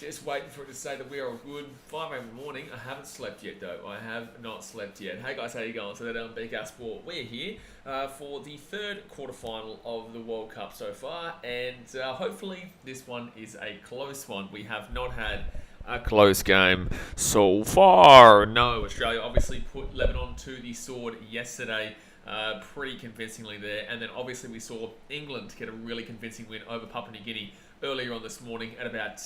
Just waiting for it to say that we are all good. 5 a.m. in the morning. I haven't slept yet though. I have not slept yet. Hey guys, how you going? So they're on BKR Sport. We're here for the third quarterfinal of the World Cup so far, and hopefully this one is a close one. We have not had a close game so far. No, Australia obviously put Lebanon to the sword yesterday. Pretty convincingly there, and then obviously we saw England get a really convincing win over Papua New Guinea earlier on this morning at about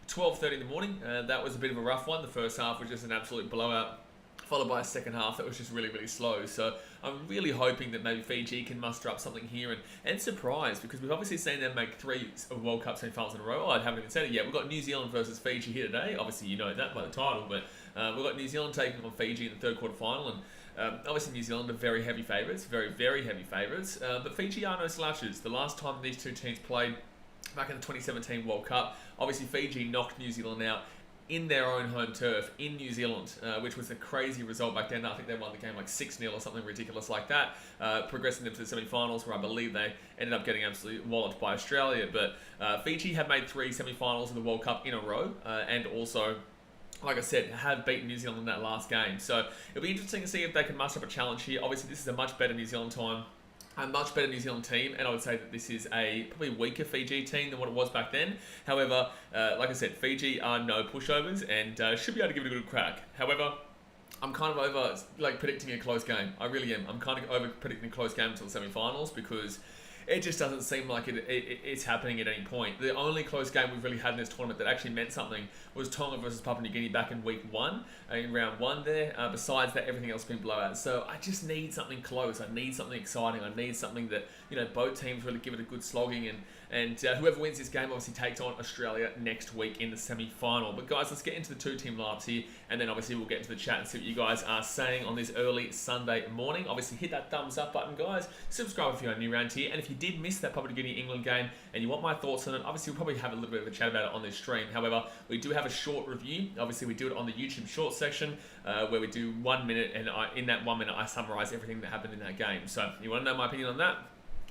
12:30 in the morning. That was a bit of a rough one. The first half was just an absolute blowout, followed by a second half that was just really, really slow. So I'm really hoping that maybe Fiji can muster up something here and surprise, because we've obviously seen them make 3 World Cup semi-finals in a row. I haven't even said it yet. We've got New Zealand versus Fiji here today. Obviously, you know that by the title, but we've got New Zealand taking on Fiji in the third quarter final, and obviously New Zealand are very heavy favourites, very, very heavy favourites, but Fiji are no slouches. The last time these two teams played, back in the 2017 World Cup, obviously Fiji knocked New Zealand out in their own home turf in New Zealand, which was a crazy result back then. I think they won the game like 6-0 or something ridiculous like that, progressing them to the semi-finals, where I believe they ended up getting absolutely walloped by Australia. But Fiji have made 3 semi-finals of the World Cup in a row, and also, like I said, have beaten New Zealand in that last game. So it'll be interesting to see if they can muster up a challenge here. Obviously, this is a much better New Zealand time, a much better New Zealand team, and I would say that this is a probably weaker Fiji team than what it was back then. However, like I said, Fiji are no pushovers and should be able to give it a good crack. However, I'm kind of over predicting a close game. I really am. I'm kind of over predicting a close game until the semi-finals, because it just doesn't seem like it's happening at any point. The only close game we've really had in this tournament that actually meant something was Tonga versus Papua New Guinea back in week 1, in round 1 there. Besides that, everything else has been blowouts. So I just need something close. I need something exciting. I need something that, both teams really give it a good slogging, and whoever wins this game obviously takes on Australia next week in the semi-final. But guys, let's get into the 2-team lineups here, and then obviously we'll get into the chat and see what you guys are saying on this early Sunday morning. Obviously hit that thumbs up button, guys. Subscribe if you're new around here, and if you did miss that Papua New Guinea England game and you want my thoughts on it, obviously we'll probably have a little bit of a chat about it on this stream. However, we do have a short review. Obviously we do it on the YouTube short section, where we do 1 minute, and in that 1 minute I summarize everything that happened in that game. So if you want to know my opinion on that,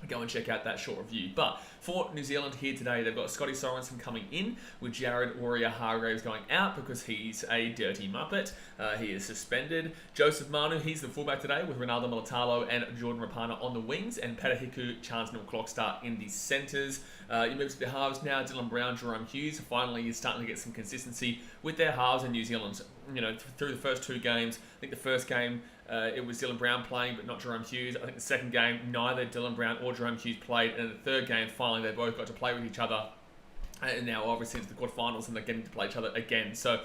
go and check out that short review. But for New Zealand here today, they've got Scotty Sorensen coming in, with Jared Warrior-Hargreaves going out because he's a dirty muppet. He is suspended. Joseph Manu, he's the fullback today, with Ronaldo Militalo and Jordan Rapana on the wings, and Petahiku, Chancellor Clockstar in the centres. You move to the halves now. Dylan Brown, Jerome Hughes. Finally, you're starting to get some consistency with their halves in New Zealand. Through the first 2 games, I think the first game, it was Dylan Brown playing, but not Jerome Hughes. I think the second game, neither Dylan Brown or Jerome Hughes played. And in the third game, finally, they both got to play with each other. And now, obviously, into the quarterfinals, and they're getting to play each other again. So,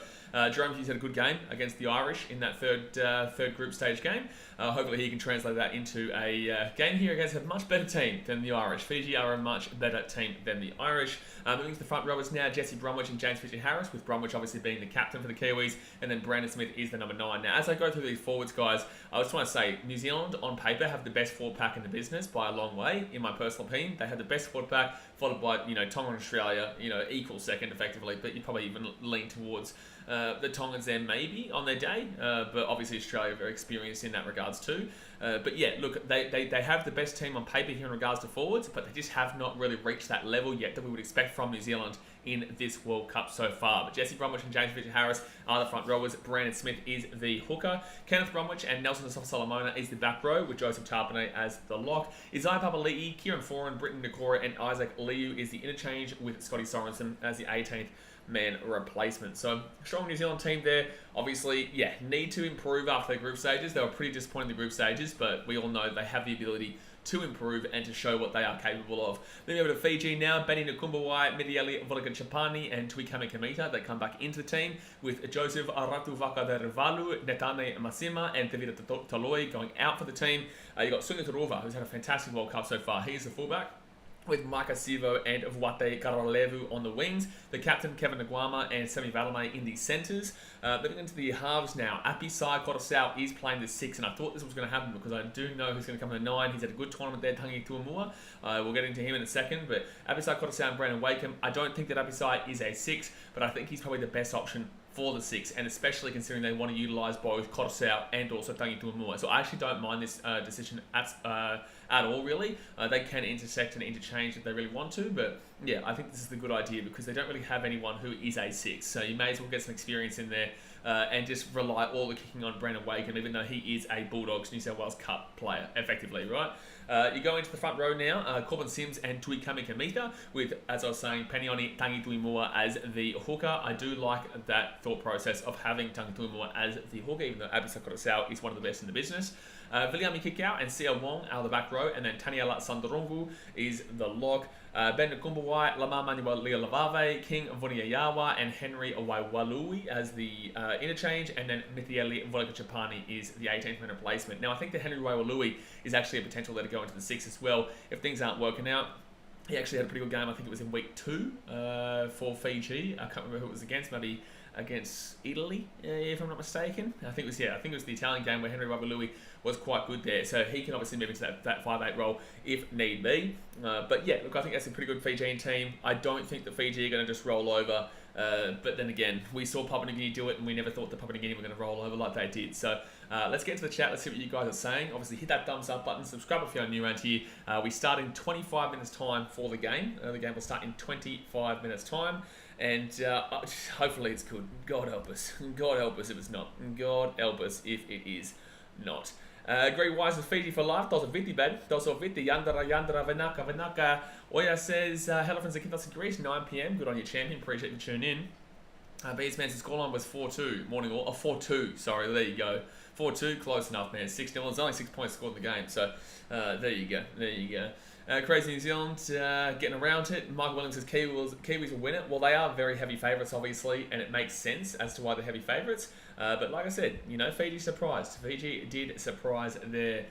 Jerome Hughes had a good game against the Irish in that third group stage game. Hopefully, he can translate that into a game here against a much better team than the Irish. Fiji are a much better team than the Irish. Moving to the front rowers now, Jesse Bromwich and James Fisher-Harris, with Bromwich obviously being the captain for the Kiwis, and then Brandon Smith is the number 9. Now, as I go through these forwards, guys, I just want to say New Zealand, on paper, have the best forward pack in the business by a long way, in my personal opinion. They have the best forward pack, followed by, Tonga and Australia, equal second, effectively, but you probably even lean towards the Tongans there maybe on their day, but obviously Australia are very experienced in that regards too. But yeah, look, they have the best team on paper here in regards to forwards, but they just have not really reached that level yet that we would expect from New Zealand in this World Cup so far. But Jesse Bromwich and James Fisher-Harris are the front rowers. Brandon Smith is the hooker. Kenneth Bromwich and Nelson Solomona is the back row, with Joseph Tarpanay as the lock. Isaiah Papali'i, Kieran Foran, Britton Nakora, and Isaac Liu is the interchange, with Scotty Sorensen as the 18th man replacement. So, strong New Zealand team there. Obviously, need to improve after the group stages. They were pretty disappointing in the group stages, but we all know they have the ability to improve and to show what they are capable of. Moving over to Fiji now, Benny Nkumbawai, Midieli Volagachapani, and Tuikame Kamita. They come back into the team, with Joseph Aratuvakaderevalu, Netane Masima, and Tevita Taloi going out for the team. You've got Sunga Turuva, who's had a fantastic World Cup so far. He's the fullback, with Micah Sivo and Vwate Karalevu on the wings. The captain, Kevin Nguama, and Semi Valame in the centres. Moving into the halves now, Apisai Korosau is playing the 6, and I thought this was going to happen because I do know who's going to come in the 9. He's had a good tournament there, Tangi Tuamua. We'll get into him in a second, but Apisai Korosau and Brandon Wakeham, I don't think that Apisai is a 6, but I think he's probably the best option for the 6, and especially considering they want to utilise both Korosau and also Tangi Tuamua. So I actually don't mind this decision at all, really. They can intersect and interchange if they really want to, but yeah, I think this is a good idea because they don't really have anyone who is a 6. So you may as well get some experience in there and just rely all the kicking on Brandon Wakem, even though he is a Bulldogs New South Wales Cup player, effectively, right? You go into the front row now, Corbin Sims and Tui Kamikamica with, as I was saying, Penioni Tangi Tuimua as the hooker. I do like that thought process of having Tangi Tuimua as the hooker, even though Abisa Korosau is one of the best in the business. Viliami Kikau and Sia Wong are the back row, and then Taniela Sandarongu is the lock. Ben Kumbawai, Lama Manuel Leolavave, King Vuniyayawa, and Henry Awaiwalui as the interchange, and then Mithieli Volakachapani is the 18th minute replacement. Now, I think that Henry Awaiwalui is actually a potential there to go into the 6 as well if things aren't working out. He actually had a pretty good game. I think it was in week 2 for Fiji. I can't remember who it was against. Maybe against Italy, if I'm not mistaken. I think it was the Italian game where Henry Wabalui was quite good there. So he can obviously move into that 5'8" role if need be. But yeah, look, I think that's a pretty good Fijian team. I don't think that Fiji are going to just roll over. But then again, we saw Papua New Guinea do it, and we never thought that Papua New Guinea were going to roll over like they did. So let's get to the chat. Let's see what you guys are saying. Obviously, hit that thumbs up button. Subscribe if you're new around here. We start in 25 minutes time for the game. The game will start in 25 minutes time. And hopefully it's good. God help us. God help us if it's not. God help us if it is not. Greg Wise of Fiji for life. Dozo viti, bad. Dozo viti. Yandara, Venaka. Oya says, hello friends at Kintos Greece, 9 p.m. Good on you, champion. Appreciate you tuning in. Beatsman's scoreline was 4-2. Morning all. 4-2. Sorry, there you go. 4-2. Close enough, man. 6-0. There's only 6 points scored in the game. So there you go. There you go. Crazy New Zealand getting around it. Michael Williams says Kiwis will win it. Well, they are very heavy favourites, obviously, and it makes sense as to why they're heavy favourites. But like I said, Fiji surprised. Fiji did surprise there.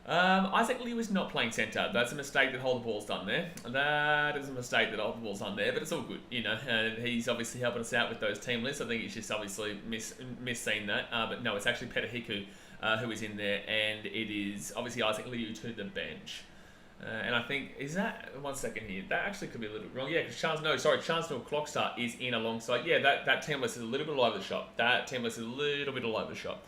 Isaac Lee was not playing centre. That's a mistake that Hold the Ball's done there. That is a mistake that Hold the Ball's done there, but it's all good. He's obviously helping us out with those team lists. I think he's just obviously misseen that. But no, it's actually Peter Hiku who is in there, and it is obviously Isaac Liu to the bench. And I think, is that, 1 second here, that actually could be a little bit wrong. Yeah, because Chance Nor Clockstar is in alongside. Yeah, that team list is a little bit all over the shop. That team list is a little bit all over the shop.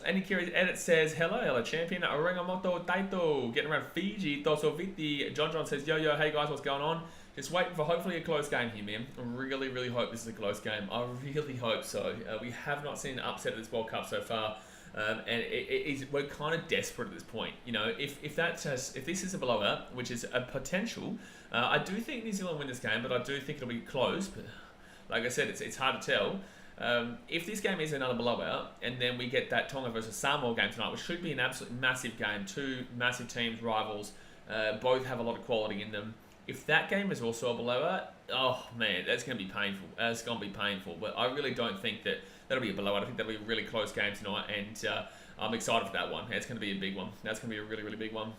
Enquiries edit says, hello champion, Arengamoto Taito, getting around Fiji, Toso Viti. John says, yo, hey guys, what's going on? Just waiting for hopefully a close game here, man. I really hope this is a close game. I really hope so. We have not seen an upset of this World Cup so far. And we're kind of desperate at this point. If this is a blowout, which is a potential, I do think New Zealand win this game, but I do think it'll be close. But like I said, it's hard to tell. If this game is another blowout, and then we get that Tonga versus Samoa game tonight, which should be an absolute massive game, 2 massive teams, rivals, both have a lot of quality in them. If that game is also a blowout, oh man, that's going to be painful. That's going to be painful. But I really don't think that'll be a blowout. I think that'll be a really close game tonight, and I'm excited for that one. It's going to be a big one. That's going to be a really big one.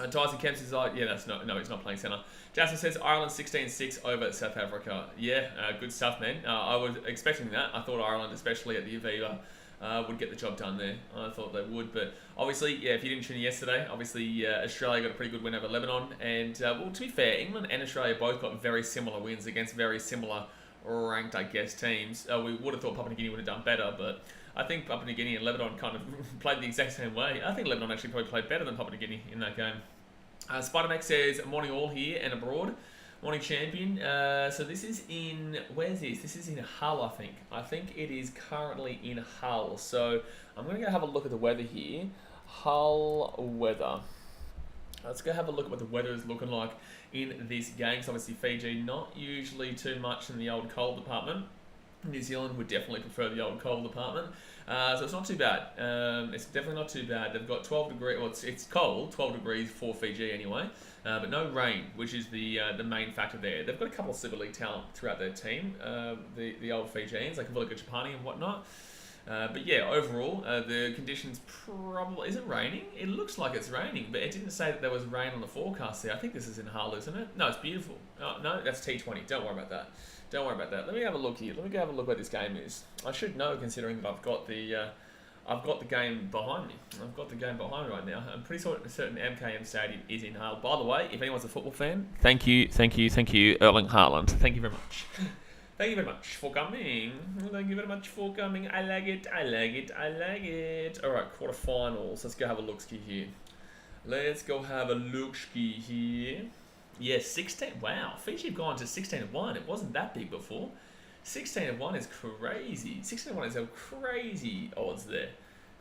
Tyson Kemps is like, yeah, no, he's not playing centre. Jasper says Ireland 16-6 over South Africa. Yeah, good stuff, man. I was expecting that. I thought Ireland, especially at the Aviva, would get the job done there. I thought they would, but obviously, yeah, if you didn't tune in yesterday, obviously Australia got a pretty good win over Lebanon, and well, to be fair, England and Australia both got very similar wins against very similar ranked, I guess, teams. We would have thought Papua New Guinea would have done better, but I think Papua New Guinea and Lebanon kind of played the exact same way. I think Lebanon actually probably played better than Papua New Guinea in that game. Spider-Max says, morning all here and abroad. Morning champion. So this is in, where's this? This is in Hull, I think. I think it is currently in Hull. So I'm going to go have a look at the weather here. Hull weather. Let's go have a look at what the weather is looking like in this game. So obviously Fiji, not usually too much in the old cold department. New Zealand would definitely prefer the old cold department. So it's not too bad. It's definitely not too bad. They've got 12 degrees, well it's cold, 12 degrees for Fiji anyway. But no rain, which is the main factor there. They've got a couple of Super League talent throughout their team, the old Fijians, like Vulika Chapani and whatnot. But yeah, overall, the conditions probably... Is it raining? It looks like it's raining, but it didn't say that there was rain on the forecast there. I think this is in Hull, isn't it? No, it's beautiful. Oh, no, that's T20. Don't worry about that. Don't worry about that. Let me have a look here. Let me go have a look where this game is. I should know, considering that I've got the game behind me. I've got the game behind me right now. I'm pretty certain MKM Stadium is in Hull. By the way, if anyone's a football fan, thank you, Erling Haaland. Thank you very much. Thank you very much for coming. Thank you very much for coming. I like it. All right, quarterfinals. Let's go have a look-ski here. Yeah, 16. Wow, Fiji have gone to 16-1. It wasn't that big before. 16-1 is crazy. 16-1 is a crazy odds there.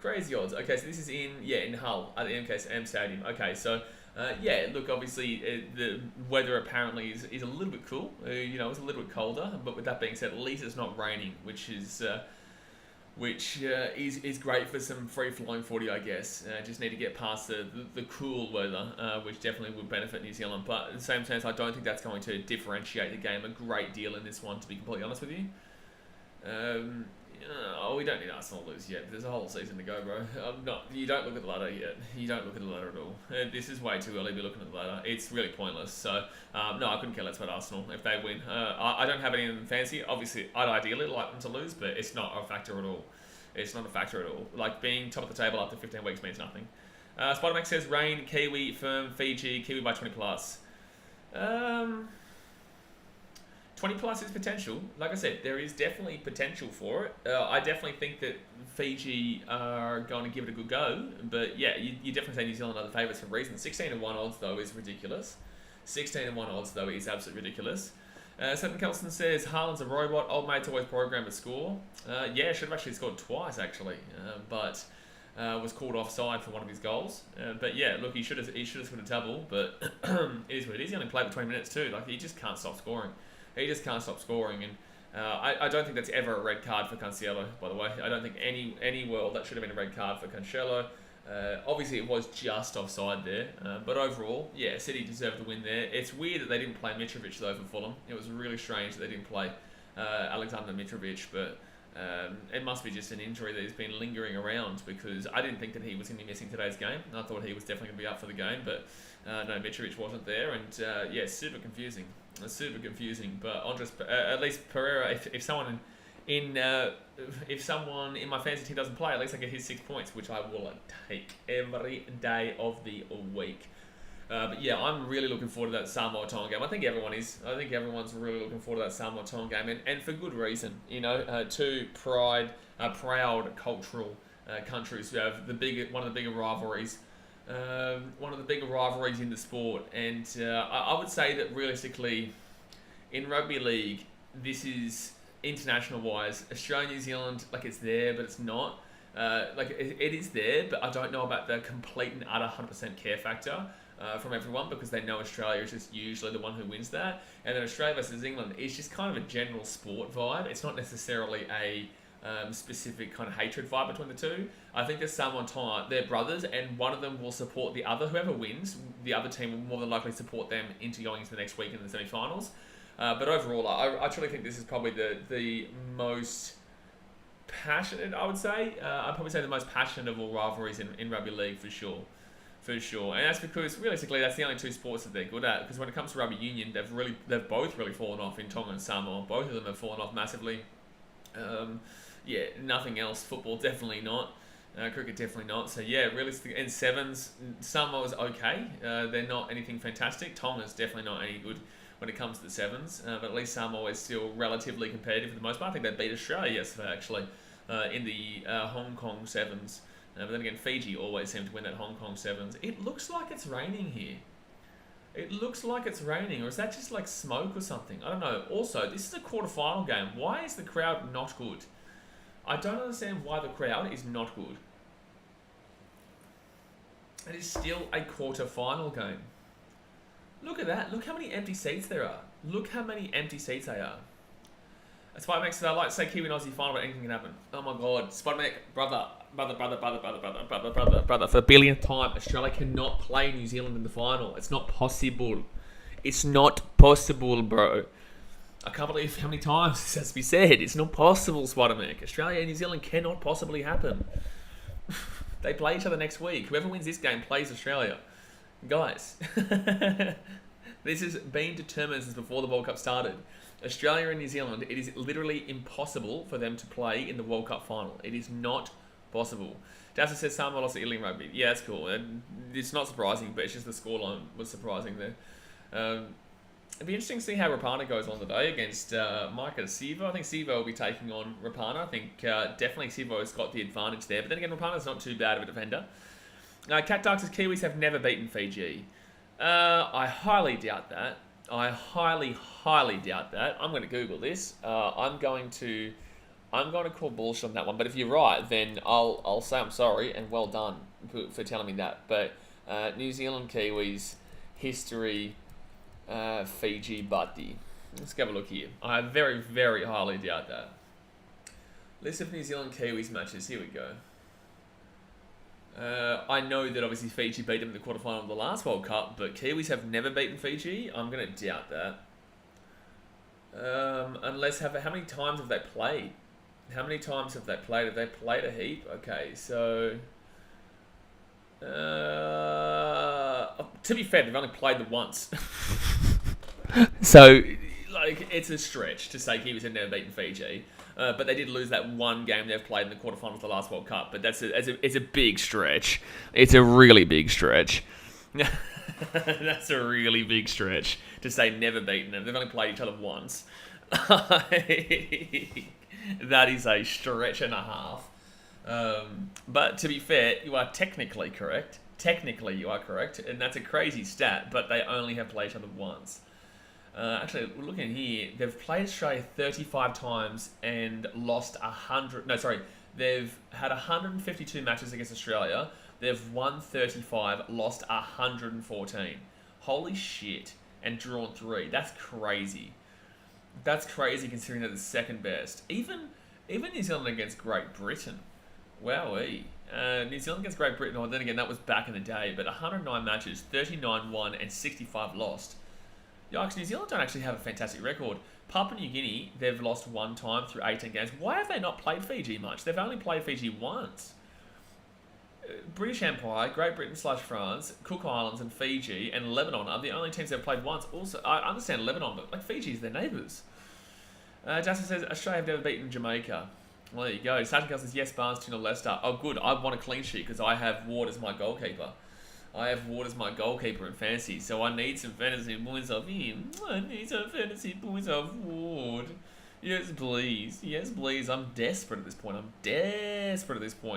Crazy odds. Okay, so this is in Hull at the MKM Stadium. Okay, so look, obviously the weather apparently is a little bit cool. It's a little bit colder, but with that being said, at least it's not raining, which is great for some free-flowing footy, I guess. Just need to get past the cool weather, which definitely would benefit New Zealand. But at the same time, I don't think that's going to differentiate the game a great deal in this one, to be completely honest with you. We don't need Arsenal to lose yet. There's a whole season to go, bro. You don't look at the ladder yet. You don't look at the ladder at all. This is way too early to be looking at the ladder. It's really pointless. So, no, I couldn't care less about Arsenal if they win. I don't have any of them fancy. Obviously, I'd ideally like them to lose, but it's not a factor at all. It's not a factor at all. Like, being top of the table after 15 weeks means nothing. Spider-Max says, rain, Kiwi, firm, Fiji, Kiwi by 20 plus. 20 plus is potential. Like I said, there is definitely potential for it. I definitely think that Fiji are going to give it a good go. But yeah, you definitely say New Zealand are the favourites for a reason. 16-1 odds, though, is ridiculous. 16-1 odds, though, is absolutely ridiculous. Sutton Kelson says, Haaland's a robot. Old mate's always programmed to score. Yeah, should have actually scored twice, actually. But was called offside for one of his goals. But yeah, look, he should have scored a double. But it is what it is. He only played for 20 minutes, too. Like, he just can't stop scoring. He just can't stop scoring, and I don't think that's ever a red card for Cancelo, by the way. I don't think any world that should have been a red card for Cancelo. Obviously, it was just offside there, but overall, yeah, City deserved the win there. It's weird that they didn't play Mitrovic, though, for Fulham. It was really strange that they didn't play Alexander Mitrovic, but it must be just an injury that has been lingering around, because I didn't think that he was going to be missing today's game. I thought he was definitely going to be up for the game, but no, Mitrovic wasn't there, and yeah, super confusing. But Andres, at least Pereira, if someone in my fantasy team doesn't play, at least I get his 6 points, which I will take every day of the week. But yeah, I'm really looking forward to that Samoa Tonga game. I think everyone is. I think everyone's really looking forward to that Samoa Tonga game, and for good reason. Two proud cultural countries who have one of the bigger rivalries. One of the bigger rivalries in the sport, and I would say that realistically, in rugby league, this is international wise. Australia, New Zealand, like, it's there, but it's not. It is there, but I don't know about the complete and utter 100% care factor from everyone, because they know Australia is just usually the one who wins that, and then Australia versus England is just kind of a general sport vibe. It's not necessarily a specific kind of hatred vibe between the two. I think there's someone time they're brothers, and one of them will support the other. Whoever wins, the other team will more than likely support them into going into the next week in the semi-finals. But overall, I truly think this is probably the most passionate, I would say. I'd probably say the most passionate of all rivalries in rugby league, for sure. And that's because realistically, that's the only two sports that they're good at. Because when it comes to rugby union, they've both really fallen off in Tonga and Samoa. Both of them have fallen off massively. Yeah, nothing else. Football, definitely not. Cricket, definitely not. So yeah, realistically, and sevens, Samoa's okay. They're not anything fantastic. Tonga's definitely not any good when it comes to the sevens. But at least Samoa is still relatively competitive for the most part. I think they beat Australia yesterday, actually, in the Hong Kong sevens. But then again, Fiji always seem to win that Hong Kong sevens. It looks like it's raining here. It looks like it's raining, or is that just like smoke or something? I don't know. Also, this is a quarter-final game. Why is the crowd not good? I don't understand why the crowd is not good. It is still a quarter-final game. Look at that. Look how many empty seats there are. Look how many empty seats they are. That's why it makes it, I like to say Kiwi and Aussie final, but anything can happen. Oh my god. Spider-Man, brother. For the billionth time, Australia cannot play New Zealand in the final. It's not possible. It's not possible, bro. I can't believe how many times this has to be said. It's not possible, Spider-Man. Australia and New Zealand cannot possibly happen. They play each other next week. Whoever wins this game plays Australia. Guys, this has been determined since before the World Cup started. Australia and New Zealand, it is literally impossible for them to play in the World Cup final. It is not possible. Dassa says Samoa lost to Italy in rugby. Yeah, that's cool. And it's not surprising, but it's just the scoreline was surprising there. It'd be interesting to see how Rapana goes on today against Micah Sivo. I think Sivo will be taking on Rapana. I think definitely Sivo's got the advantage there. But then again, Rapana's not too bad of a defender. Cat Dark says Kiwis have never beaten Fiji. I highly doubt that. I highly doubt that. I'm going to Google this. I'm going to call bullshit on that one. But if you're right, then I'll say I'm sorry and well done for telling me that. But New Zealand Kiwis history, Fiji Buddy. Let's have a look here. I very highly doubt that. List of New Zealand Kiwis matches. Here we go. I know that obviously Fiji beat them in the quarterfinal of the last World Cup, but Kiwis have never beaten Fiji. I'm going to doubt that. How many times have they played? How many times have they played? Have they played a heap? Okay, so... to be fair, they've only played them once. So, like, it's a stretch to say Kiwis have never beaten Fiji. But they did lose that one game they've played in the quarterfinals of the last World Cup. But it's a big stretch. It's a really big stretch. That's a really big stretch to say never beaten them. They've only played each other once. That is a stretch and a half. But to be fair, you are technically correct. Technically, you are correct. And that's a crazy stat, but they only have played each other once. Actually, looking here, they've played Australia 35 times and lost 100... No, sorry. They've had 152 matches against Australia. They've won 35, lost 114. Holy shit. And drawn 3. That's crazy. That's crazy considering they're the second best. Even New Zealand against Great Britain. Wowee. New Zealand against Great Britain, well, then again, that was back in the day. But 109 matches, 39 won and 65 lost. Yikes, New Zealand don't actually have a fantastic record. Papua New Guinea, they've lost one time through 18 games. Why have they not played Fiji much? They've only played Fiji once. British Empire, Great Britain / France, Cook Islands and Fiji and Lebanon are the only teams they've played once. Also, I understand Lebanon, but like Fiji is their neighbours. Justin says, Australia have never beaten Jamaica. Well, there you go. Saturn says, yes, Barnes 2-0 Leicester. Oh, good. I want a clean sheet because I have Ward as my goalkeeper. In fantasy, so I need some fantasy points off him. I need some fantasy points off Ward. Yes, please. Yes, please. I'm desperate at this point.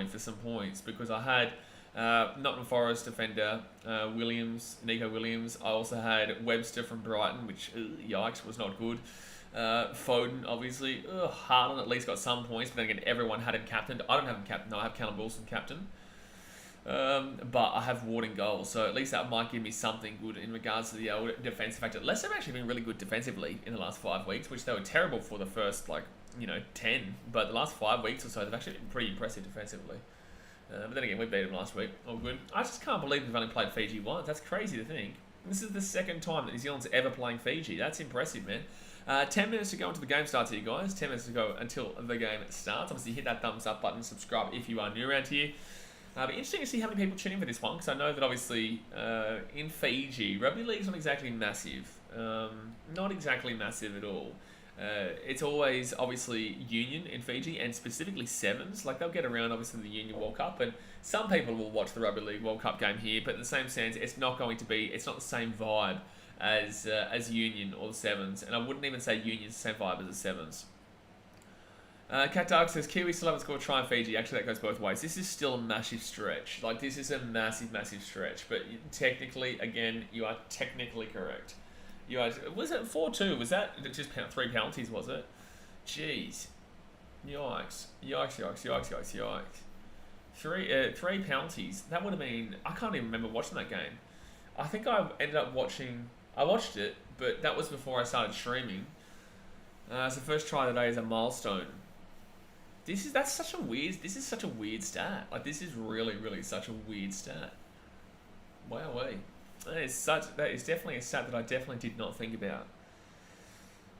For some points because I had Nottingham Forest defender Nico Williams. I also had Webster from Brighton, which, yikes, was not good. Foden, obviously. Haaland at least got some points, but then again, everyone had him captained. I don't have him captained. No, I have Callum Wilson captain. But I have Ward in goal, so at least that might give me something good in regards to the defensive factor. Leicester have actually been really good defensively in the last 5 weeks, which they were terrible for the first, 10. But the last 5 weeks or so, they've actually been pretty impressive defensively. But then again, we beat them last week. All good. I just can't believe they've only played Fiji once. That's crazy to think. This is the second time that New Zealand's ever playing Fiji. That's impressive, man. 10 minutes to go until the game starts here, guys. 10 minutes to go until the game starts. Obviously, hit that thumbs up button, subscribe if you are new around here. It'll be interesting to see how many people tune in for this one, because I know that obviously in Fiji, rugby league's not exactly massive. Not exactly massive at all. It's always obviously union in Fiji, and specifically sevens. Like, they'll get around obviously the Union World Cup, and some people will watch the Rugby League World Cup game here, but in the same sense, it's not the same vibe as Union or the sevens, and I wouldn't even say Union's the same vibe as the sevens. Cat Dark says, Kiwi still haven't scored try in Fiji. Actually, that goes both ways. This is still a massive stretch. Like, this is a massive stretch. But technically, again, you are technically correct. Was it 4-2? Was that just 3 penalties, was it? Jeez. Yikes. Three penalties. That would have been... I can't even remember watching that game. I think I ended up watching... I watched it, but that was before I started streaming. So the first try of the day is a milestone. This is such a weird stat. Like, this is really such a weird stat. Wowee. That is definitely a stat that I definitely did not think about.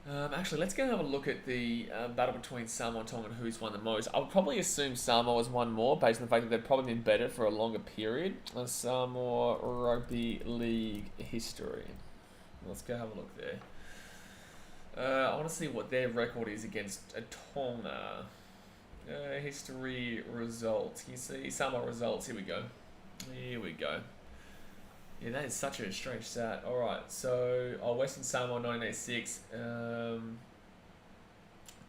Actually, let's go and have a look at the battle between Samoa and Tonga and who's won the most. I'll probably assume Samoa has won more based on the fact that they've probably been better for a longer period. Samoa Rugby League history. Let's go have a look there. I want to see what their record is against Tonga. History results. You see Samoa results. Here we go. Yeah, that is such a strange stat. Alright, so Western Samoa 1986.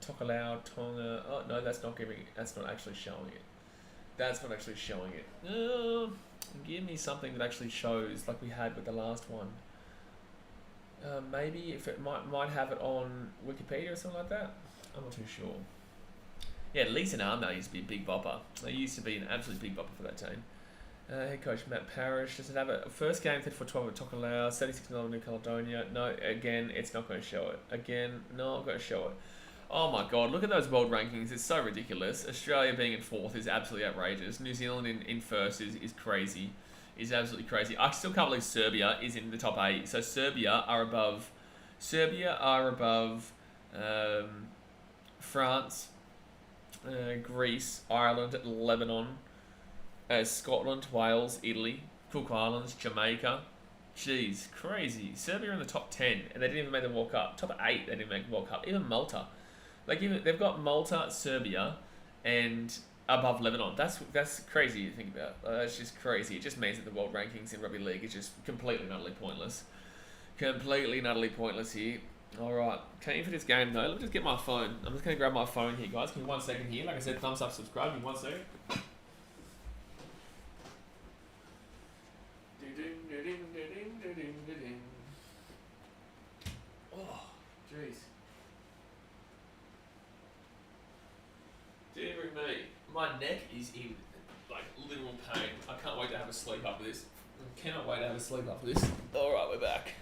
Tokelau, Tonga. Oh no, that's not actually showing it. That's not actually showing it. Give me something that actually shows, like we had with the last one. Maybe if it might have it on Wikipedia or something like that. I'm not too sure. Yeah, Lisa Armdale used to be a big bopper. They used to be an absolute big bopper for that team. Head coach Matt Parrish does it have a first game 34-12 at Tokelau, 76-0 New Caledonia. No, again, it's not going to show it. Again, not going to show it. Oh my god, look at those world rankings. It's so ridiculous. Australia being in 4th is absolutely outrageous. New Zealand in 1st is crazy. Is absolutely crazy. I still can't believe Serbia is in the top 8. So Serbia are above France, Greece, Ireland, Lebanon, Scotland, Wales, Italy, Cook Islands, Jamaica. Jeez, crazy. Serbia are in the top 10 and they didn't even make the World Cup. Top 8 they didn't make the World Cup. Even Malta. They've got Malta, Serbia, and above Lebanon. That's crazy to think about. That's just crazy. It just means that the world rankings in rugby league is just completely and utterly pointless. Completely and utterly pointless here. Alright, came for this game though. Let me just get my phone. I'm just going to grab my phone here, guys. Give me 1 second here. Like I said, thumbs up, subscribe. Give me 1 second. Oh, jeez. Dear me, my neck is in like literal pain. I can't wait to have a sleep after this. I cannot wait to have a sleep after this. Alright, we're back.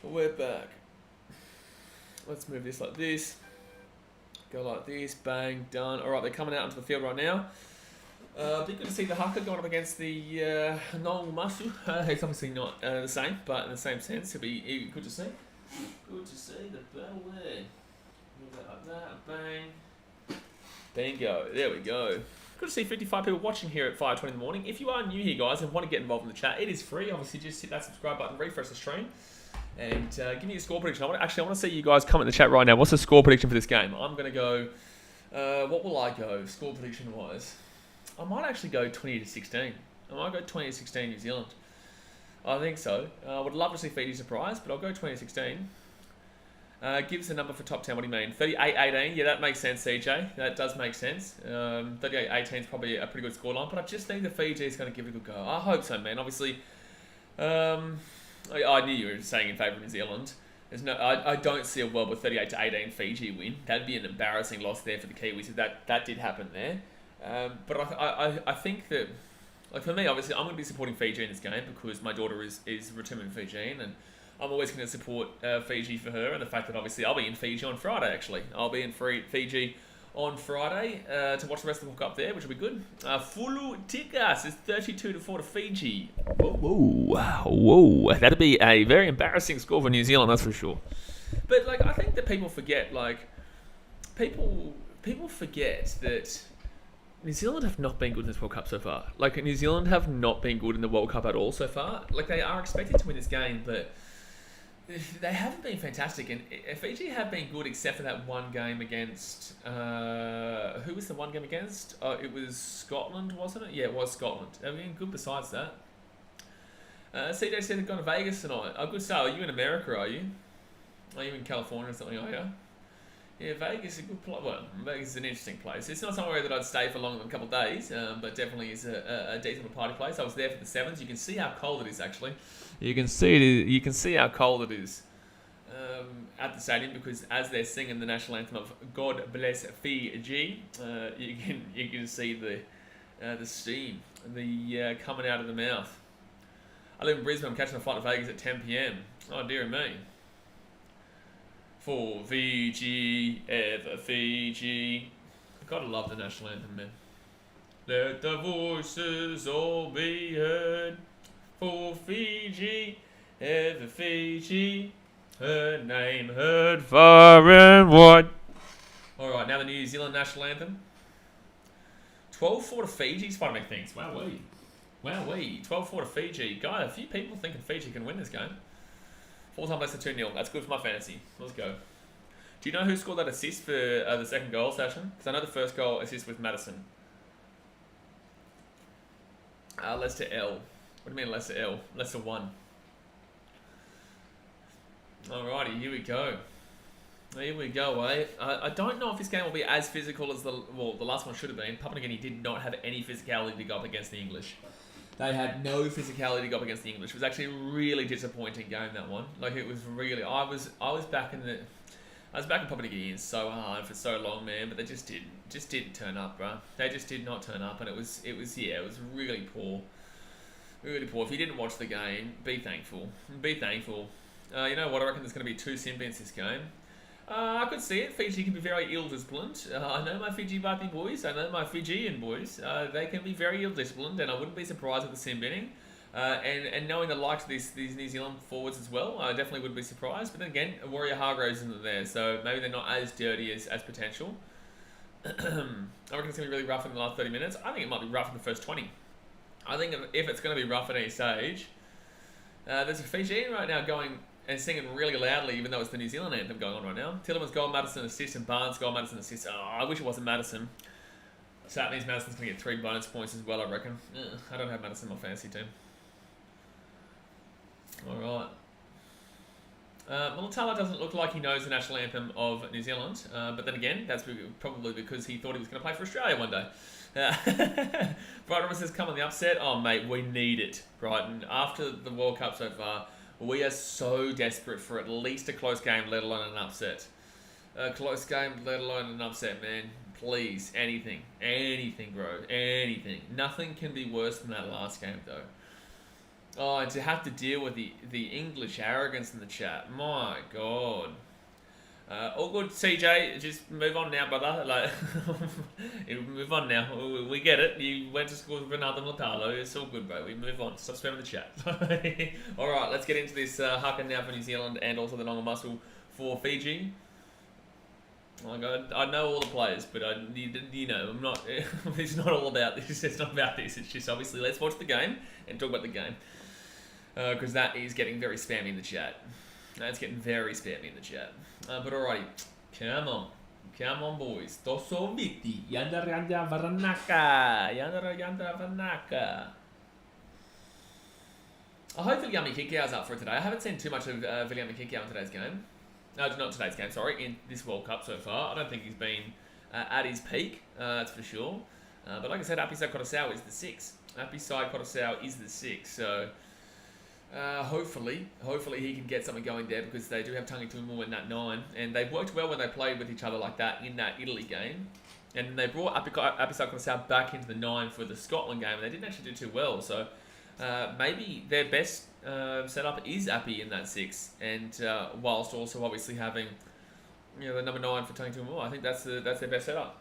We're back. Let's move this like this. Go like this. Bang. Done. Alright, they're coming out onto the field right now. Be good to see the haka going up against the Nong Masu. It's obviously not the same, but in the same sense, it'll be good to see. Good to see the battle there. Move that like that. Bang. Bingo. There we go. Good to see 55 people watching here at 5:20 in the morning. If you are new here, guys, and want to get involved in the chat, it is free. Obviously, just hit that subscribe button, refresh the stream, and give me a score prediction. I want to see you guys comment in the chat right now. What's the score prediction for this game? I'm going to go... what will I go, score prediction-wise? I might actually go 20-16. I might go 20-16 New Zealand. I think so. I would love to see Fiji surprise, but I'll go 20-16. Give us a number for top 10. What do you mean? 38-18. Yeah, that makes sense, CJ. That does make sense. 38-18 is probably a pretty good scoreline, but I just think the Fiji is going to give it a good go. I hope so, man. Obviously, I knew you were saying in favour of New Zealand. I don't see a world with 38-18 Fiji win. That'd be an embarrassing loss there for the Kiwis if that did happen there. But I think that, like, for me, obviously, I'm going to be supporting Fiji in this game because my daughter is returning Fijian, and I'm always going to support Fiji for her, and the fact that obviously I'll be in Fiji on Friday, actually. I'll be in Fiji on Friday to watch the rest of the World Cup there, which will be good. Fulu Tikas is 32-4 to Fiji. Whoa. That'd be a very embarrassing score for New Zealand, that's for sure. But, like, I think that people forget, like, people forget that New Zealand have not been good in this World Cup so far. Like, New Zealand have not been good in the World Cup at all so far. Like, they are expected to win this game, but they haven't been fantastic. And Fiji have been good except for that one game against... who was the one game against? It was Scotland, wasn't it? Yeah, it was Scotland. They've been good besides that. CJ said they've gone to Vegas tonight. Oh, good start. Are you in America, are you? Are you in California or something, are you? Yeah, Vegas is a good place. Well, Vegas is an interesting place. It's not somewhere that I'd stay for longer than a couple of days, but definitely is a decent party place. I was there for the sevens. You can see how cold it is, actually. You can see how cold it is at the stadium because as they're singing the national anthem of God Bless Fiji, you can see the steam coming out of the mouth. I live in Brisbane. I'm catching a flight to Vegas at 10 p.m. Oh dear me. For Fiji, ever Fiji. I gotta love the national anthem, man. Let the voices all be heard. For Fiji, ever Fiji. Her name heard far and wide. Alright, now the New Zealand national anthem. 12-4 to Fiji, Spider-Man thinks. Wowee. 12-4 to Fiji. Guy, a few people thinking Fiji can win this game. 4-time less than 2-0. That's good for my fantasy. Let's go. Do you know who scored that assist for the second goal, Sasha? Because I know the first goal assist was Madison. Lester L. What do you mean Lester L? Lester 1. Alrighty, here we go. Here we go, eh? I don't know if this game will be as physical as the last one should have been. Papua New Guinea did not have any physicality to go up against the English. They had no physicality to go up against the English. It was actually a really disappointing game, that one. Like, it was really... I was back in Papua New Guinea so hard for so long, man, but they just didn't turn up, bro. They just did not turn up, and it was really poor. Really poor. If you didn't watch the game, be thankful. Be thankful. You know what? I reckon there's going to be 2 Simbins this game. I could see it. Fiji can be very ill-disciplined. I know my Fiji Bati boys. I know my Fijian boys. They can be very ill-disciplined, and I wouldn't be surprised with the Simbinning. And knowing the likes of these New Zealand forwards as well, I definitely wouldn't be surprised. But then again, Warrior Hargroves isn't there, so maybe they're not as dirty as potential. I reckon it's going to be really rough in the last 30 minutes. I think it might be rough in the first 20. I think if it's going to be rough at any stage, there's a Fijian right now going and singing really loudly, even though it's the New Zealand anthem going on right now. Tillerman's goal, Madison assist, and Barnes' goal, Madison assist. Oh, I wish it wasn't Madison. So that means Madison's going to get 3 bonus points as well, I reckon. I don't have Madison in my fantasy team. Alright. Mulatala doesn't look like he knows the national anthem of New Zealand, but then again, that's probably because he thought he was going to play for Australia one day. Brighton says, come on the upset. Oh, mate, we need it, Brighton. After the World Cup so far, we are so desperate for at least a close game, let alone an upset. A close game, let alone an upset, man. Please, anything, bro, anything. Nothing can be worse than that last game, though. Oh, and to have to deal with the English arrogance in the chat. My God. All good, CJ. Just move on now, brother. Like, move on now. We get it. You went to school with Ronaldo Mulatalo. It's all good, bro. We move on. Stop spamming the chat. All right, let's get into this haka now for New Zealand and also the Nonga Muscle for Fiji. Oh God, I know all the players, but I'm not. It's not all about this. It's not about this. It's just obviously let's watch the game and talk about the game because that is getting very spammy in the chat. That's getting very spammy in the chat. But alrighty, come on, boys. Toso viti, yanda varanaka. I hope Viliami Kikau's up for today. I haven't seen too much of Viliami Kikau in today's game. No, not today's game, sorry, in this World Cup so far. I don't think he's been at his peak, that's for sure. But like I said, Apisai Kotosau is the 6. Apisai Kotosau is the 6, so hopefully he can get something going there because they do have Tangi Tumu in that 9. And they've worked well when they played with each other like that in that Italy game. And they brought Apisai Kotosau back into the 9 for the Scotland game, and they didn't actually do too well, so maybe their best setup is Appy in that 6, and whilst also obviously having the number 9 for Tangi Tumu, I think that's their best setup.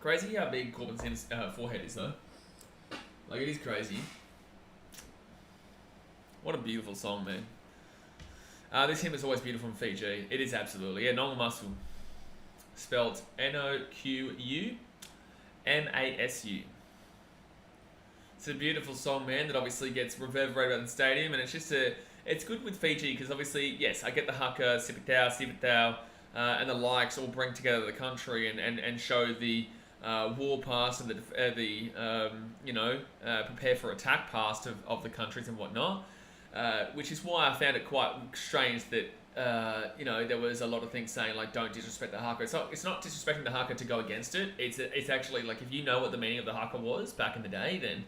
Crazy how big Corbin Sims' forehead is though. Like, it is crazy. What a beautiful song, man. This hymn is always beautiful from Fiji. It is absolutely. Yeah, Nonga Muscle. Spelled N-O-Q-U-M-A-S-U. It's a beautiful song, man, that obviously gets reverberated in the stadium, and it's good with Fiji because obviously, yes, I get the haka, sipitao, and the likes all bring together the country and show the war past and prepare for attack past of the countries and whatnot, which is why I found it quite strange that there was a lot of things saying like don't disrespect the haka. It's not disrespecting the haka to go against it. It's actually like if you know what the meaning of the haka was back in the day, then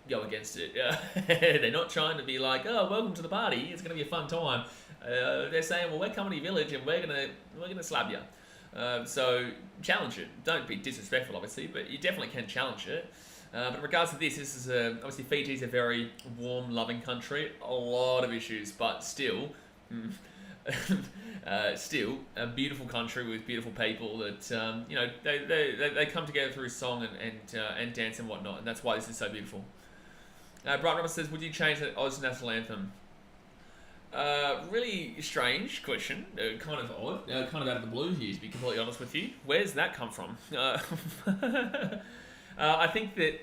go against it. They're not trying to be like, oh, welcome to the party, it's going to be a fun time. They're saying, well, we're coming to your village and we're gonna slap you. So challenge it. Don't be disrespectful, obviously, but you definitely can challenge it. But in regards to this is obviously Fiji's a very warm, loving country. A lot of issues, but still, still a beautiful country with beautiful people that they come together through song and dance and whatnot, and that's why this is so beautiful. Bright Robert says, would you change the Oz national anthem? Really strange question. Kind of odd. Kind of out of the blue here, to be completely honest with you. Where's that come from? I think that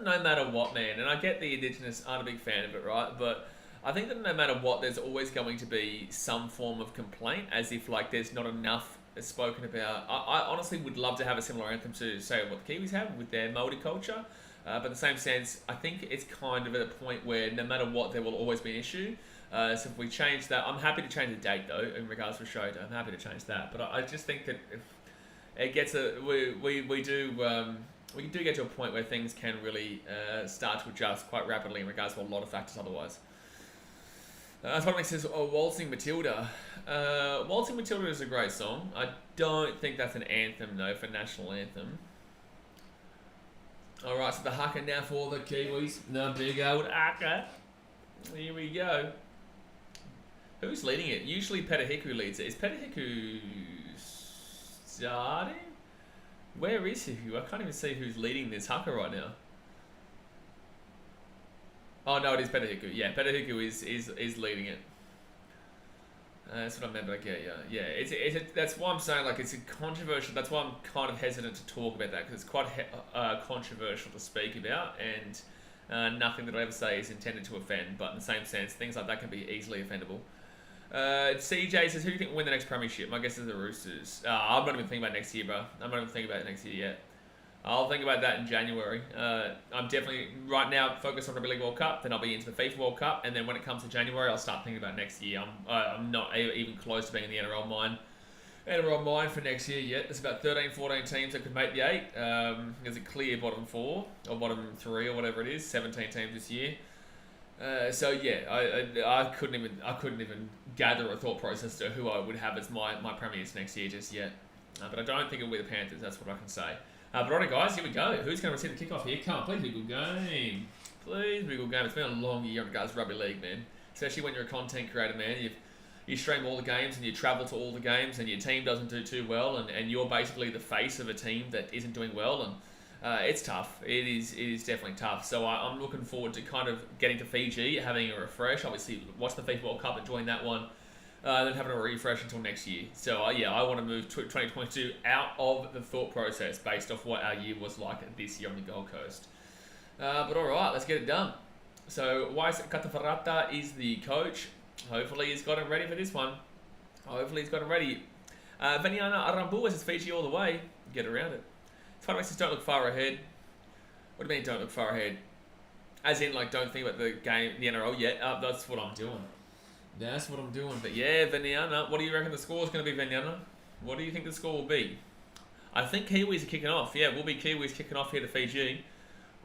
no matter what, man, and I get the Indigenous aren't a big fan of it, right? But I think that no matter what, there's always going to be some form of complaint, as if like there's not enough spoken about. I honestly would love to have a similar anthem to say what the Kiwis have with their Māori culture. But in the same sense, I think it's kind of at a point where no matter what, there will always be an issue. So if we change that, I'm happy to change the date though in regards to show day. I'm happy to change that, but I just think that if it gets we do get to a point where things can really start to adjust quite rapidly in regards to a lot of factors otherwise. Something says, Waltzing Matilda. Waltzing Matilda is a great song. I don't think that's an anthem though, for national anthem. Alright, so the haka now for the Kiwis. The big old haka. Here we go. Who's leading it? Usually Petahiku leads it. Is Petahiku starting? Where is Hiku? I can't even see who's leading this haka right now. Oh no, it is Petahiku. Yeah, Petahiku is leading it. That's what I meant. Like, yeah. That's why I'm saying like it's a controversial. That's why I'm kind of hesitant to talk about that because it's quite controversial to speak about, and nothing that I ever say is intended to offend. But in the same sense, things like that can be easily offendable. CJ says, who do you think will win the next premiership? My guess is the Roosters. I'm not even thinking about next year, bro. I'm not even thinking about next year yet. I'll think about that in January. I'm definitely, right now, focused on Rugby League World Cup. Then I'll be into the FIFA World Cup. And then when it comes to January, I'll start thinking about next year. I'm not even close to being in the NRL mind for next year yet. There's about 13, 14 teams that could make the 8. There's a clear bottom 4, or bottom 3, or whatever it is. 17 teams this year. So yeah, I couldn't even gather a thought process to who I would have as my premiers next year just yet. But I don't think it'll be the Panthers. That's what I can say. But alright guys, here we go. Who's going to receive the kickoff here? Come on, please be a good game. Please be a good game. It's been a long year in regards to Rugby League, man. Especially when you're a content creator, man. You stream all the games and you travel to all the games and your team doesn't do too well and you're basically the face of a team that isn't doing well and it's tough. It is definitely tough. So I'm looking forward to kind of getting to Fiji, having a refresh. Obviously, watch the FIFA World Cup, enjoying that one. Then having a refresh until next year. So yeah, I want to move 2022 out of the thought process based off what our year was like this year on the Gold Coast. But alright, let's get it done. So Wais Katafarata is the coach. Hopefully he's got him ready for this one. Hopefully he's got him ready. Veniana Arambu is Fiji all the way. Get around it. Spider-Man says don't look far ahead. What do you mean don't look far ahead? As in like don't think about the game, the NRL yet. That's what I'm doing. That's what I'm doing. But yeah, Veniana, what do you reckon the score is going to be, Veniana? What do you think the score will be? I think Kiwis are kicking off. Yeah, we'll be Kiwis kicking off here to Fiji.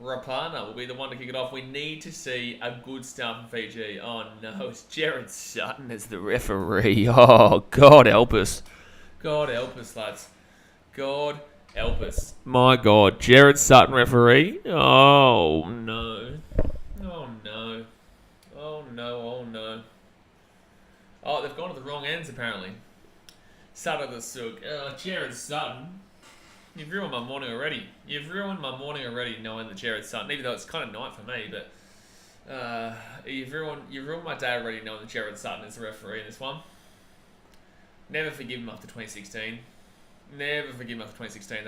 Rapana will be the one to kick it off. We need to see a good start from Fiji. Oh no, it's Jared Sutton as the referee. Oh, God help us. God help us, lads. God help us. My God, Jared Sutton referee. Oh no. Oh no. Oh no, oh no. Oh, they've gone to the wrong ends, apparently. Sutton the Sook. Jared Sutton. You've ruined my morning already. You've ruined my morning already knowing that Jared Sutton, even though it's kind of night for me, but you've ruined my day already knowing that Jared Sutton is the referee in this one. Never forgive him after 2016. Never forgive him after 2016.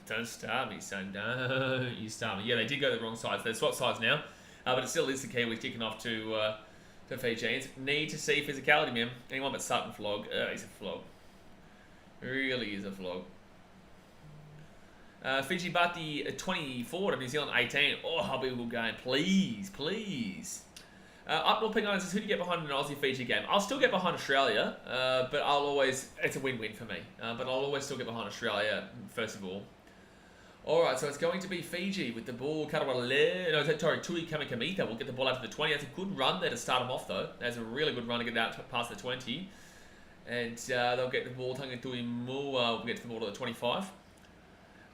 Don't start me, son. Don't you start me. Yeah, they did go to the wrong sides. They swapped sides now, but it still is the Kiwis kicking off to Fijians. Need to see physicality, man. Anyone but Sutton flog. He's a flog. Really is a flog. Fiji Bati 24 to New Zealand 18. Oh, I'll be a good game. Please, please. Up North Ping Island says, who do you get behind in an Aussie-Fiji game? I'll still get behind Australia, but I'll always... It's a win-win for me. But I'll always still get behind Australia, first of all. Alright, so it's going to be Fiji with the ball. Tui Kamikamica will get the ball out to the 20. That's a good run there to start them off, though. That's a really good run to get out past the 20. And they'll get the ball. Tui Mua will get to the ball to the 25.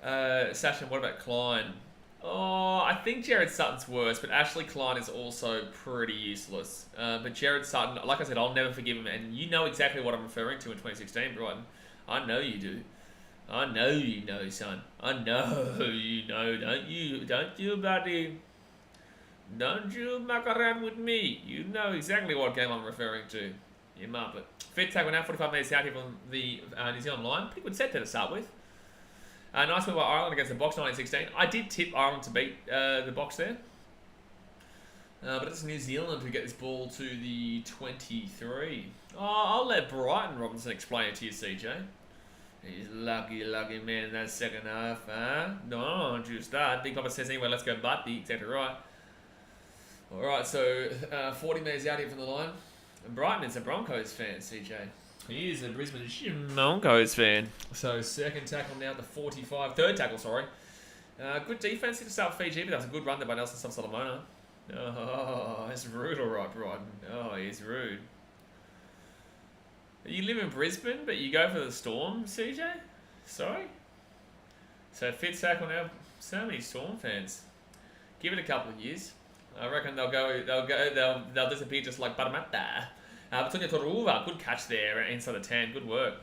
Sasha, what about Klein? Oh, I think Jared Sutton's worse, but Ashley Klein is also pretty useless. But Jared Sutton, like I said, I'll never forgive him. And you know exactly what I'm referring to in 2016, Brighton. I know you do. I know you know, son. I know you know. Don't you, buddy? Don't you muck around with me. You know exactly what game I'm referring to. You muppet. Fit tackle now, 45 metres out here from the New Zealand line. Pretty good set there to start with. Nice win by Ireland against the Box 1916. I did tip Ireland to beat the Box there. But it's New Zealand who get this ball to the 23. Oh, I'll let Brighton Robinson explain it to you, CJ. He's lucky man in that second half, huh? Don't you start. Big Papa says anyway, let's go Butty, exactly right. All right, so 40 metres out here from the line. And Brighton is a Broncos fan, CJ. He is a Brisbane Broncos fan. So second tackle now at the 45. Third tackle, sorry. Good defence to start Fiji, but that was a good run there by Nelson Solomona. Oh, it's rude, all right, Brighton. Oh, he's rude. You live in Brisbane, but you go for the Storm, CJ? Sorry? So fifth tackle now. So many Storm fans. Give it a couple of years. I reckon they'll disappear just like Parramatta. Petunia Toruva, good catch there inside the 10. Good work.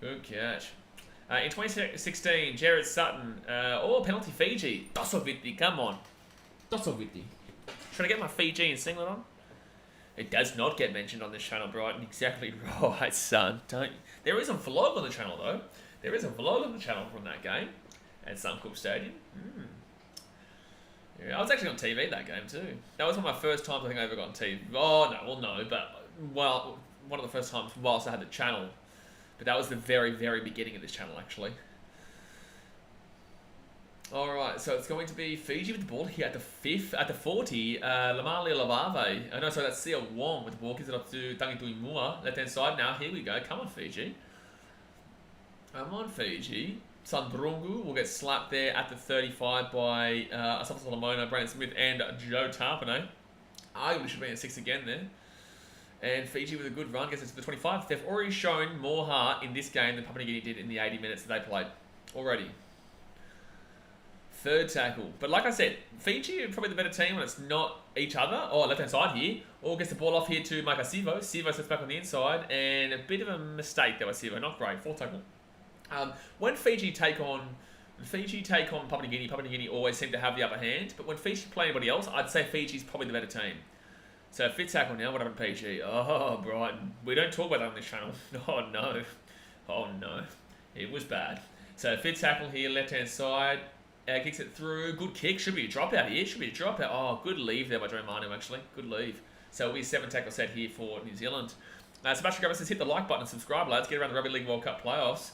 Good catch. In 2016, Jared Sutton, penalty Fiji. Dosoviti, come on. Dosoviti. Should I get my Fijian singlet on? It does not get mentioned on this channel, Brighton. Exactly right, son. There is a vlog on the channel, though. There is a vlog on the channel from that game at Suncorp Stadium. Yeah, I was actually on TV that game too. That was one of my first times I think I ever got on TV. Oh, no, well, no, but, well, one of the first times whilst I had the channel. But that was the very, very beginning of this channel, actually. Alright, so it's going to be Fiji with the ball here at the 40. Lamali Lavave. Oh, no, sorry, that's Sia Wong with the ball. Gives it up to Tangi Tuimua. Left-hand side now. Here we go. Come on, Fiji. Come on, Fiji. Sandrungu will get slapped there at the 35 by Asafa Solomona, Brandon Smith, and Joe Tarpane. Arguably should be at 6 again there. And Fiji with a good run gets it to the 25. They've already shown more heart in this game than Papua New Guinea did in the 80 minutes that they played. Already. Third tackle. But like I said, Fiji are probably the better team when it's not each other. Oh, left-hand side here. Or gets the ball off here to Micah Sivo. Sivo sets back on the inside. And a bit of a mistake there by Sivo. Not great. Fourth tackle. When Fiji take on Papua New Guinea always seem to have the upper hand. But when Fiji play anybody else, I'd say Fiji's probably the better team. So fifth tackle now. What happened to PG? Oh, Brighton. We don't talk about that on this channel. Oh, no. Oh, no. It was bad. So fifth tackle here. Left-hand side. Kicks it through. Good kick. Should be a dropout here. Should be a dropout. Oh, good leave there by Joe Manu, actually. Good leave. So it'll be a 7 tackle set here for New Zealand. Sebastian Grabber says, hit the like button and subscribe, lads. Get around the Rugby League World Cup playoffs.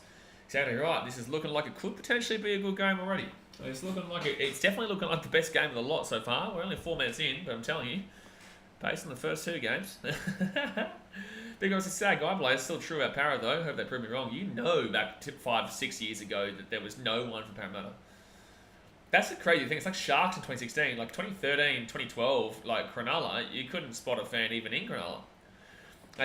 Exactly right. This is looking like it could potentially be a good game already. It's looking like it's definitely looking like the best game of the lot so far. We're only 4 minutes in, but I'm telling you, based on the first 2 games. Big Ross is sad guy play. It's still true about Parra though. Hope they prove me wrong. You know back 5-6 years ago that there was no one for Parramatta. That's the crazy thing. It's like Sharks in 2016, like 2013, 2012, like Cronulla. You couldn't spot a fan even in Cronulla.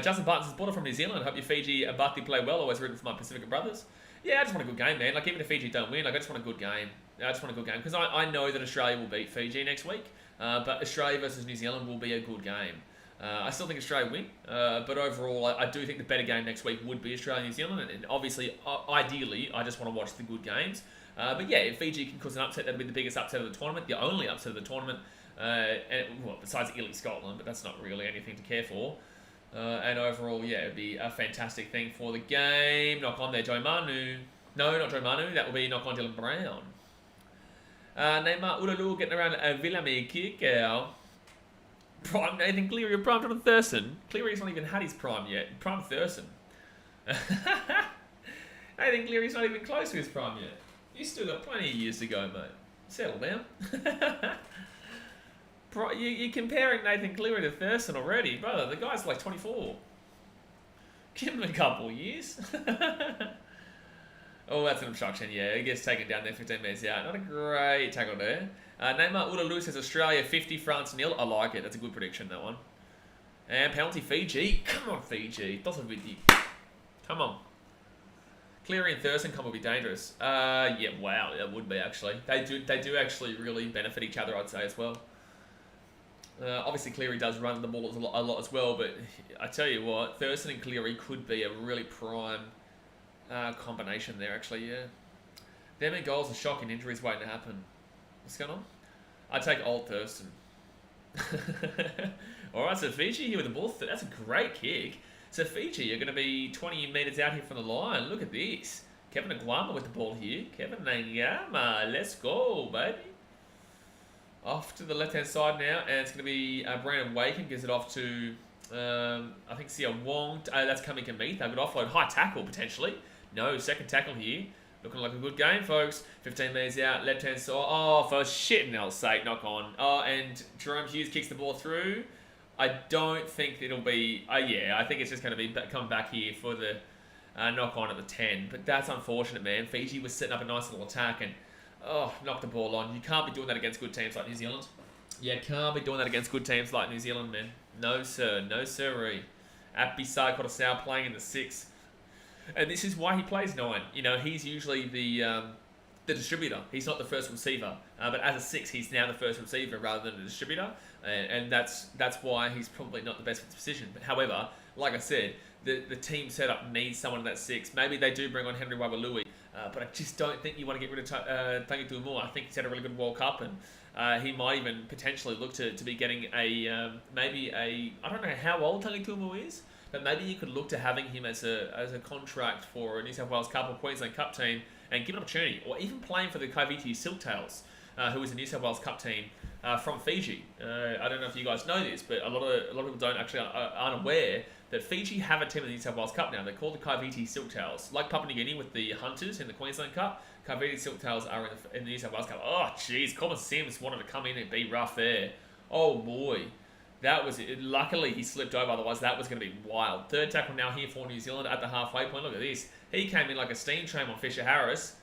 Justin Barton says, border from New Zealand. Hope your Fiji and Barty play well. Always rooting for my Pacifica brothers. Yeah, I just want a good game, man. Like, even if Fiji don't win, like, I just want a good game. Because I know that Australia will beat Fiji next week. But Australia versus New Zealand will be a good game. I still think Australia win. But overall, I do think the better game next week would be Australia-New Zealand. And obviously, ideally, I just want to watch the good games. But yeah, if Fiji can cause an upset, that'll be the biggest upset of the tournament. The only upset of the tournament. Besides Italy, Scotland. But that's not really anything to care for. And overall, yeah, it'd be a fantastic thing for the game. Knock on there, Joe Manu. No, not Joe Manu. That will be knock on Dylan Brown. Neymar Ulalu getting around Villame kick out. Prime Nathan Cleary or Prime Jonathan Thurston. Cleary's not even had his prime yet. Prime Thurston. Nathan Cleary's not even close to his prime yet. He's still got plenty of years to go, mate. Settle down. You're comparing Nathan Cleary to Thurston already, brother. The guy's like 24. Give him a couple of years. Oh, that's an obstruction. Yeah, he gets taken down there 15 metres out. Not a great tackle there. Neymar Ulalu says Australia 50, France 0. I like it. That's a good prediction, that one. And penalty Fiji. Come on, Fiji. Doesn't with you. Come on. Cleary and Thurston will be dangerous. Yeah, wow, that would be actually. They do actually really benefit each other, I'd say, as well. Obviously, Cleary does run the ball a lot as well, but I tell you what, Thurston and Cleary could be a really prime combination there, actually, yeah. Them and goals are shocking injuries waiting to happen. What's going on? I'd take old Thurston. Alright, so Fiji here with the ball. That's a great kick. So Fiji are going to be 20 metres out here from the line. Look at this. Kevin Aguama with the ball here. Kevin Aguama, let's go, baby. Off to the left-hand side now, and it's going to be Brandon Waken gives it off to, I think, Sia Wong. That's coming to meet. They've got offload. High tackle, potentially. No, second tackle here. Looking like a good game, folks. 15 metres out, left-hand side. Oh, for shit hell's sake, knock on. Oh, and Jerome Hughes kicks the ball through. I don't think it'll be... yeah, I think it's just going to be come back here for the knock on at the 10. But that's unfortunate, man. Fiji was setting up a nice little attack and knocked the ball on. You can't be doing that against good teams like New Zealand. You can't be doing that against good teams like New Zealand, man. No, sir. No, sirree. Api Sai-Korosau playing in the 6. And this is why he plays 9. You know, he's usually the distributor. He's not the first receiver. But as a 6, he's now the first receiver rather than a distributor. And that's why he's probably not the best for this position. But however, like I said, the team setup needs someone in that 6. Maybe they do bring on Henry Wailui. But I just don't think you want to get rid of Tangi Tuamua. I think he's had a really good World Cup, and he might even potentially look to be getting maybe I don't know how old Tangi Tuamua is, but maybe you could look to having him as a contract for a New South Wales Cup or Queensland Cup team and give an opportunity, or even playing for the Kaiviti Silktails, who is a New South Wales Cup team from Fiji. I don't know if you guys know this, but a lot of people don't actually aren't aware that Fiji have a team in the New South Wales Cup now. They're called the Kaiviti Silktails. Like Papua New Guinea with the Hunters in the Queensland Cup, Kaiviti Silktails are in the New South Wales Cup. Oh, jeez, Colin Sims wanted to come in and be rough there. Oh, boy. That was it. Luckily, he slipped over, otherwise that was going to be wild. Third tackle now here for New Zealand at the halfway point. Look at this. He came in like a steam train on Fisher Harris.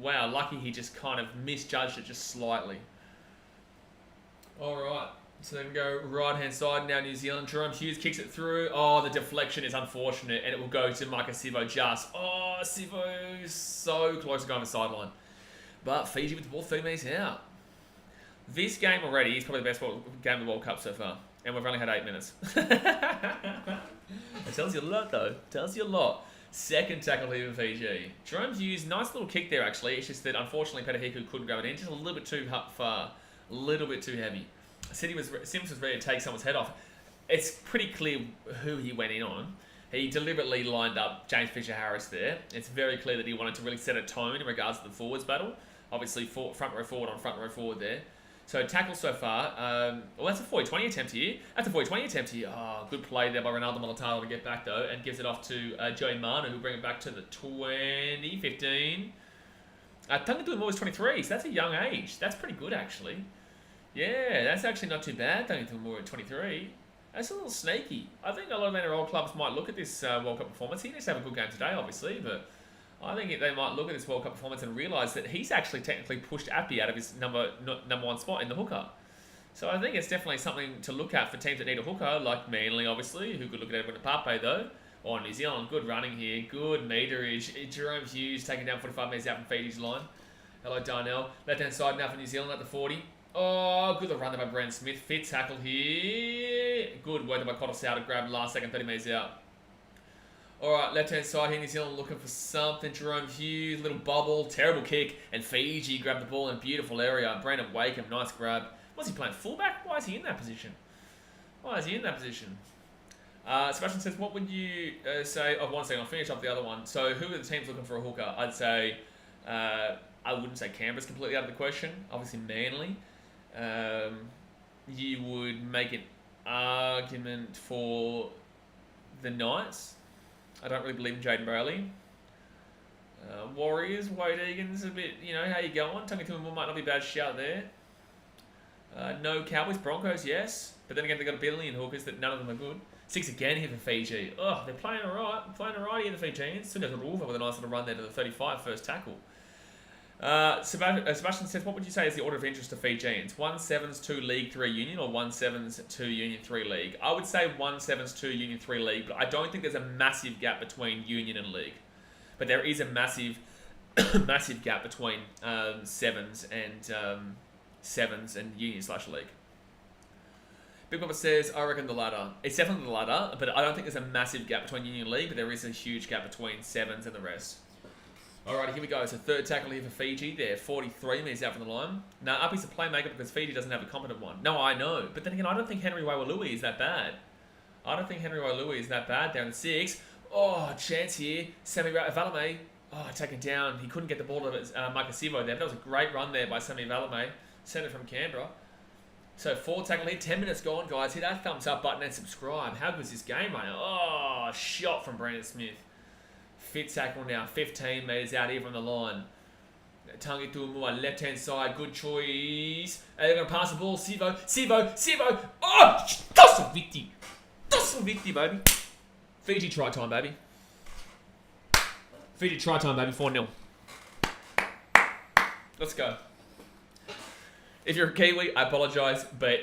Wow, lucky he just kind of misjudged it just slightly. All right. So then we go right-hand side now, New Zealand. Jerome Hughes kicks it through. Oh, the deflection is unfortunate, and it will go to Micah Sivo just. Oh, Sivo is so close to going to the sideline. But Fiji with the ball 30 minutes out. This game already is probably the best game of the World Cup so far, and we've only had 8 minutes. It tells you a lot, though. It tells you a lot. Second tackle here for Fiji. Jerome Hughes, nice little kick there, actually. It's just that, unfortunately, Petahiku couldn't grab it in. Just a little bit too far. A little bit too heavy. Sims was ready to take someone's head off. It's pretty clear who he went in on. He deliberately lined up James Fisher-Harris there. It's very clear that he wanted to really set a tone in regards to the forwards battle. Obviously, front row forward on front row forward there. So tackle so far. Well, that's a 40-20 attempt here. That's a 40-20 attempt here. Oh, good play there by Ronaldo Molitano to get back, though, and gives it off to Joey Manu, who'll bring it back to the 20, 15. Tunga Tuamua is 23, so that's a young age. That's pretty good, actually. Yeah, that's actually not too bad, Tunga Tuamua at 23. That's a little sneaky. I think a lot of NRL clubs might look at this World Cup performance. He needs to have a good game today, obviously, but I think they might look at this World Cup performance and realise that he's actually technically pushed Api out of his number 1 spot in the hooker. So I think it's definitely something to look at for teams that need a hooker, like Manly, obviously, who could look at Edwin Pape, though. Or New Zealand, good running here, good meterage. Jerome Hughes taking down 45 metres out from Fiji's line. Hello, Darnell. Left-hand side now for New Zealand at the 40. Oh, good run there by Brandon Smith. Fit tackle here. Good work by Korosau to grab last second, 30 metres out. Alright, left-hand side here, New Zealand looking for something. Jerome Hughes, little bubble, terrible kick. And Fiji grabbed the ball in a beautiful area. Brandon Wakeham, nice grab. Was he playing fullback? Why is he in that position? Sebastian says, what would you say? Oh, one second, I'll finish off the other one. So, who are the teams looking for a hooker? I'd say, I wouldn't say Canberra's completely out of the question. Obviously, Manly. You would make an argument for the Knights. I don't really believe in Jaden Brayley. Warriors, Wade Egan's a bit, how you going? Tunga Tuamua might not be a bad shout there. No Cowboys, Broncos, yes. But then again, they've got a billion hookers that none of them are good. 6 again here for Fiji. Oh, they're playing alright. Here, the Fijians. Still goes a Ruva with a nice little run there to the 35, first tackle. Sebastian says, what would you say is the order of interest to Fijians? 1 Sevens, 2 League 3 Union, or 1 Sevens, 2 Union 3 League? I would say 1 Sevens, 2 Union 3 League, but I don't think there's a massive gap between Union and League. But there is a massive gap between Sevens and Union/League. Big Papa says, I reckon the latter. It's definitely the latter, but I don't think there's a massive gap between Union and League, but there is a huge gap between Sevens and the rest. Alright, here we go. So third tackle here for Fiji. They're 43 metres out from the line. Now, Api's a playmaker because Fiji doesn't have a competent one. No, I know. But then again, I don't think Henry Wailui is that bad. There in the 6. Oh, chance here. Sammy Valame. Oh, taken down. He couldn't get the ball to Micah Sivo there. But that was a great run there by Sammy Valame. Centre from Canberra. So fourth tackle here. 10 minutes gone, guys. Hit that thumbs up button and subscribe. How good is this game, mate? Oh, shot from Brandon Smith. Fit tackle now, 15 metres out here from the line. Tangi Tuamua, left-hand side, good choice. And they're going to pass the ball, Sivo. Oh, that's a victory. That's a victory, baby. Fiji try time, baby. 4-0. Let's go. If you're a Kiwi, I apologise, but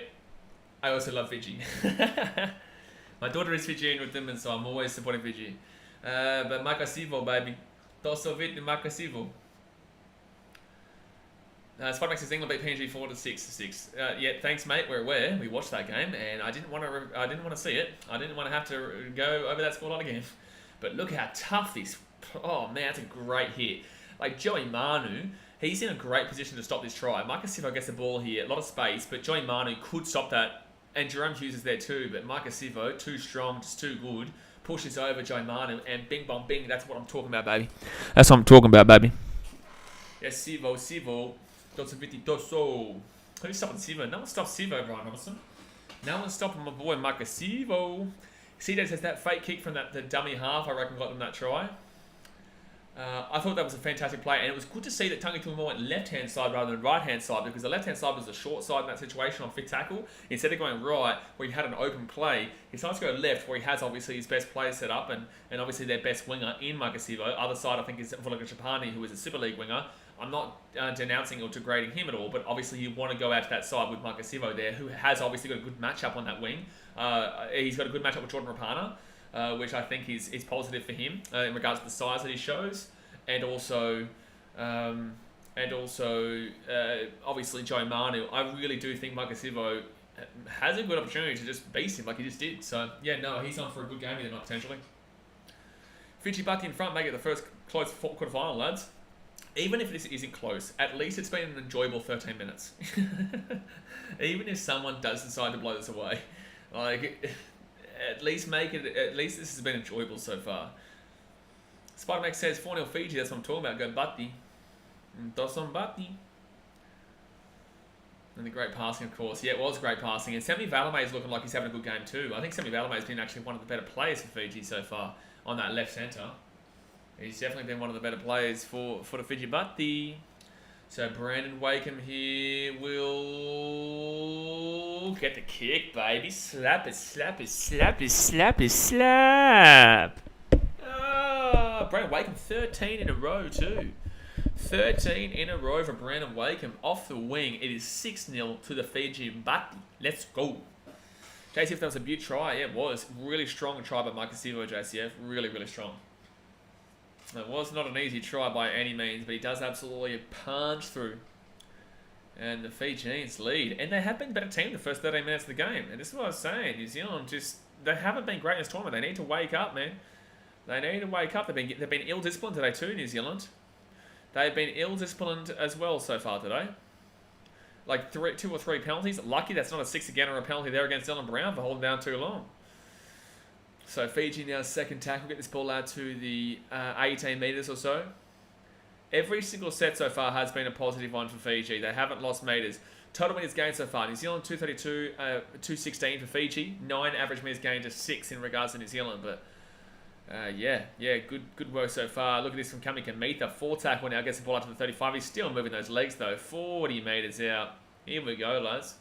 I also love Fiji. My daughter is Fijian with them, and so I'm always supporting Fiji. But Makasivo, baby. Tosso Vit Makasivo. Spider says England beat PNG 4-6. Yeah, thanks, mate. We're aware. We watched that game, and I didn't want to see it. I didn't want to have to go over that scoreline again. But look how tough this. Oh man, that's a great hit. Like Joey Manu, he's in a great position to stop this try. Makasivo gets the ball here, a lot of space, but Joey Manu could stop that, and Jerome Hughes is there too. But Makasivo, too strong, just too good. Pushes over Joey Manu, and bing bong bing. That's what I'm talking about, baby. That's what I'm talking about, baby. Yes, Sivo. Dosso. Who's stopping Sivo? No one stops Sivo, Brian Robinson. No one's stopping my boy Makasivo. CJ says that fake kick from the dummy half, I reckon, got them that try. I thought that was a fantastic play, and it was good to see that Tangi Tuamua went left-hand side rather than right-hand side, because the left-hand side was the short side in that situation on fit tackle. Instead of going right, where he had an open play, he decides to go left, where he has obviously his best players set up, and obviously their best winger in Makasivo. Other side, I think, is Vulika Chapani, who is a Super League winger. I'm not denouncing or degrading him at all, but obviously you want to go out to that side with Makasivo there, who has obviously got a good matchup on that wing. He's got a good matchup with Jordan Rapana, which I think is positive for him in regards to the size that he shows, and also obviously Joe Manu. I really do think Makasivo has a good opportunity to just beast him like he just did. So yeah, no, he's on for a good game here tonight potentially. Fiji Bhatti in front, make it the first close quarter-final, lads. Even if this isn't close, at least it's been an enjoyable 13 minutes. Even if someone does decide to blow this away, like, at least this has been enjoyable so far. Spider-Max says 4-0 Fiji, that's what I'm talking about. Go Bhatti. Doson Bhatti. And the great passing, of course. Yeah, it was great passing. And Semi Valame is looking like he's having a good game too. I think Semi Valame has been actually one of the better players for Fiji so far on that left centre. He's definitely been one of the better players for the Fiji Bhatti. So Brandon Wakeham here will get the kick, baby. Slap it. Oh, Brandon Wakeham, 13 in a row too. 13 in a row for Brandon Wakeham. Off the wing, it is 6-0 to the Fiji Bhatti. Let's go. JCF, that was a beaut try. Yeah, it was. Really strong try by Makasivo, JCF. Really, really strong. It was not an easy try by any means, but he does absolutely punch through. And the Fijians lead. And they have been a better team the first 13 minutes of the game. And this is what I was saying. New Zealand they haven't been great in this tournament. They need to wake up, man. They need to wake up. They've been ill-disciplined today too, New Zealand. They've been ill-disciplined as well so far today. Like 2 or 3 penalties. Lucky that's not a 6 again or a penalty there against Dylan Brown for holding down too long. So Fiji now second tackle, get this ball out to the 18 metres or so. Every single set so far has been a positive one for Fiji. They haven't lost metres. Total metres gained so far. New Zealand 232, 216 for Fiji. 9 average metres gained to 6 in regards to New Zealand. But yeah, good work so far. Look at this from Kamikamitha. 4 tackle now, gets the ball up to the 35. He's still moving those legs though. 40 metres out. Here we go, lads.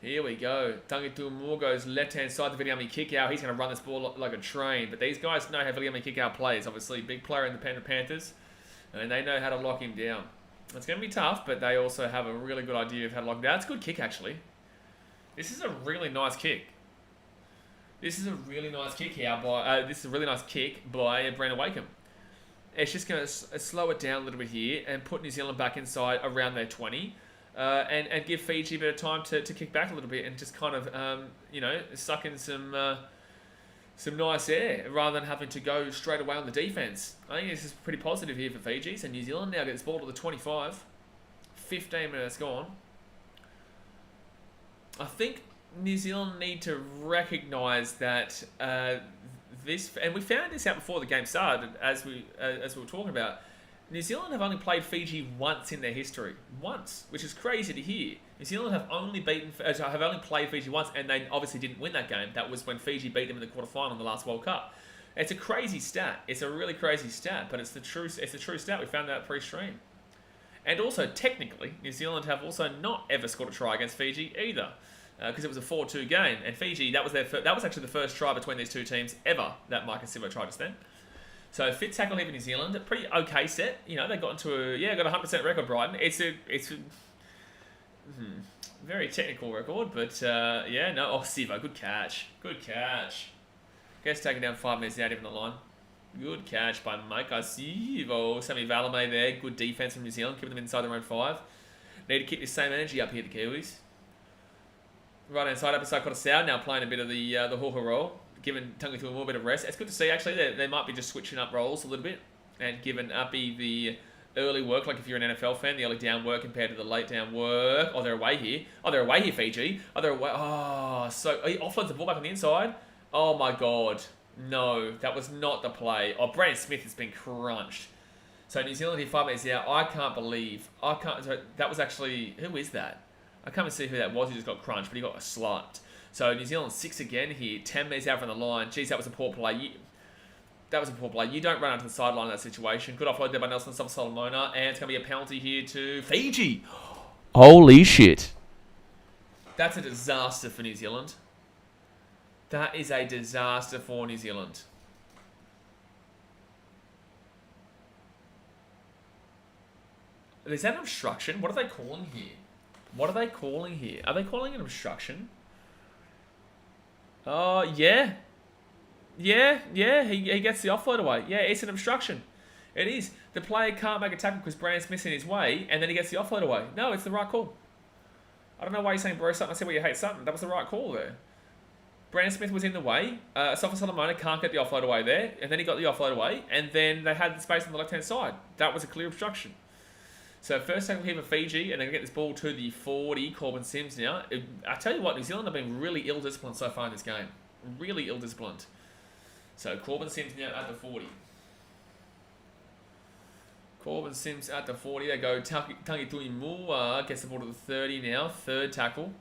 Here we go. Tangi Tuamua goes left-hand side to BKRmy kick out. He's going to run this ball like a train. But these guys know how BKRmy kick out plays. Obviously, big player in the Panthers. And they know how to lock him down. It's going to be tough, but they also have a really good idea of how to lock him down. It's a good kick, actually. This is a really nice kick. This is a really nice kick here by Brandon Wakeham. It's just going to slow it down a little bit here and put New Zealand back inside around their 20. And give Fiji a bit of time to kick back a little bit and just kind of, suck in some nice air rather than having to go straight away on the defence. I think this is pretty positive here for Fiji. So New Zealand now gets ball to the 25. 15 minutes gone. I think New Zealand need to recognise that this, and we found this out before the game started, as we were talking about. New Zealand have only played Fiji once in their history. Once, which is crazy to hear. New Zealand have only played Fiji once, and they obviously didn't win that game. That was when Fiji beat them in the quarterfinal in the last World Cup. It's a crazy stat. It's a really crazy stat, but it's the true stat. We found that pre-stream. And also, technically, New Zealand have also not ever scored a try against Fiji either, because it was a 4-2 game. And Fiji, that was actually the first try between these two teams ever that Mike and Sivo tried just then. So fit tackle here for New Zealand, a pretty okay set. You know, they got into got a 100% record. Brighton. It's a very technical record, but Sivo, good catch. Guess taking down 5 minutes out even the line. Good catch by Mike Sivo. Sammy Valame there. Good defense from New Zealand, keeping them inside their own 5. Need to keep this same energy up here, the Kiwis. Right hand side, up inside Kotosau, now playing a bit of the hoo-ha role, giving Tangatu a little bit of rest. It's good to see, actually, they might be just switching up roles a little bit and giving Uppy the early work, like if you're an NFL fan, the early down work compared to the late down work. Oh, they're away here. Fiji. Oh, they're away. Oh, so he offloads the ball back on the inside. Oh, my God. No, that was not the play. Oh, Brandon Smith has been crunched. So New Zealand here 5 minutes out. I can't believe. That was actually... Who is that? I can't even see who that was. He just got crunched, but he got slapped. So New Zealand 6 again here. 10 minutes out from the line. Jeez, that was a poor play. You don't run out to the sideline in that situation. Good offload there by Nelson Solomona. And it's going to be a penalty here to Fiji. Holy shit. That's a disaster for New Zealand. That is a disaster for New Zealand. Is that an obstruction? What are they calling here? Are they calling an obstruction? Oh, yeah. Yeah, he gets the offload away. Yeah, it's an obstruction. It is. The player can't make a tackle because Brandon Smith's in his way, and then he gets the offload away. No, it's the right call. I don't know why you're saying bro something. I said why you hate something. That was the right call there. Brandon Smith was in the way. Sofa Solomona can't get the offload away there, and then he got the offload away, and then they had the space on the left-hand side. That was a clear obstruction. So first tackle here for Fiji, and they're going to get this ball to the 40, Corbin Sims now. I tell you what, New Zealand have been really ill-disciplined so far in this game. Really ill-disciplined. So Corbin Sims now at the 40. Corbin Sims at the 40. They go Tangi Tuimua, gets the ball to the 30 now. Third tackle.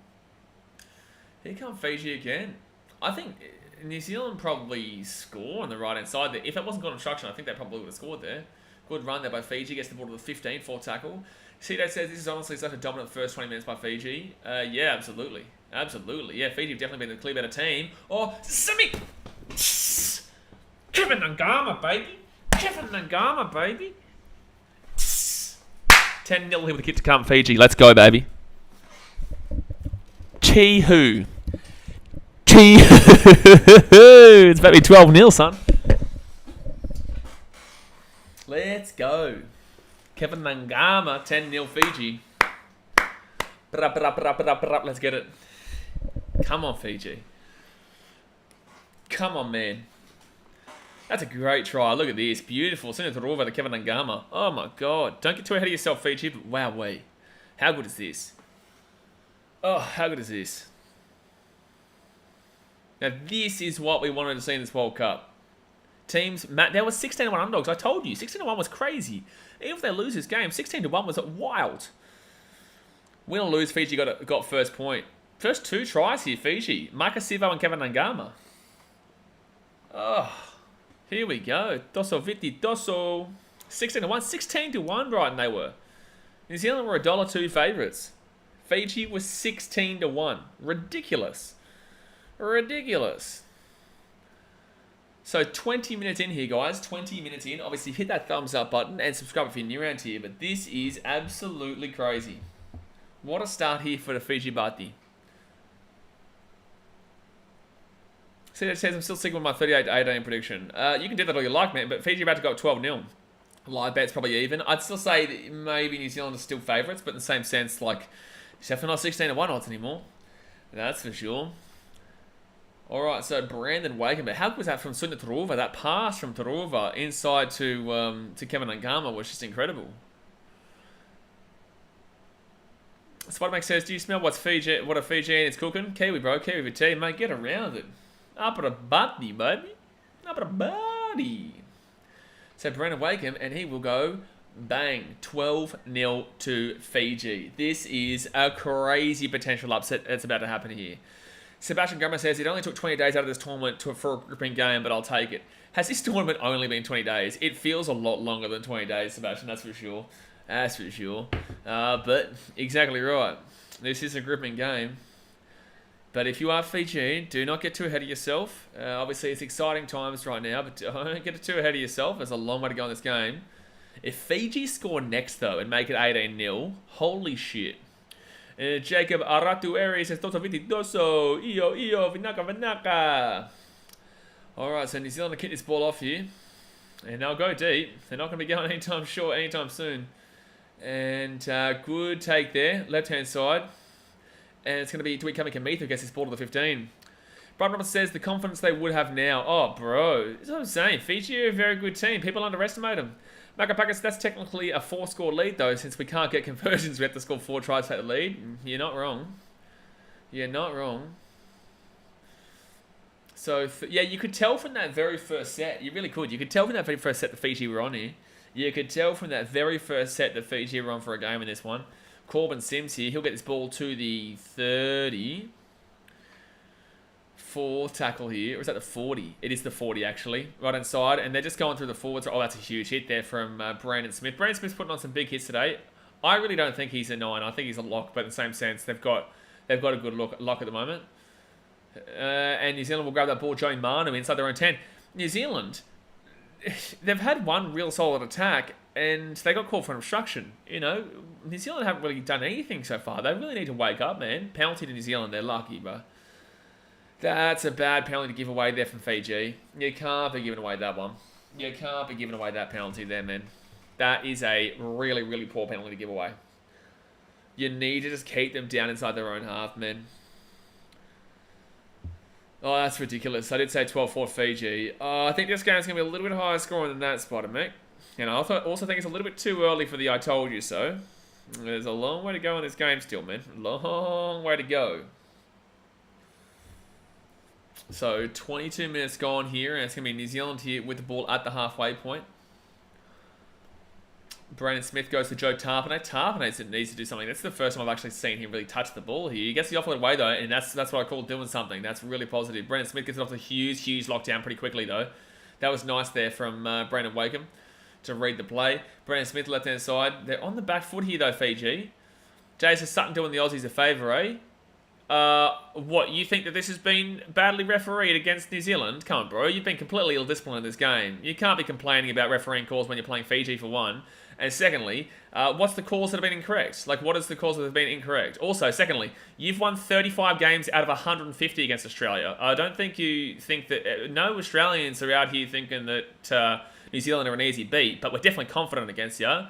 Here come Fiji again. I think New Zealand probably score on the right-hand side there. If it wasn't got obstruction, I think they probably would have scored there. Good run there by Fiji. Gets the ball to the 15, fourth tackle. Cito says this is honestly such a dominant first 20 minutes by Fiji. Yeah, absolutely. Absolutely. Yeah, Fiji have definitely been the clear better team. Oh, Simi! Kevin Nangama, baby. 10-0 here with the kick to come, Fiji. Let's go, baby. Chi-hoo. It's about to be 12-0, son. Let's go. Kevin Nangama, 10-0 Fiji. Let's get it. Come on, Fiji. Come on, man. That's a great try. Look at this. Beautiful. Send it to Rova to Kevin Nangama. Oh, my God. Don't get too ahead of yourself, Fiji. But wow-wee. How good is this? Oh, how good is this? Now, this is what we wanted to see in this World Cup. Teams, there was 16-1 underdogs. I told you, 16-1 was crazy. Even if they lose this game, 16-1 was wild. Win or lose, Fiji got first point. First 2 tries here, Fiji. Micah Sivo and Kevin Nangama. Oh, here we go. Dosso Viti, Dosso. 16-1, 16-1, Brighton they were. New Zealand were $1.02 favourites. Fiji was 16-1. Ridiculous. So 20 minutes in here, guys. 20 minutes in. Obviously, hit that thumbs up button and subscribe if you're new around here. But this is absolutely crazy. What a start here for the Fiji Bati. See, that says I'm still sticking with my 38-18 prediction. You can do that all you like, man. But Fiji about to go up 12-0. Live bet's probably even. I'd still say that maybe New Zealand are still favourites, but in the same sense, like, it's definitely not 16-1 odds anymore. That's for sure. All right, so Brandon Wakem, but how good was that from Sunda Taruva? That pass from Taruva inside to Kevin Nangama was just incredible. Spider-Max says, do you smell what a Fijian is cooking? Kiwi, bro. Kiwi with tea, mate. Get around it. Up at a butty, baby. Up at a butty. So Brandon Wakem, and he will go, bang, 12-0 to Fiji. This is a crazy potential upset that's about to happen here. Sebastian Gummer says, it only took 20 days out of this tournament for a gripping game, but I'll take it. Has this tournament only been 20 days? It feels a lot longer than 20 days, Sebastian, that's for sure. That's for sure. But exactly right. This is a gripping game. But if you are Fiji, do not get too ahead of yourself. Obviously, it's exciting times right now, but don't get too ahead of yourself. There's a long way to go in this game. If Fiji score next, though, and make it 18-0, holy shit. Jacob Aratueri says, Toto Viti Doso, Iyo, Vinaka Vinaka. Alright, so New Zealand will kick this ball off here. And they'll go deep. They're not going to be going anytime short, anytime soon. And good take there, left-hand side. And it's going to be BKRmy who gets this ball to the 15. Brian Roberts says the confidence they would have now. Oh, bro. That's what I'm saying. Fiji are a very good team. People underestimate them. Makapakas, that's technically a 4-score lead, though, since we can't get conversions. We have to score 4 tries to take the lead. You're not wrong. You're not wrong. So, yeah, you could tell from that very first set. You really could. You could tell from that very first set that Fiji were on here. You could tell from that very first set that Fiji were on for a game in this one. Corbin Sims here. He'll get this ball to the 30. 4 tackle here. Or is that the 40? It is the 40, actually. Right inside. And they're just going through the forwards. Oh, that's a huge hit there from Brandon Smith. Brandon Smith's putting on some big hits today. I really don't think he's a 9. I think he's a lock, but in the same sense, they've got a good lock at the moment. And New Zealand will grab that ball. Joey Manu inside their own 10. New Zealand, they've had one real solid attack, and they got called for an obstruction. You know, New Zealand haven't really done anything so far. They really need to wake up, man. Penalty to New Zealand. They're lucky, bro. That's a bad penalty to give away there from Fiji. You can't be giving away that one. You can't be giving away that penalty there, man. That is a really, really poor penalty to give away. You need to just keep them down inside their own half, man. Oh, that's ridiculous. I did say 12-4 Fiji. I think this game's going to be a little bit higher scoring than that, Spider-Mate. And I also think it's a little bit too early for the I told you so. There's a long way to go in this game still, man. Long way to go. So, 22 minutes gone here, and it's going to be New Zealand here with the ball at the halfway point. Brandon Smith goes to Joe Tarpanay. Tarpanay needs to do something. That's the first time I've actually seen him really touch the ball here. He gets the offload away, though, and that's what I call doing something. That's really positive. Brandon Smith gets it off the huge lockdown pretty quickly, though. That was nice there from Brandon Wakeham to read the play. Brandon Smith, left-hand side. They're on the back foot here, though, Fiji. Jason Sutton doing the Aussies a favour, eh? What, you think that this has been badly refereed against New Zealand? Come on, bro. You've been completely ill-disciplined in this game. You can't be complaining about refereeing calls when you're playing Fiji, for one. And secondly, what's the calls that have been incorrect? Like, what is the calls that have been incorrect? Also, secondly, you've won 35 games out of 150 against Australia. I don't think you think that... no Australians are out here thinking that New Zealand are an easy beat, but we're definitely confident against you.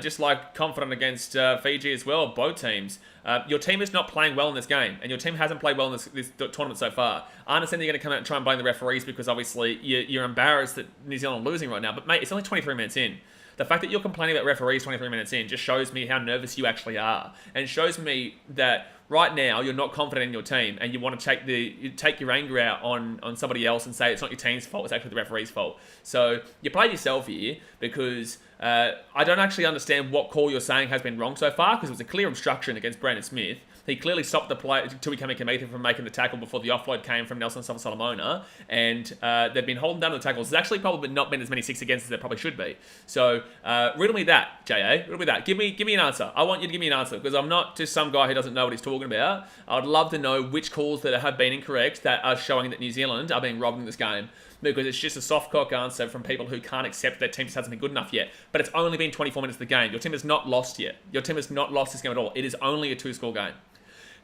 Just like confident against Fiji as well, both teams. Your team is not playing well in this game, and your team hasn't played well in this tournament so far. I understand you're going to come out and try and blame the referees because obviously you're embarrassed that New Zealand are losing right now, but mate, it's only 23 minutes in. The fact that you're complaining about referees 23 minutes in just shows me how nervous you actually are, and shows me that right now you're not confident in your team, and you want to take your anger out on somebody else and say it's not your team's fault, it's actually the referee's fault. So you played yourself here because I don't actually understand what call you're saying has been wrong so far, because it was a clear obstruction against Brandon Smith. He clearly stopped the play to BKRmy from making the tackle before the offload came from Nelson Solomona, and they've been holding down the tackles. There's actually probably not been as many 6 against as there probably should be. So riddle me that, JA. Riddle me that. Give me an answer. I want you to give me an answer, because I'm not just some guy who doesn't know what he's talking about. I'd love to know which calls that have been incorrect that are showing that New Zealand are being robbed in this game. Because it's just a soft cock answer from people who can't accept their team just hasn't been good enough yet. But it's only been 24 minutes of the game. Your team has not lost yet. Your team has not lost this game at all. It is only a 2-score game.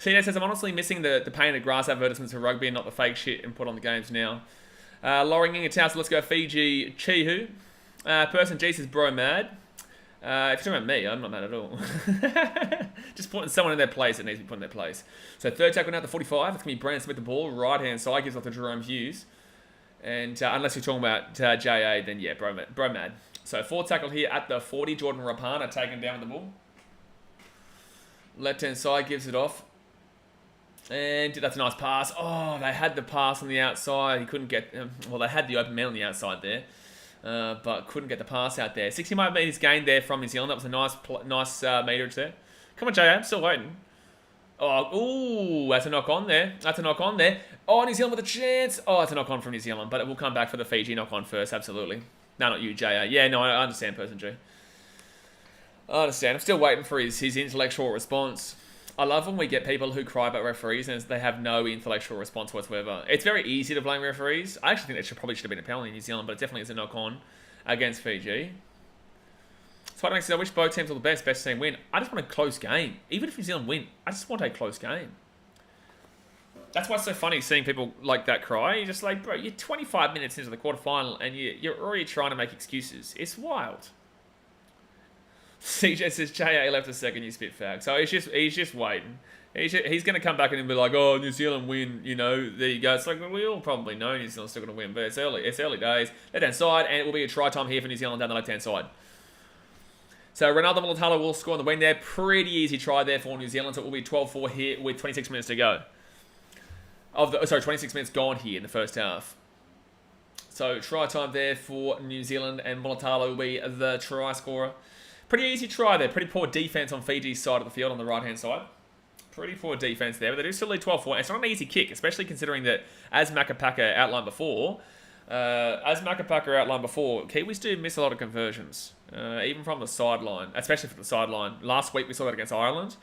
CJ says, I'm honestly missing the painted grass advertisements for rugby and not the fake shit and put on the games now. Lauren Inga Towers, let's go Fiji Chihu. Person G says, bro, mad. If you're talking about me, I'm not mad at all. Just putting someone in their place that needs to be put in their place. So third tackle now at the 45. It's going to be Brandon Smith the ball. Right-hand side gives off to Jerome Hughes. And unless you're talking about JA, then yeah, bro mad. So fourth tackle here at the 40. Jordan Rapana taken down with the ball. Left-hand side gives it off. And that's a nice pass. Oh, they had the pass on the outside. He couldn't get... well, they had the open man on the outside there. But couldn't get the pass out there. 65 metres gained there from New Zealand. That was a nice meterage there. Come on, JA. I'm still waiting. Oh, ooh, that's a knock on there. That's a knock on there. Oh, New Zealand with a chance. Oh, it's a knock on from New Zealand, but it will come back for the Fiji knock on first, absolutely. No, not you, JR. Yeah, no, I understand, Person G. I understand. I'm still waiting for his intellectual response. I love when we get people who cry about referees and they have no intellectual response whatsoever. It's very easy to blame referees. I actually think that probably should have been a penalty in New Zealand, but it definitely is a knock-on against Fiji. So what makes it, I wish both teams all the best team win. I just want a close game. Even if New Zealand win, I just want a close game. That's why it's so funny seeing people like that cry. You're just like, bro, you're 25 minutes into the quarterfinal and you're already trying to make excuses. It's wild. CJ says, JA left a second, you spit fag. So he's just waiting. He's going to come back and be like, oh, New Zealand win, you know, there you go. It's like, well, we all probably know New Zealand's still going to win, but it's early days. Left-hand side, and it will be a try time here for New Zealand down the left-hand side. So Ronaldo Mulatalo will score on the wing there. Pretty easy try there for New Zealand. So it will be 12-4 here with 26 minutes to go. 26 minutes gone here in the first half. So try time there for New Zealand, and Mulatalo will be the try scorer. Pretty easy try there. Pretty poor defense on Fiji's side of the field on the right-hand side. Pretty poor defense there, but they do still lead 12-4. It's not an easy kick, especially considering that, as Makapaka outlined before, Kiwis do miss a lot of conversions, even from the sideline, especially from the sideline. Last week we saw that against Ireland.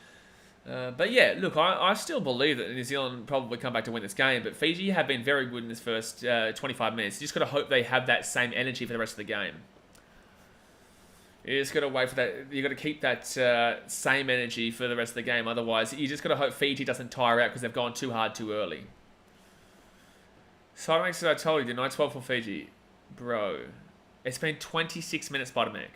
But yeah, look, I still believe that New Zealand probably come back to win this game, but Fiji have been very good in this first 25 minutes. You just got to hope they have that same energy for the rest of the game. You just got to wait for that. You got to keep that same energy for the rest of the game. Otherwise, you just got to hope Fiji doesn't tire out because they've gone too hard too early. So I told you, didn't I? 12 for Fiji. Bro, it's been 26 minutes, Spider-Mac.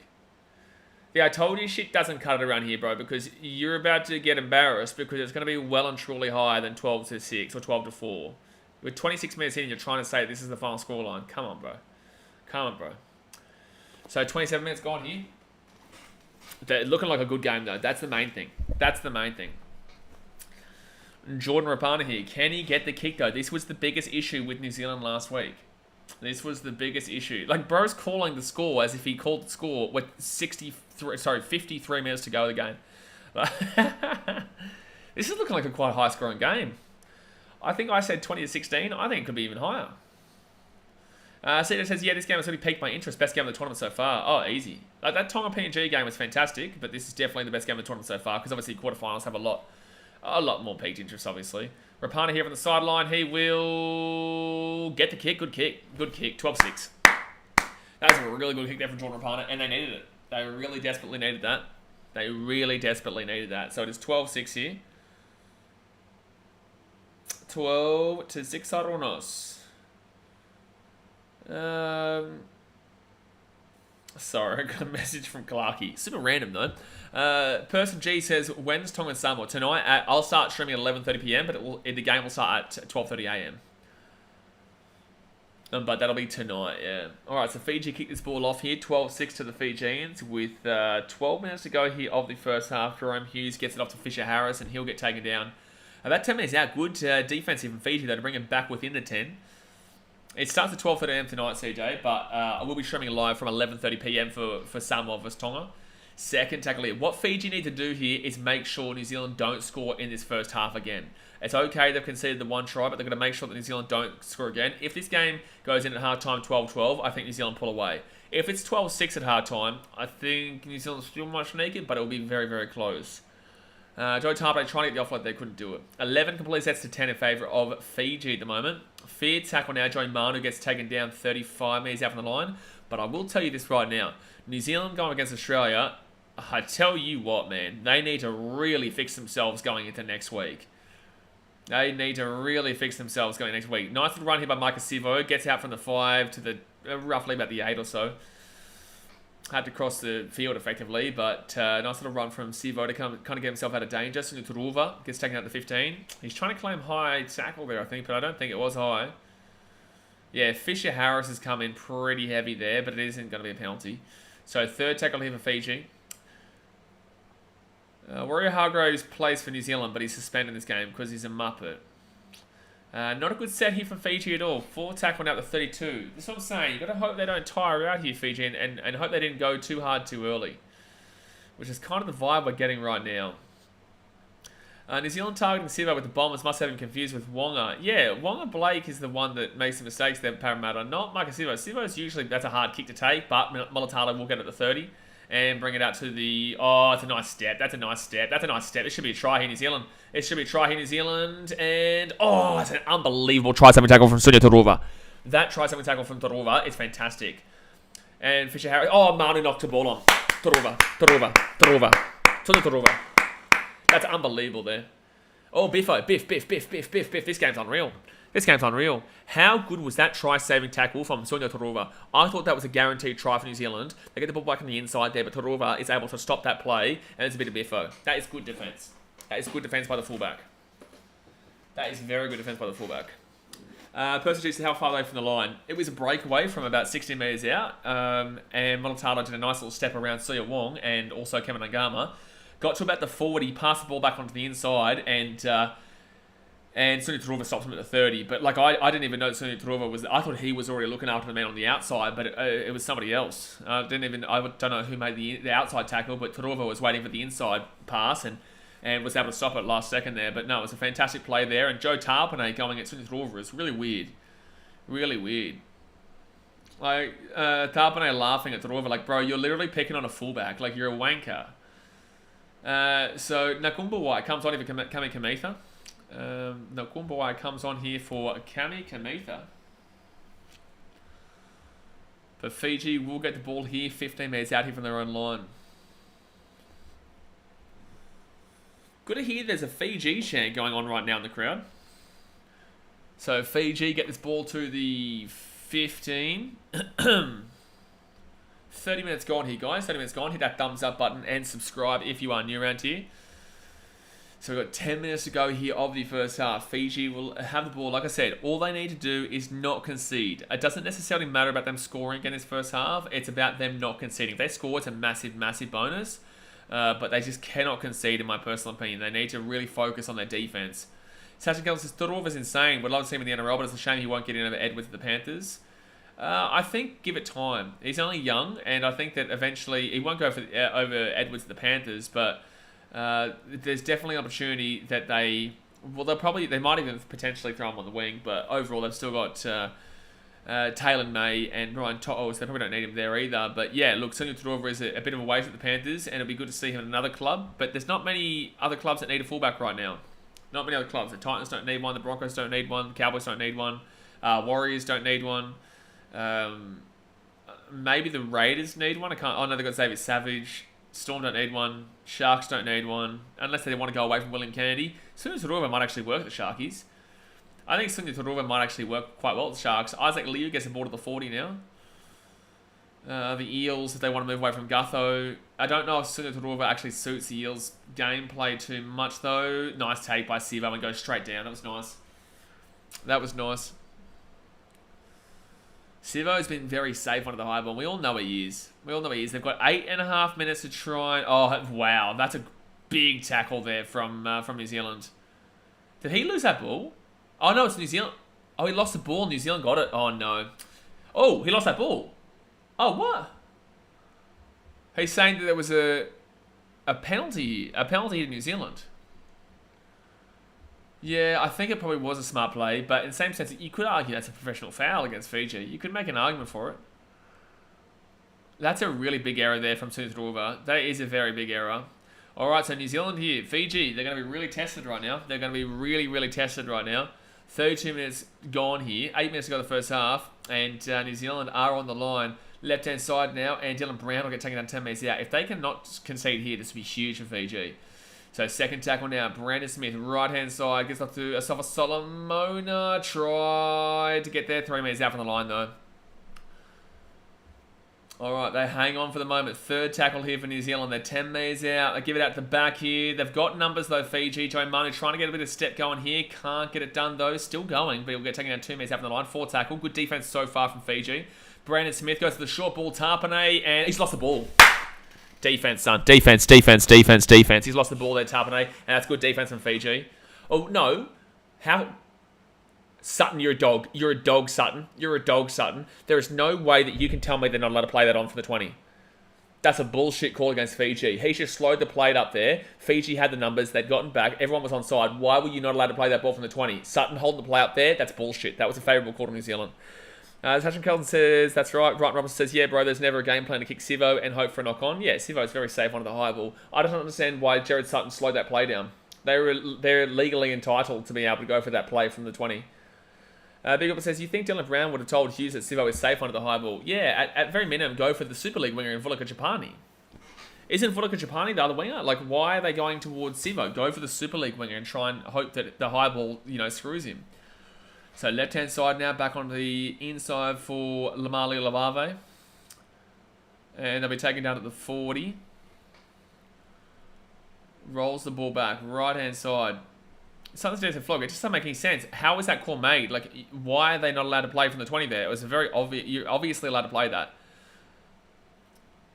Yeah, I told you shit doesn't cut it around here, bro, because you're about to get embarrassed because it's going to be well and truly higher than 12-6 or 12-4. With 26 minutes in, you're trying to say this is the final scoreline. Come on, bro. Come on, bro. So 27 minutes gone here. They're looking like a good game, though. That's the main thing. That's the main thing. Jordan Rapana here. Can he get the kick, though? This was the biggest issue with New Zealand last week. This was the biggest issue. Like, bro's calling the score as if he called the score with 53 minutes to go of the game. This is looking like a quite high-scoring game. I think I said 20-16. I think it could be even higher. Cedar says, yeah, this game has really piqued my interest. Best game of the tournament so far. Oh, easy. Like, that Tonga PNG game was fantastic, but this is definitely the best game of the tournament so far, because obviously quarterfinals have a lot more piqued interest, obviously. Rapana here from the sideline. He will get the kick. Good kick. Good kick. 12-6. That was a really good kick there from Jordan Rapana, and they needed it. They really desperately needed that. They really desperately needed that. So it is 12-6 here. 12-6 Aronos. Sorry, I got a message from Kalaki. Super random though. Person G says, when's Tonga and Samoa? Tonight, I'll start streaming at 11:30 PM, but the game will start at 12:30 AM. But that'll be tonight, yeah. Alright, so Fiji kick this ball off here, 12-6 to the Fijians, with 12 minutes to go here of the first half. Jerome Hughes gets it off to Fisher Harris, and he'll get taken down. About 10 minutes out. Good defensive from Fiji, though, to bring him back within the 10. It starts at 12:30 AM tonight, CJ, but I will be streaming live from 11:30 PM for Samoa vs Tonga. Second tackle here. What Fiji need to do here is make sure New Zealand don't score in this first half again. It's okay they've conceded the one try, but they're going to make sure that New Zealand don't score again. If this game goes in at half-time 12-12, I think New Zealand pull away. If it's 12-6 at half-time, I think New Zealand still might sneak it, but it will be very, very close. Joe Tarpe trying to get the offload, they couldn't do it. 11 complete sets to 10 in favour of Fiji at the moment. Fear tackle now, Joey Manu gets taken down 35 metres out from the line. But I will tell you this right now. New Zealand going against Australia, I tell you what, man. They need to really fix themselves going into next week. They need to really fix themselves going next week. Nice little run here by Micah Sivo. Gets out from the 5 to the roughly about the 8 or so. Had to cross the field effectively, but nice little run from Sivo to kind of get himself out of danger. Sunu Turuva gets taken out to 15. He's trying to claim high tackle there, I think, but I don't think it was high. Yeah, Fisher Harris has come in pretty heavy there, but it isn't going to be a penalty. So third tackle here for Fiji. Warrior Hargroves plays for New Zealand, but he's suspended in this game because he's a muppet. Not a good set here for Fiji at all. 4 tackle out to 32. This is what I'm saying. You've got to hope they don't tire out here, Fiji, and hope they didn't go too hard too early. Which is kind of the vibe we're getting right now. New Zealand targeting Sivo with the Bombers must have him confused with Wonga. Yeah, Wonga Blake is the one that makes the mistakes there, Parramatta, not Marcus Sivo. Sivo's usually, that's a hard kick to take, but Mulatalo will get at the 30 and bring it out to the... Oh, it's a nice step. That's a nice step. That's a nice step. It should be a try here, New Zealand. It should be a try here, New Zealand. And... Oh, it's an unbelievable try-saving tackle from Sunia Turuva. That try-saving tackle from Turuva is fantastic. And Fisher Harris... Oh, Manu knocked the ball on. Turuva. Sunia Turuva. That's unbelievable there. Oh, Biffo. Biff. This game's unreal. How good was that try-saving tackle from Sunia Turuva? I thought that was a guaranteed try for New Zealand. They get the ball back on the inside there, but Turuva is able to stop that play, and it's a bit of Biffo. That is good defence. That is good defence by the fullback. That is very good defence by the fullback. Percentage how far away from the line. It was a breakaway from about 16 metres out, and Monotalo did a nice little step around Suya Wong and also Kevin Ngama. Got to about the 40, passed the ball back onto the inside, and Sunia Turuva stopped him at the 30. But like I didn't even know Sunia Turuva was... I thought he was already looking after the man on the outside, but it was somebody else. I don't know who made the outside tackle, but Turuva was waiting for the inside pass and was able to stop it last second there. But no, it was a fantastic play there. And Joe Tarpanay going at Sunia Turuva is really weird. Really weird. Like, Tarpanay laughing at Turuva, like, bro, you're literally picking on a fullback. Like, you're a wanker. So Nakumba White comes on here for Kami Kamitha. Nakumba White comes on here for Kami Kamitha. But Fiji will get the ball here, 15 metres out here from their own line. Good to hear there's a Fiji chant going on right now in the crowd. So Fiji get this ball to the 15. 30 minutes gone here, guys. 30 minutes gone. Hit that thumbs up button and subscribe if you are new around here. So we've got 10 minutes to go here of the first half. Fiji will have the ball. Like I said, all they need to do is not concede. It doesn't necessarily matter about them scoring in this first half. It's about them not conceding. If they score, it's a massive, massive bonus. But they just cannot concede, in my personal opinion. They need to really focus on their defense. Sachin Kelly says, Turuva's insane. Would love to see him in the NRL, but it's a shame he won't get in over Edwards at the Panthers. I think give it time. He's only young, and I think that eventually he won't go for over Edwards at the Panthers, but there's definitely an opportunity that they might even potentially throw him on the wing, but overall they've still got Taylor May and Ryan To'o, so they probably don't need him there either. But yeah, look, Sunia Turuva is a bit of a waste at the Panthers, and it'll be good to see him in another club, but there's not many other clubs that need a fullback right now. Not many other clubs. The Titans don't need one, the Broncos don't need one, the Cowboys don't need one, Warriors don't need one. Maybe the Raiders need one. Oh no, they've got Xavier Savage. Storm don't need one. Sharks don't need one. Unless they want to go away from William Kennedy. Sunia Turuva might actually work at the Sharkies. I think Sunia Turuva might actually work quite well at the Sharks. Isaac Liu gets the ball to the 40 now. The Eels, if they want to move away from Gutho. I don't know if Sunia Turuva actually suits the Eels' gameplay too much though. Nice take by Sivo and goes straight down. That was nice. That was nice. Sivo's been very safe under the high ball. We all know he is. They've got 8.5 minutes to try. Oh, wow. That's a big tackle there from New Zealand. Did he lose that ball? Oh, no, it's New Zealand. Oh, he lost the ball. New Zealand got it. Oh, no. Oh, he lost that ball. Oh, what? He's saying that there was a penalty to New Zealand. Yeah, I think it probably was a smart play, but in the same sense, you could argue that's a professional foul against Fiji. You could make an argument for it. That's a really big error there from Sunia Turuva. That is a very big error. All right, so New Zealand here. Fiji, they're going to be really tested right now. They're going to be really, really tested right now. 32 minutes gone here. 8 minutes to go the first half, and New Zealand are on the line. Left-hand side now, and Dylan Brown will get taken down 10 metres out. If they cannot concede here, this will be huge for Fiji. So second tackle now, Brandon Smith, right-hand side, gets up to Asafa Solomona, tried to get there, 3 metres out from the line though. Alright, they hang on for the moment. Third tackle here for New Zealand, they're 10 metres out, they give it out the back here. They've got numbers though, Fiji. Joe Manu trying to get a bit of step going here, can't get it done though, still going, but he'll get taken down 2 metres out from the line. Fourth tackle, good defence so far from Fiji. Brandon Smith goes to the short ball, Tarpanay, and he's lost the ball. Defense, son. Defense. He's lost the ball there, Tarpanay, and that's good defense from Fiji. Oh, no. How? Sutton, you're a dog. You're a dog, Sutton. You're a dog, Sutton. There is no way that you can tell me they're not allowed to play that on for the 20. That's a bullshit call against Fiji. He just slowed the plate up there. Fiji had the numbers. They'd gotten back. Everyone was onside. Why were you not allowed to play that ball from the 20? Sutton holding the play up there. That's bullshit. That was a favourable call to New Zealand. Sachin Kelton says, that's right. Brighton Robinson says, yeah, bro, there's never a game plan to kick Sivo and hope for a knock-on. Yeah, Sivo's very safe onto the high ball. I don't understand why Jared Sutton slowed that play down. They're legally entitled to be able to go for that play from the 20. Big Up says, you think Dylan Brown would have told Hughes that Sivo is safe onto the high ball? Yeah, at very minimum, go for the Super League winger in Vulakachapani. Isn't Vulakachapani the other winger? Like, why are they going towards Sivo? Go for the Super League winger and try and hope that the high ball, screws him. So left-hand side now, back on the inside for Lamali Lavave. And they'll be taken down at the 40. Rolls the ball back, right-hand side. Something's doing to flog. It just doesn't make any sense. How is that call made? Like, why are they not allowed to play from the 20 there? It was very obvious. You're obviously allowed to play that.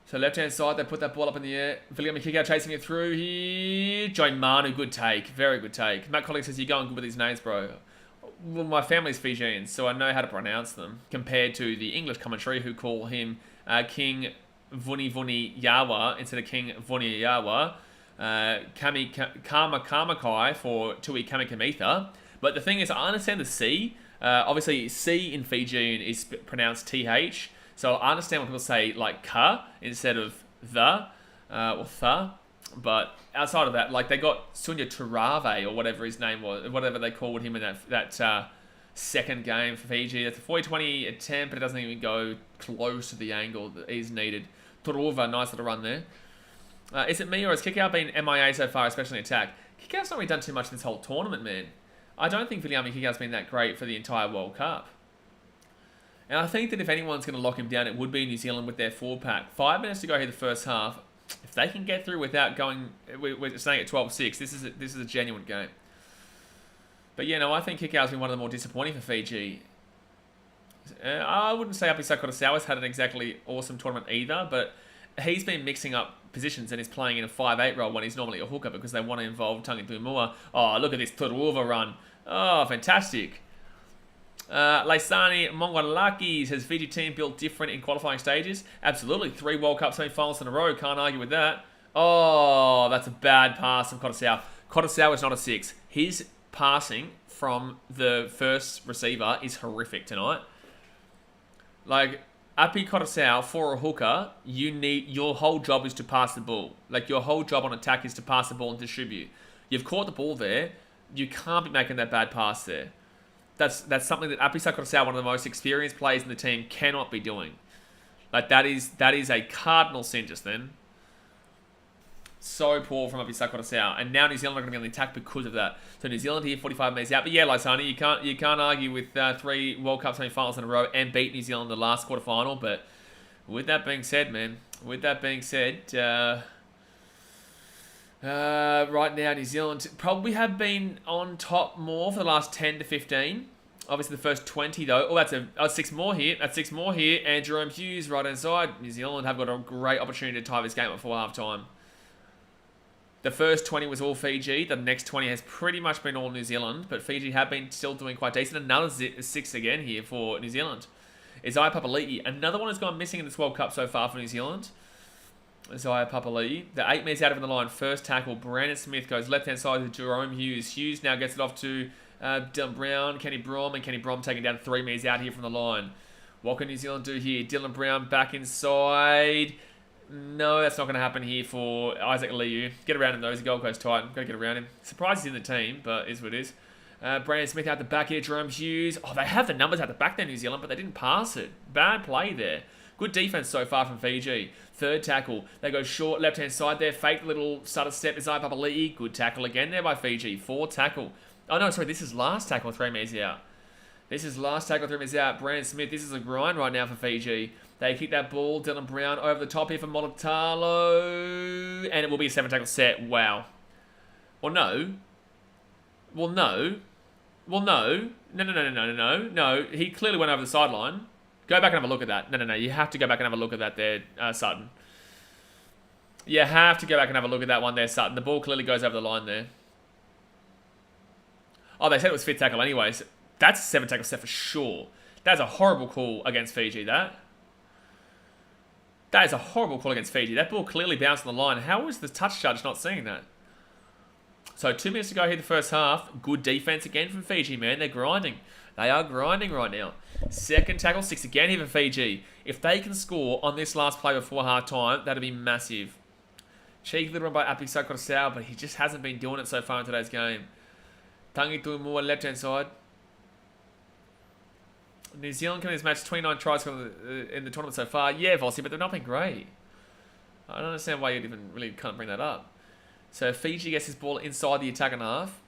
So left-hand side, they put that ball up in the air. Viliami kick out, chasing it through here. Joe Manu, good take. Very good take. Matt Collick says, you're going good with these names, bro. Well, my family's Fijian, so I know how to pronounce them, compared to the English commentary who call him King Vuni Vuni Yawa instead of King Vuni Yawa. Kama Kamakai for Tui Kamikamitha. But the thing is, I understand the C. Obviously, C in Fijian is pronounced TH. So I understand when people say like ka instead of the or tha. But outside of that, like they got Sunya Turave or whatever his name was, whatever they called him in that second game for Fiji. That's a 40-20 attempt, but it doesn't even go close to the angle that is needed. Turuva, nice little run there. Is it me or has Kickout been MIA so far, especially in attack? Kickout's not really done too much this whole tournament, man. I don't think Viliami Kickout's been that great for the entire World Cup. And I think that if anyone's going to lock him down, it would be New Zealand with their 4-pack. 5 minutes to go here the first half. If they can get through without going, we're staying at 12-6, this is a genuine game. But yeah, no, I think Kickout's been one of the more disappointing for Fiji. I wouldn't say Apisai Kotasawa's had an exactly awesome tournament either, but he's been mixing up positions and is playing in a 5-8 role when he's normally a hooker because they want to involve Tangi Tuimua. Oh, look at this Turuva run. Oh, fantastic. Laisani Mongolaki says, Fiji team built different in qualifying stages. Absolutely. 3 World Cup semi-finals in a row. Can't argue with that. Oh, that's a bad pass from Kotasawa. Kotasawa is not a 6. His passing from the first receiver is horrific tonight. Like, Api Kotasawa, for a hooker, your whole job is to pass the ball. Like, your whole job on attack is to pass the ball and distribute. You've caught the ball there. You can't be making that bad pass there. That's something that Apisai Kotasawa, one of the most experienced players in the team, cannot be doing. Like, that is a cardinal sin just then. So poor from Apisai Kotasawa. And now New Zealand are going to be on the attack because of that. So New Zealand here, 45 metres out. But yeah, Lysani, you can't argue with 3 World Cup semi-finals in a row and beat New Zealand in the last quarterfinal. But with that being said, man, right now, New Zealand probably have been on top more for the last 10 to 15. Obviously, the first 20, though. Oh, that's 6 more here. That's 6 more here. And Jerome Hughes, right-hand side. New Zealand have got a great opportunity to tie this game up before half-time. The first 20 was all Fiji. The next 20 has pretty much been all New Zealand. But Fiji have been still doing quite decent. Another 6 again here for New Zealand. Isaiah Papali'i. Another one has gone missing in this World Cup so far for New Zealand. Isaiah Papali'i. The 8 metres out of the line. First tackle. Brandon Smith goes left-hand side to Jerome Hughes. Hughes now gets it off to Dylan Brown, Kenny Brom, and Kenny Brom taking down 3 metres out here from the line. What can New Zealand do here? Dylan Brown back inside. No, that's not going to happen here for Isaac Liu. Get around him though. He's a Gold Coast Titan. Got to get around him. Surprised he's in the team, but is what it is. Brandon Smith out the back here. Jerome Hughes. Oh, they have the numbers out the back there, New Zealand, but they didn't pass it. Bad play there. Good defense so far from Fiji. Third tackle. They go short left-hand side there. Fake little stutter step. Isaiah Papali'i. Good tackle again there by Fiji. 4th tackle. Oh, no, sorry. This is last tackle. 3 metres out. This is last tackle. 3 metres out. Brandon Smith. This is a grind right now for Fiji. They kick that ball. Dylan Brown over the top here for Molitalo. And it will be a 7-tackle set. Wow. Well, no. Well, no. Well, no. No. He clearly went over the sideline. Go back and have a look at that. No. You have to go back and have a look at that there, Sutton. You have to go back and have a look at that one there, Sutton. The ball clearly goes over the line there. Oh, they said it was 5th tackle anyways. That's a 7-tackle set for sure. That's a horrible call against Fiji, that. That is a horrible call against Fiji. That ball clearly bounced on the line. How was the touch judge not seeing that? So 2 minutes to go here the first half. Good defense again from Fiji, man. They're grinding. They are grinding right now. Second tackle, 6 again here for Fiji. If they can score on this last play before half time, that'd be massive. Cheeky little run by Api Sakurasao, but he just hasn't been doing it so far in today's game. Tangi Tuimua, left-hand side. New Zealand coming this match, 29 tries in the tournament so far. Yeah, Vossi, but they've not been great. I don't understand why you even really can't bring that up. So Fiji gets his ball inside the attacking half.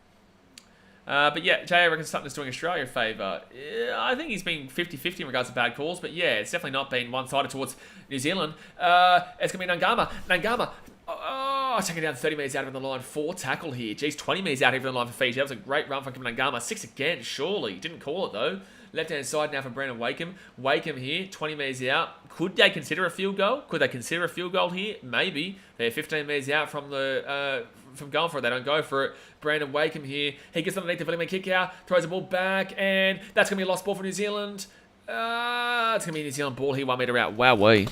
But yeah, J.A. reckons something's doing Australia a favour. I think he's been 50-50 in regards to bad calls, but yeah, it's definitely not been one-sided towards New Zealand. It's going to be Nangama. Taking down 30 metres out of the line. 4 tackle here. Geez, 20 metres out of the line for Fiji. That was a great run from Nangama. 6 again, surely. Didn't call it though. Left-hand side now for Brandon Wakeham. Wakeham here, 20 metres out. Could they consider a field goal? Could they consider a field goal here? Maybe. They're 15 metres out from the from going for it. They don't go for it. Brandon Wakeham here. He gets underneath the William kick out. Throws the ball back. And that's going to be a lost ball for New Zealand. It's going to be a New Zealand ball here. 1 metre out. Wowee.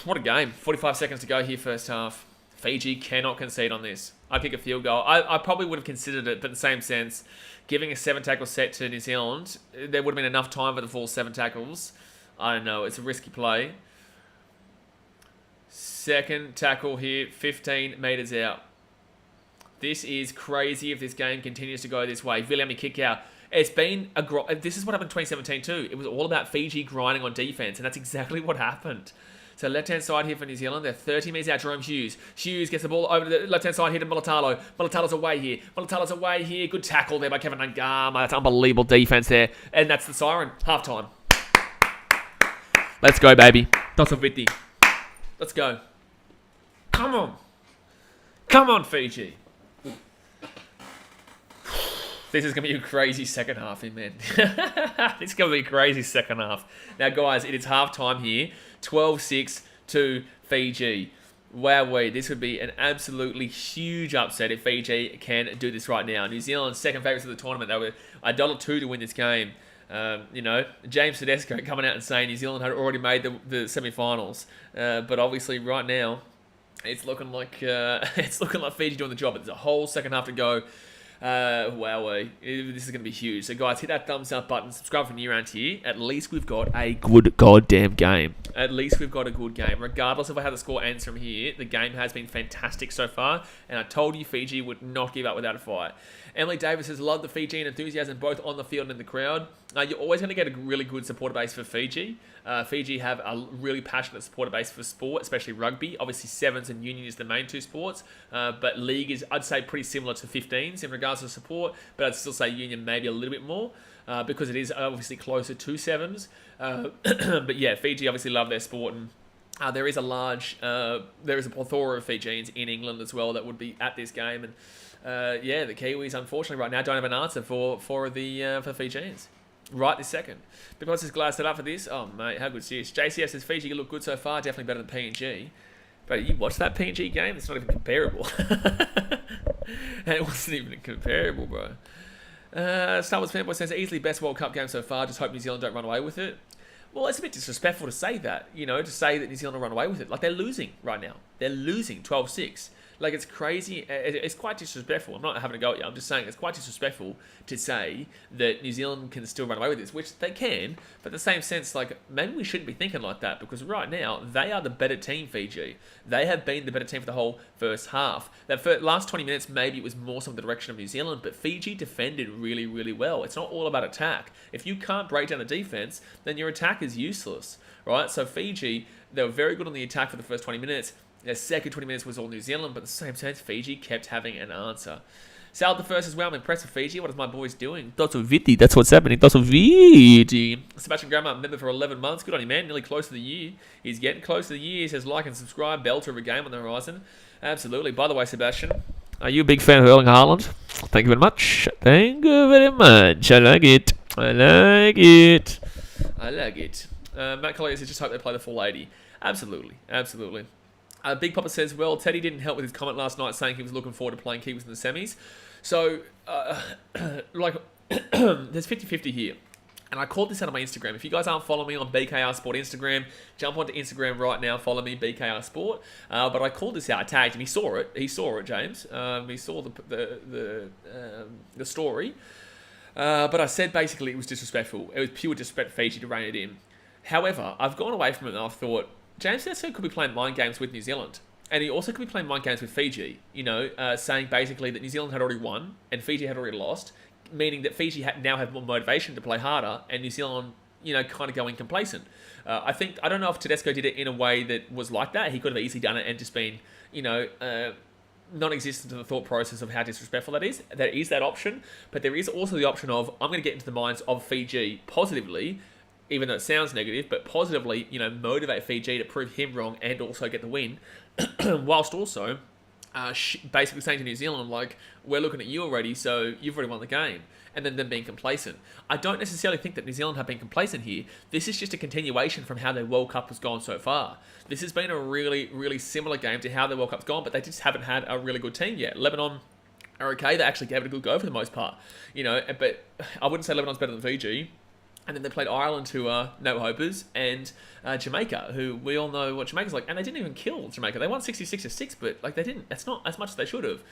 What a game. 45 seconds to go here first half. Fiji cannot concede on this. I'd kick a field goal. I probably would have considered it, but in the same sense, giving a 7-tackle set to New Zealand, there would have been enough time for the full 7 tackles. I don't know. It's a risky play. Second tackle here, 15 metres out. This is crazy if this game continues to go this way. Viliami kick out. It's been this is what happened in 2017 too. It was all about Fiji grinding on defence, and that's exactly what happened. So left-hand side here for New Zealand. They're 30 metres out. Jerome Hughes. Hughes gets the ball over to the left-hand side here to Mulatalo. Mulatalo's away here. Mulatalo's away here. Good tackle there by Kevin Nangama. That's unbelievable defence there. And that's the siren. Half-time. Let's go, baby. Tosoviti. Let's go. Come on. Come on, Fiji. This is going to be a crazy second half, man. This is going to be a crazy second half. Now, guys, it is half-time here. 12-6 to Fiji. Wowee, this would be an absolutely huge upset if Fiji can do this right now. New Zealand's second favourites of the tournament. They were $1.02 to win this game. James Tedesco coming out and saying New Zealand had already made the semi-finals. But obviously right now, it's looking like Fiji doing the job. But there's a whole second half to go. Wowee, this is going to be huge. So guys, hit that thumbs up button, subscribe for new around here. At least we've got a good goddamn game. At least we've got a good game. Regardless of how the score ends from here, the game has been fantastic so far, and I told you Fiji would not give up without a fight. Emily Davis has loved the Fijian enthusiasm both on the field and in the crowd. You're always going to get a really good supporter base for Fiji. Fiji have a really passionate supporter base for sport, especially rugby. Obviously, Sevens and Union is the main 2 sports, but League is, I'd say, pretty similar to 15s in regards to support, but I'd still say Union maybe a little bit more because it is obviously closer to Sevens. But yeah, Fiji obviously love their sport, and there is a plethora of Fijians in England as well that would be at this game, and the Kiwis unfortunately right now don't have an answer for Fijians. Right this second. Because is glad set up for this. Oh mate, how good is this? JCF says Fiji look good so far, definitely better than PNG. But you watched that PNG game? It's not even comparable. It wasn't even comparable, bro. Star Wars Fanboy says easily best World Cup game so far. Just hope New Zealand don't run away with it. Well, it's a bit disrespectful to say that, to say that New Zealand will run away with it. Like, they're losing right now. They're losing 12-6. Like, it's crazy. It's quite disrespectful. I'm not having a go at you. I'm just saying it's quite disrespectful to say that New Zealand can still run away with this, which they can. But in the same sense, like, maybe we shouldn't be thinking like that because right now, they are the better team, Fiji. They have been the better team for the whole first half. That last 20 minutes, maybe it was more so in the direction of New Zealand, but Fiji defended really, really well. It's not all about attack. If you can't break down the defense, then your attack is useless, right? So Fiji, they were very good on the attack for the first 20 minutes. Their second 20 minutes was all New Zealand, but at the same time, Fiji kept having an answer. Sal the first as well. I'm impressed with Fiji. What is my boys doing? Tosoviti. That's what's happening. Tosoviti. Sebastian Grandma, member for 11 months. Good on you, man. Nearly close to the year. He's getting close to the year. He says like and subscribe. Belter of a game on the horizon. Absolutely. By the way, Sebastian, are you a big fan of Erling Haaland? Thank you very much. Thank you very much. I like it. I like it. I like it. Matt Collier says just hope they play the full 80. Absolutely. Absolutely. Big Papa says, well, Teddy didn't help with his comment last night saying he was looking forward to playing Kiwis in the semis. So, there's 50-50 here. And I called this out on my Instagram. If you guys aren't following me on BKR Sport Instagram, jump onto Instagram right now. Follow me, BKR Sport. But I called this out. I tagged him. He saw it. James. He saw the story. But I said basically it was disrespectful. It was pure disrespect for Fiji to rein it in. However, I've gone away from it and I've thought, James Tedesco could be playing mind games with New Zealand. And he also could be playing mind games with Fiji. Saying basically that New Zealand had already won and Fiji had already lost, meaning that Fiji now have more motivation to play harder, and New Zealand, kind of going complacent. I don't know if Tedesco did it in a way that was like that. He could have easily done it and just been, non-existent to the thought process of how disrespectful that is. There is that option, but there is also the option of, I'm going to get into the minds of Fiji positively, even though it sounds negative, but positively, motivate Fiji to prove him wrong and also get the win, whilst also basically saying to New Zealand, like, we're looking at you already, so you've already won the game, and then them being complacent. I don't necessarily think that New Zealand have been complacent here. This is just a continuation from how their World Cup has gone so far. This has been a really, really similar game to how their World Cup's gone, but they just haven't had a really good team yet. Lebanon are okay. They actually gave it a good go for the most part, but I wouldn't say Lebanon's better than Fiji. And then they played Ireland, who are no-hopers, and Jamaica, who we all know what Jamaica's like. And they didn't even kill Jamaica. They won 66-6, but they didn't. That's not as much as they should have.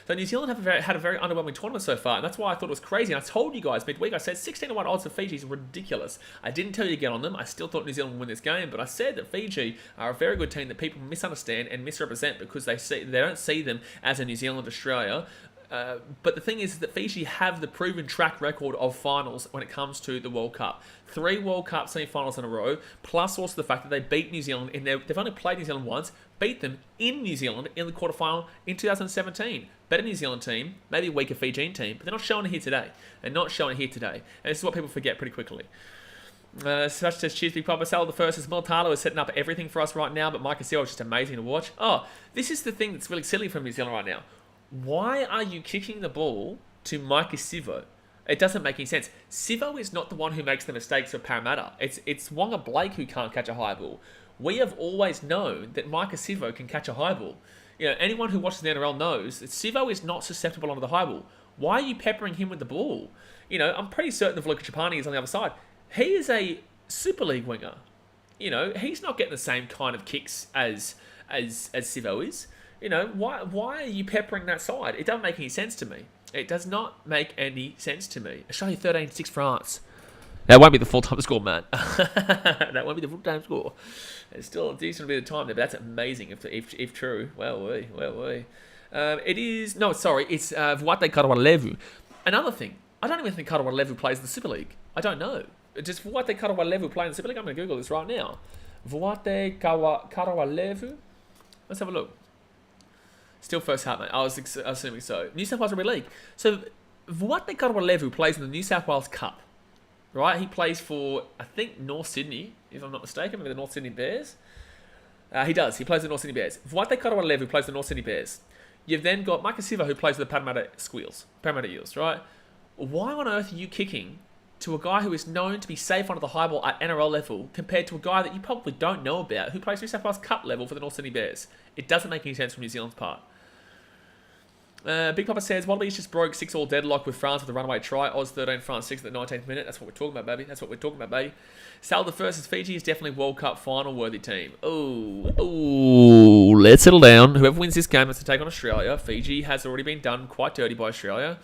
So New Zealand had a very underwhelming tournament so far, and that's why I thought it was crazy. And I told you guys midweek, I said 16-1 odds for Fiji is ridiculous. I didn't tell you to get on them. I still thought New Zealand would win this game, but I said that Fiji are a very good team that people misunderstand and misrepresent because they don't see them as a New Zealand-Australia. But the thing is that Fiji have the proven track record of finals when it comes to the World Cup. 3 World Cup semi-finals in a row, plus also the fact that they beat New Zealand they've only played New Zealand once, beat them in New Zealand in the quarterfinal in 2017. Better New Zealand team, maybe a weaker Fijian team, but they're not showing it here today. And this is what people forget pretty quickly. Such as Cheers Big Papa, Sal the First, as Miltalo is setting up everything for us right now, but Mike Castillo is just amazing to watch. Oh, this is the thing that's really silly from New Zealand right now. Why are you kicking the ball to Micah Sivo? It doesn't make any sense. Sivo is not the one who makes the mistakes for Parramatta. It's Wonga Blake who can't catch a high ball. We have always known that Micah Sivo can catch a high ball. Anyone who watches the NRL knows that Sivo is not susceptible onto the high ball. Why are you peppering him with the ball? I'm pretty certain that Luka Chapani is on the other side. He is a Super League winger. He's not getting the same kind of kicks as Sivo is. Why are you peppering that side? It doesn't make any sense to me. It does not make any sense to me. Australia 13-6 France. That won't be the full-time score, man. That won't be the full-time score. It's still a decent bit of time there, but that's amazing if true. Well, it is... No, sorry. It's Vuate Karawalevu. Another thing. I don't even think Karawalevu plays in the Super League. I don't know. Does Vuate Karawalevu play in the Super League? I'm going to Google this right now. Vuate Karawalevu. Let's have a look. Still first hat, mate. I was assuming so. New South Wales Rugby League. So, Vuate Karawalevu plays in the New South Wales Cup. Right? He plays for, I think, North Sydney, if I'm not mistaken. Maybe the North Sydney Bears. He does. He plays the North Sydney Bears. Vuate Karawalevu plays the North Sydney Bears. You've then got Micah Sivo, who plays for the Parramatta Eels, right? Why on earth are you kicking to a guy who is known to be safe under the high ball at NRL level compared to a guy that you probably don't know about who plays New South Wales Cup level for the North Sydney Bears? It doesn't make any sense from New Zealand's part. Big Papa says, Wallabies just broke 6-all deadlock with France with a runaway try. Oz 13, France 6 at the 19th minute. That's what we're talking about, baby. Sal the First is Fiji is definitely World Cup final worthy team. Oh, let's settle down. Whoever wins this game has to take on Australia. Fiji has already been done quite dirty by Australia.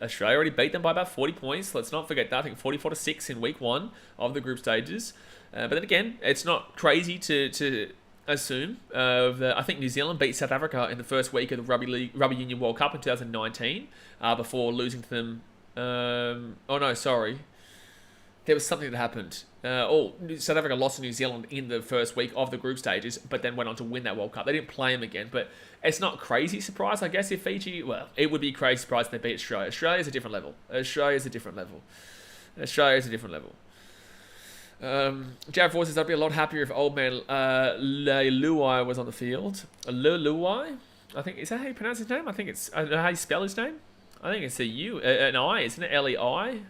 Australia already beat them by about 40 points. Let's not forget that. I think 44-6 in week 1 of the group stages. But then again, it's not crazy to assume. I think New Zealand beat South Africa in the first week of the Rugby Union World Cup in 2019 before losing to them. There was something that happened. South Africa lost to New Zealand in the first week of the group stages, but then went on to win that World Cup. They didn't play them again, but it's not crazy surprise, I guess, if Fiji... Well, it would be a crazy surprise if they beat Australia. Australia's a different level. Jared Voice says, I'd be a lot happier if old man Leilui was on the field. Leilui? I think, is that how you pronounce his name? I think it's... I don't know how you spell his name. I think it's a U, an I, isn't it? L-E-I?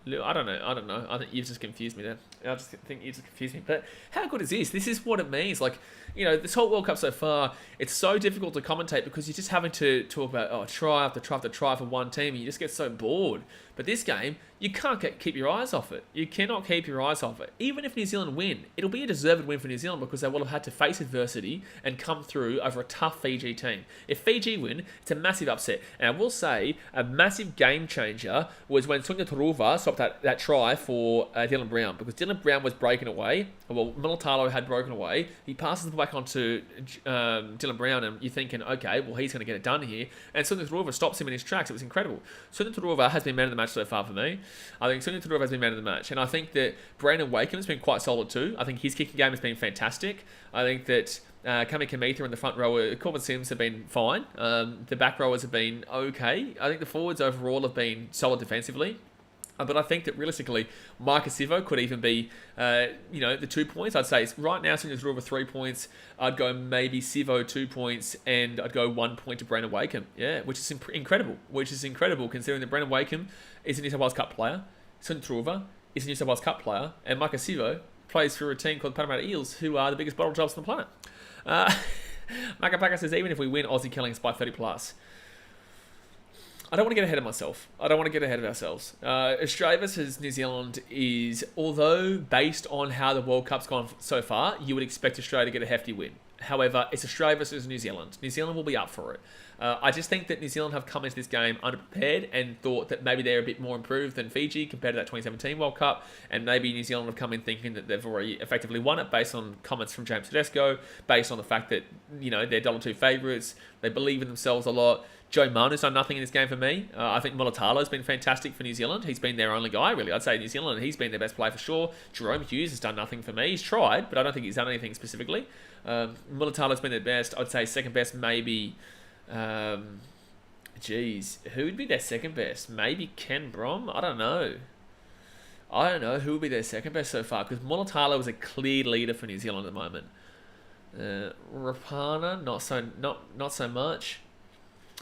I don't know. I think you've just confused me there. I just think you've just confused me. But how good is this? This is what it means. Like, this whole World Cup so far, it's so difficult to commentate because you're just having to talk about, try after try after try for one team, and you just get so bored. But this game, you can't keep your eyes off it. You cannot keep your eyes off it. Even if New Zealand win, it'll be a deserved win for New Zealand because they will have had to face adversity and come through over a tough Fiji team. If Fiji win, it's a massive upset. And I will say, a massive game changer was when Sonia Turuva stopped that try for Dylan Brown, because Dylan Brown was breaking away. Well, Militalo had broken away. He passes the ball back onto Dylan Brown, and you're thinking, okay, well, he's going to get it done here. And Sonia Turuva stops him in his tracks. It was incredible. Sonia Turuva has been man of the match so far for me. I think Sonia Turuva has been man of the match. And I think that Brandon Wakeham has been quite solid too. I think his kicking game has been fantastic. I think that Kami Kamitha in the front row, Corbin Sims have been fine. The back rowers have been okay. I think the forwards overall have been solid defensively. But I think that realistically, Micah Sivo could even be, the 2 points. I'd say right now, Sonia Turuva 3 points. I'd go maybe Sivo 2 points, and I'd go 1 point to Brandon Wakeham. Yeah, which is incredible. Which is incredible considering that Brandon Wakeham is a New South Wales Cup player. Sonia Turuva is a New South Wales Cup player, and Micah Sivo plays for a team called Parramatta Eels, who are the biggest bottle jobs on the planet. Maka Paka says, even if we win, Aussie Killings by 30 plus. I don't want to get ahead of myself. I don't want to get ahead of ourselves. Australia versus New Zealand is, although based on how the World Cup's gone so far, you would expect Australia to get a hefty win. However, it's Australia versus New Zealand. New Zealand will be up for it. I just think that New Zealand have come into this game underprepared and thought that maybe they're a bit more improved than Fiji compared to that 2017 World Cup. And maybe New Zealand have come in thinking that they've already effectively won it based on comments from James Tedesco, based on the fact that, they're $1.2 favourites. They believe in themselves a lot. Joe Manu's done nothing in this game for me. I think Mulitalo's been fantastic for New Zealand. He's been their only guy, really. I'd say New Zealand, he's been their best player for sure. Jerome Hughes has done nothing for me. He's tried, but I don't think he's done anything specifically. Mulitalo's been their best. I'd say second best, maybe... who would be their second best? Maybe Ken Brom? I don't know who would be their second best so far, because Mulitalo was a clear leader for New Zealand at the moment. Rapana, not so much.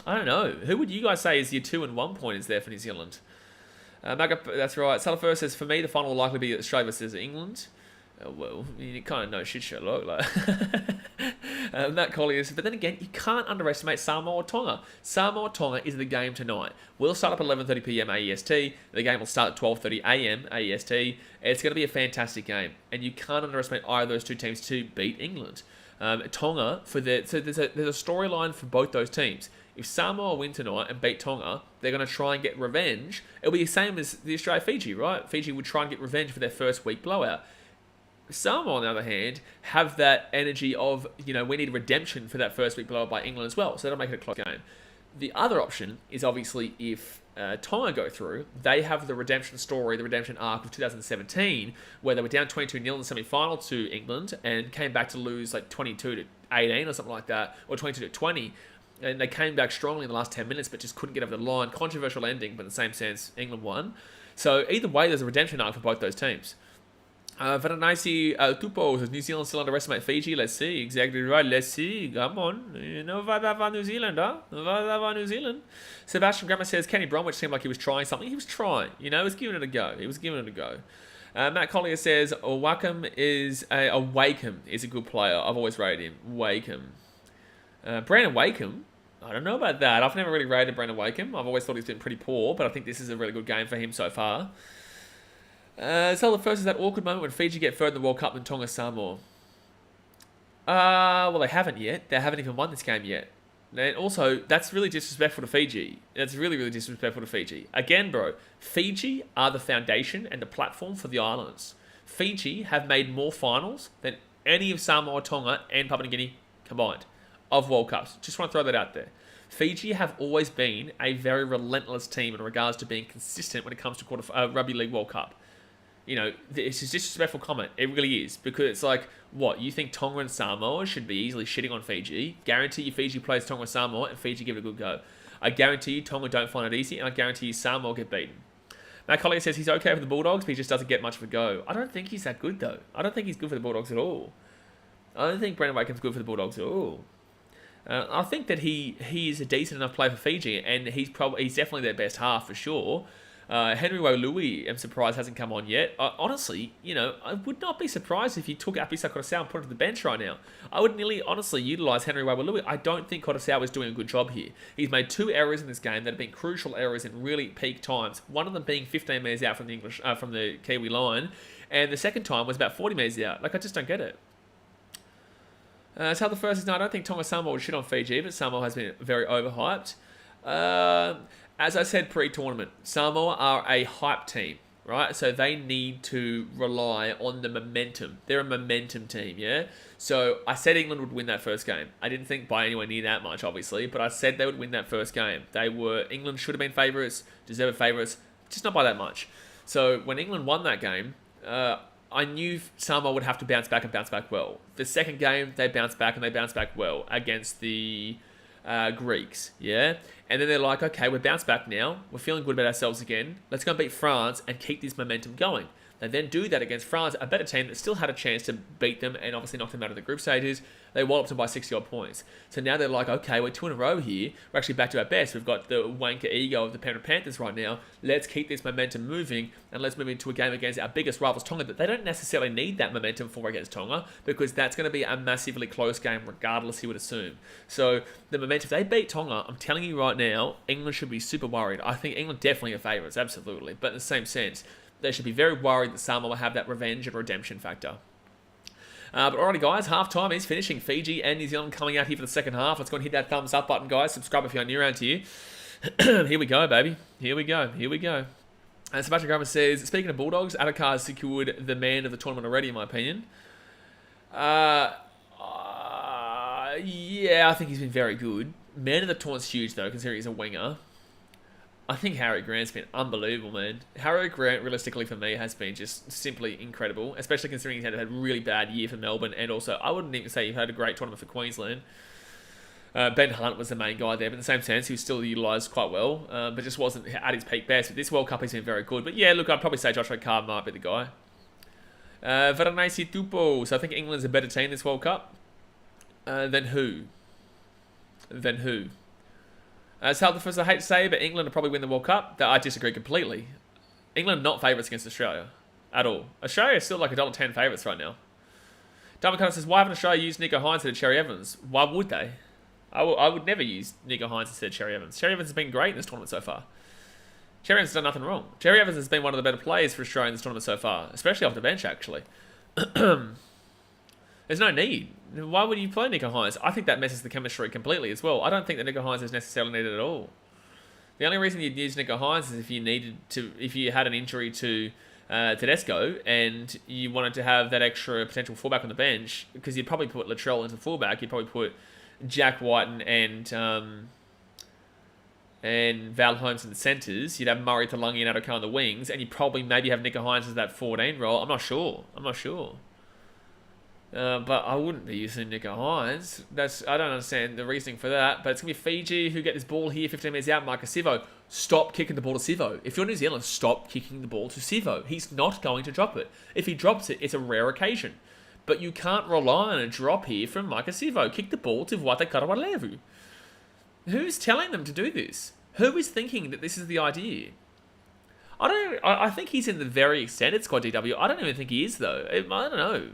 I don't know. Who would you guys say is your 2 and 1 pointers there for New Zealand? That's right. Salafer says, for me, the final will likely be Australia versus England. Well, you kind of know shit, Sherlock. Matt Collier says, but then again, you can't underestimate Samoa or Tonga. Samoa or Tonga is the game tonight. We'll start up at 11:30 p.m. AEST. The game will start at 12:30 a.m. AEST. It's going to be a fantastic game, and you can't underestimate either of those two teams to beat England. Tonga, so there's a storyline for both those teams. If Samoa win tonight and beat Tonga, they're going to try and get revenge. It'll be the same as the Australia-Fiji, right? Fiji would try and get revenge for their first week blowout. Samoa, on the other hand, have that energy of, we need redemption for that first week blowout by England as well. So that'll make it a close game. The other option is obviously if Tonga go through, they have the redemption story, the redemption arc of 2017, where they were down 22-0 in the semi-final to England and came back to lose like 22-18 or something like that, or 22-20. And they came back strongly in the last 10 minutes, but just couldn't get over the line. Controversial ending, but in the same sense, England won. So either way, there's a redemption arc for both those teams. Varanasi Tupo says, New Zealand still underestimate Fiji. Let's see. Exactly right. Let's see. Come on. New Zealand, huh? New Zealand. Sebastian Grammer says, Kenny Bromwich seemed like he was trying something. He was trying. He was giving it a go. Matt Collier says, Wakeham is a good player. I've always rated him. Wakeham. Brandon Wakeham. I don't know about that. I've never really rated Brandon Wakeham. I've always thought he's been pretty poor, but I think this is a really good game for him so far. So the first is that awkward moment when Fiji get further in the World Cup than Tonga Samoa. Well, they haven't yet. They haven't even won this game yet. And also, that's really disrespectful to Fiji. That's really, really disrespectful to Fiji. Again, bro, Fiji are the foundation and the platform for the islands. Fiji have made more finals than any of Samoa or Tonga and Papua New Guinea combined of World Cups. Just want to throw that out there. Fiji have always been a very relentless team in regards to being consistent when it comes to Rugby League World Cup. It's a disrespectful comment. It really is. Because it's like, what, you think Tonga and Samoa should be easily shitting on Fiji? Guarantee you Fiji plays Tonga and Samoa and Fiji give it a good go. I guarantee you Tonga don't find it easy, and I guarantee you Samoa get beaten. Matt Collier says he's okay with the Bulldogs, but he just doesn't get much of a go. I don't think he's that good, though. I don't think he's good for the Bulldogs at all. I don't think Brandon Wakeham's good for the Bulldogs at all. I think that he is a decent enough player for Fiji, and he's definitely their best half for sure. Henry Louis, I'm surprised hasn't come on yet. Honestly, I would not be surprised if you took Apisa Coruscant and put him to the bench right now. I would nearly, honestly, utilise Henry Louis. I don't think Coruscant is doing a good job here. He's made 2 errors in this game that have been crucial errors in really peak times. One of them being 15 metres out from the Kiwi line, and the second time was about 40 metres out. I just don't get it. So the first is, no, I don't think Tonga Samoa would shit on Fiji, but Samoa has been very overhyped. As I said pre-tournament, Samoa are a hype team, right? So they need to rely on the momentum. They're a momentum team, yeah? So I said England would win that first game. I didn't think by anywhere near that much, obviously, but I said they would win that first game. England should have been favourites, deserved favourites, just not by that much. So when England won that game, I knew Samoa would have to bounce back and bounce back well. The second game, they bounced back and they bounced back well against the Greeks, yeah? And then they're like, okay, we're bounced back now. We're feeling good about ourselves again. Let's go and beat France and keep this momentum going. They then do that against France, a better team that still had a chance to beat them and obviously knock them out of the group stages. They walloped them by 60-odd points. So now they're like, okay, we're 2 in a row here. We're actually back to our best. We've got the wanker ego of the Penrith Panthers right now. Let's keep this momentum moving and let's move into a game against our biggest rivals, Tonga. But they don't necessarily need that momentum for against Tonga because that's going to be a massively close game regardless, you would assume. So the momentum, if they beat Tonga, I'm telling you right now, England should be super worried. I think England definitely are favourites, absolutely. But in the same sense, they should be very worried that Samoa will have that revenge and redemption factor. But alrighty, guys, half-time is finishing. Fiji and New Zealand coming out here for the second half. Let's go and hit that thumbs up button, guys. Subscribe if you're new around here. Here we go, baby. Here we go. And Sebastian Grumman says, speaking of Bulldogs, Adakar has secured the man of the tournament already, in my opinion. Yeah, I think he's been very good. Man of the tournament's huge, though, considering he's a winger. I think Harry Grant's been unbelievable, man. Harry Grant, realistically for me, has been just simply incredible, especially considering he's had a really bad year for Melbourne, and also, I wouldn't even say he's had a great tournament for Queensland. Ben Hunt was the main guy there, but in the same sense, he was still utilised quite well, but just wasn't at his peak best. But this World Cup, he's been very good. But yeah, look, I'd probably say Joshua Carr might be the guy. Varanasi Tupo. So I think England's a better team this World Cup. Then who? So the first, I hate to say, but England will probably win the World Cup. I disagree completely. England are not favourites against Australia at all. Australia is still like $1.10 favourites right now. Diamond says, why haven't Australia used Nico Hines instead of Cherry Evans? Why would they? I would never use Nico Hines instead of Cherry Evans. Cherry Evans has been great in this tournament so far. Cherry Evans has done nothing wrong. Cherry Evans has been one of the better players for Australia in this tournament so far, especially off the bench, actually. There's no need. Why would you play Nico Hines? I think that messes the chemistry completely as well. I don't think that Nico Hines is necessarily needed at all. The only reason you'd use Nico Hines is if you had an injury to Tedesco and you wanted to have that extra potential fullback on the bench, because you'd probably put Latrell into fullback. You'd probably put Jack Whiten and Val Holmes in the centres. You'd have Murray Talangi and Adokar on the wings, and you'd probably maybe have Nico Hines as that 14 role. I'm not sure. But I wouldn't be using Nico Hines. I don't understand the reasoning for that. But it's going to be Fiji who get this ball here, 15 minutes out. Marcus Sivo. Stop kicking the ball to Sivo. If you're New Zealand, stop kicking the ball to Sivo. He's not going to drop it. If he drops it, it's a rare occasion. But you can't rely on a drop here from Marcus Sivo. Kick the ball to Vuate Karawalevu. Who's telling them to do this? Who is thinking that this is the idea? I think he's in the very extended squad, DW. I don't even think he is, though. I don't know.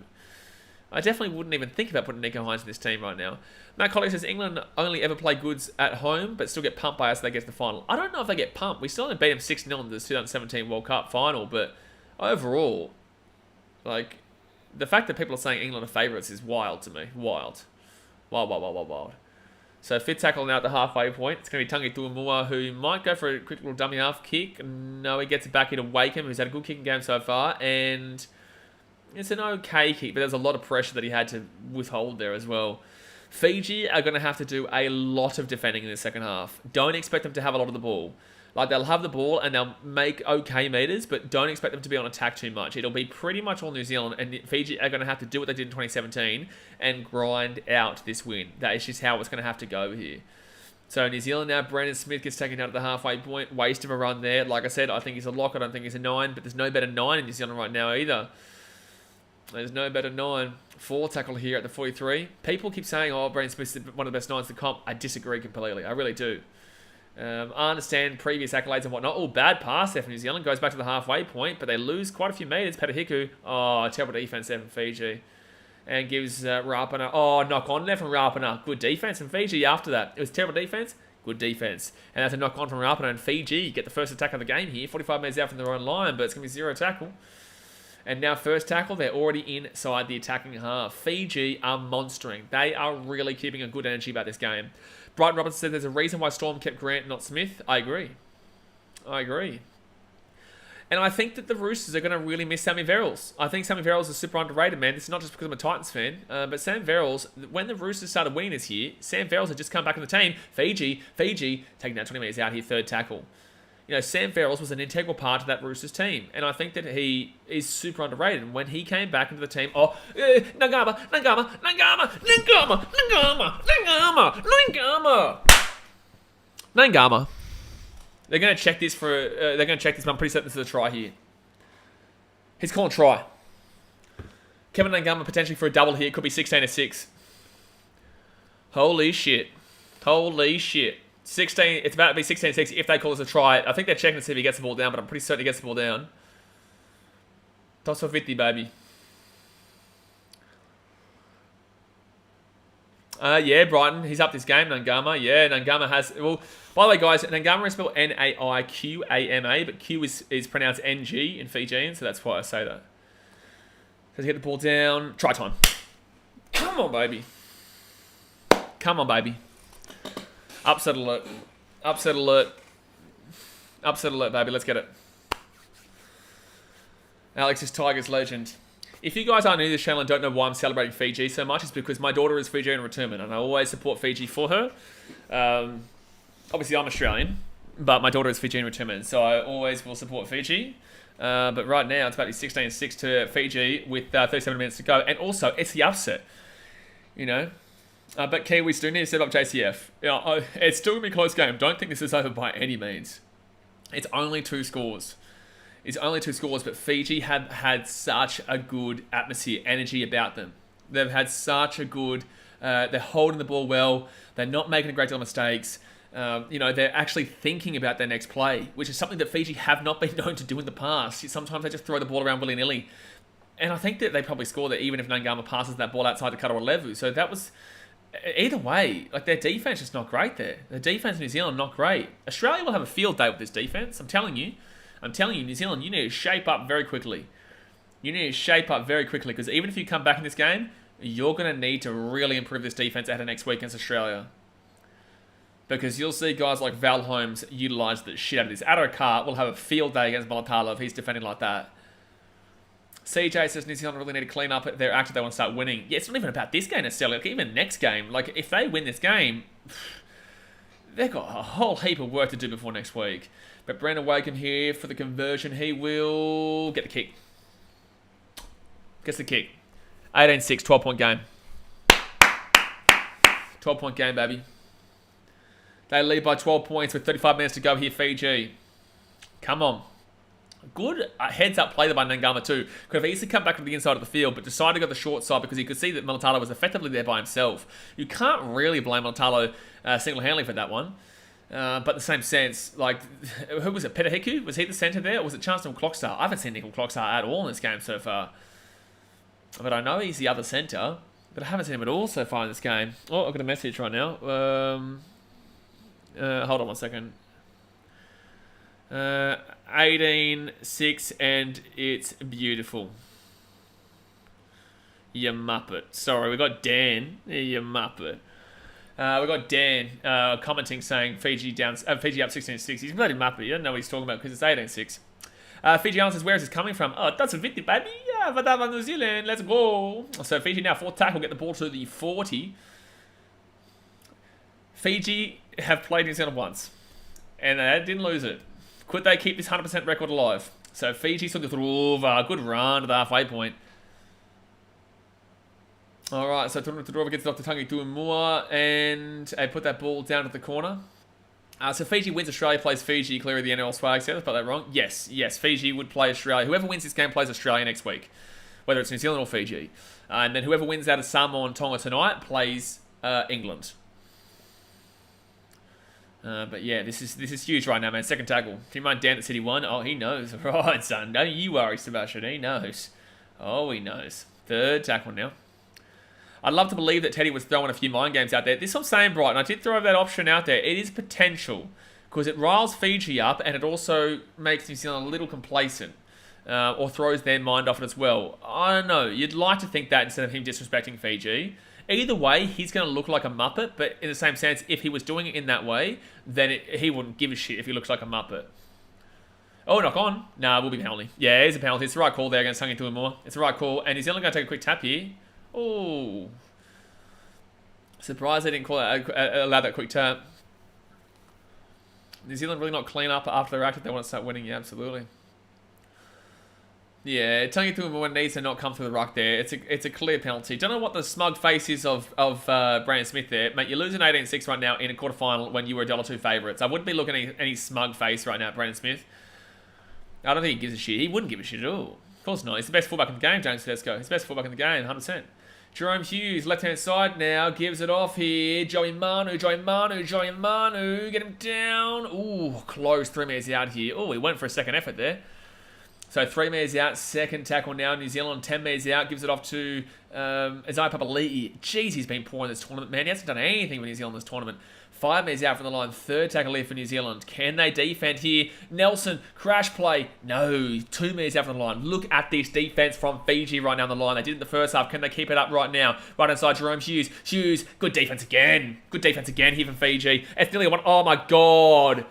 I definitely wouldn't even think about putting Nico Hines in this team right now. Matt Colley says England only ever play goods at home, but still get pumped by us if they get to the final. I don't know if they get pumped. We still only beat them 6-0 in the 2017 World Cup final, but overall, like, the fact that people are saying England are favourites is wild to me. Wild. So fit tackle now at the halfway point. It's going to be Tangi Tuamua, who might go for a quick little dummy half kick. No, he gets it back into Wakeham, who's had a good kicking game so far, and it's an okay kick, but there's a lot of pressure that he had to withhold there as well. Fiji are going to have to do a lot of defending in the second half. Don't expect them to have a lot of the ball. Like, they'll have the ball and they'll make okay meters, but don't expect them to be on attack too much. It'll be pretty much all New Zealand, and Fiji are going to have to do what they did in 2017 and grind out this win. That is just how it's going to have to go here. So New Zealand now, Brandon Smith gets taken out at the halfway point. Waste of a run there. Like I said, I think he's a lock. I don't think he's a 9, but there's no better 9 in New Zealand right now either. There's no better 9. 4 tackle here at the 43. People keep saying, oh, Brandon Smith's one of the best 9s to comp. I disagree completely. I really do. I understand previous accolades and whatnot. Oh, bad pass there from New Zealand. Goes back to the halfway point, but they lose quite a few metres. Petahiku. Oh, terrible defence there from Fiji. And gives Rapana. Oh, knock on there from Rapana. Good defence from Fiji after that. It was terrible defence. Good defence. And that's a knock on from Rapana. And Fiji get the first attack of the game here. 45 metres out from their own line, but it's going to be 0 tackle. And now first tackle, they're already inside the attacking half. Fiji are monstering. They are really keeping a good energy about this game. Brighton Robinson said there's a reason why Storm kept Grant, not Smith. I agree. And I think that the Roosters are going to really miss Sammy Verrills. I think Sammy Verrills is super underrated, man. This is not just because I'm a Titans fan, but Sam Verrills, when the Roosters started winning this year, Sam Verrills had just come back in the team. Fiji, taking that 20 metres out here, third tackle. You know, Sam Verrills was an integral part to that Roosters team. And I think that he is super underrated. And when he came back into the team, Nangama. They're going to check this but I'm pretty certain this is a try here. He's calling try. Kevin Nangama potentially for a double here. Could be 16-6. Holy shit. 16, it's about to be 16-6 if they call this a try. I think they're checking to see if he gets the ball down, but I'm pretty certain he gets the ball down. Toss 50, baby. Yeah, Brighton. He's up this game, Nangama. Yeah, Nangama has... Well, by the way, guys, Nangama is spelled Naiqama, but Q is pronounced NG in Fijian, so that's why I say that. Let's get the ball down. Try time. Come on, baby. Upset alert, baby. Let's get it. Alex is Tigers legend. If you guys aren't new to this channel and don't know why I'm celebrating Fiji so much, it's because my daughter is Fijian returnment, and I always support Fiji for her. Obviously, I'm Australian, but my daughter is Fijian returnment, so I always will support Fiji. But right now, it's about 16-6 to Fiji with 37 minutes to go, and also it's the upset. You know. But Kiwis do need to step up JCF. It's still going to be a close game. Don't think this is over by any means. It's only 2 scores. But Fiji have had such a good atmosphere, energy about them. They've had such a good... they're holding the ball well. They're not making a great deal of mistakes. They're actually thinking about their next play, which is something that Fiji have not been known to do in the past. Sometimes they just throw the ball around willy-nilly. And I think that they probably score that even if Nangama passes that ball outside the cutter or level. So that was... Either way, like their defense is not great there. The defense in New Zealand not great. Australia will have a field day with this defense. I'm telling you, New Zealand, you need to shape up very quickly. Because even if you come back in this game, you're going to need to really improve this defense ahead of next week against Australia. Because you'll see guys like Val Holmes utilise the shit out of this. Addo Carr will have a field day against Mulatalo if he's defending like that. CJ says New Zealand really need to clean up their act if they want to start winning. Yeah, it's not even about this game necessarily. Like, even next game, like if they win this game, they've got a whole heap of work to do before next week. But Brandon Wakeham here for the conversion. He will get the kick. Gets the kick. 18-6, 12-point game. 12-point game, baby. They lead by 12 points with 35 minutes to go here, Fiji. Come on. Good heads-up play there by Nangama too. Could have easily come back to the inside of the field, but decided to go the short side because he could see that Mulatalo was effectively there by himself. You can't really blame Mulatalo single-handedly for that one. But in the same sense, like, who was it? Petahiku? Was he the centre there? Or was it Chancellor Clockstar? I haven't seen Nickel Clockstar at all in this game so far. But I know he's the other centre, but I haven't seen him at all so far in this game. Oh, I've got a message right now. Hold on one second. 18-6, and it's beautiful. You muppet. Sorry, we got Dan. You muppet. We got Dan commenting saying Fiji up 16-6. He's bloody muppet. He doesn't know what he's talking about because it's 18-6. Fiji Allen says, where is this coming from? Oh, that's a Viti, baby. Yeah, Vadava, New Zealand. Let's go. So Fiji now, 4th tackle, get the ball to the 40. Fiji have played New Zealand once, and they didn't lose it. Could they keep this 100% record alive? So Fiji took the Turova. Good run to the halfway point. All right, so Turova gets Dr. Tangi doing more, and they put that ball down to the corner. So Fiji wins. Australia plays Fiji. Clearly the NRL swag said. I spelled that wrong. Yes. Fiji would play Australia. Whoever wins this game plays Australia next week, whether it's New Zealand or Fiji. And then whoever wins out of Samoa and Tonga tonight plays England. But yeah, this is huge right now, man. Second tackle. Do you mind Dan at City 1? Oh, he knows. Right, son. Don't you worry, Sebastian. He knows. Oh, he knows. Third tackle now. I'd love to believe that Teddy was throwing a few mind games out there. This I'm saying, Brighton. I did throw that option out there. It is potential. Because it riles Fiji up and it also makes New Zealand a little complacent. Or throws their mind off it as well. I don't know. You'd like to think that instead of him disrespecting Fiji. Either way, he's going to look like a Muppet, but in the same sense, if he was doing it in that way, then he wouldn't give a shit if he looks like a Muppet. Oh, knock on. Nah, will be penalty. Yeah, it is a penalty. It's the right call there against Hungy Tuamua. It's the right call. And New Zealand going to take a quick tap here. Oh. Surprised they didn't allow that quick tap. New Zealand really not clean up after their act if they want to start winning. Yeah, absolutely. Yeah, Tungi Tuamua needs to not come through the ruck there. It's a clear penalty. Don't know what the smug face is of Brandon Smith there. Mate, you're losing 18-6 right now in a quarterfinal when you were $1.2 favourites. I wouldn't be looking at any smug face right now, Brandon Smith. I don't think he gives a shit. He wouldn't give a shit at all. Of course not. He's the best fullback in the game, James Tedesco. He's the best fullback in the game, 100%. Jerome Hughes, left-hand side now, gives it off here. Joey Manu. Get him down. Ooh, close. 3 metres out here. Oh, he went for a second effort there. So 3 metres out, second tackle now. New Zealand 10 metres out, gives it off to Isaiah Papali'i. Jeez, he's been poor in this tournament, man. He hasn't done anything for New Zealand in this tournament. 5 metres out from the line, third tackle here for New Zealand. Can they defend here? Nelson, crash play. No, 2 metres out from the line. Look at this defence from Fiji right now on the line. They did it in the first half. Can they keep it up right now? Right inside Jerome Hughes. Good defence again. Good defence again here from Fiji. It's nearly a one. Oh my God.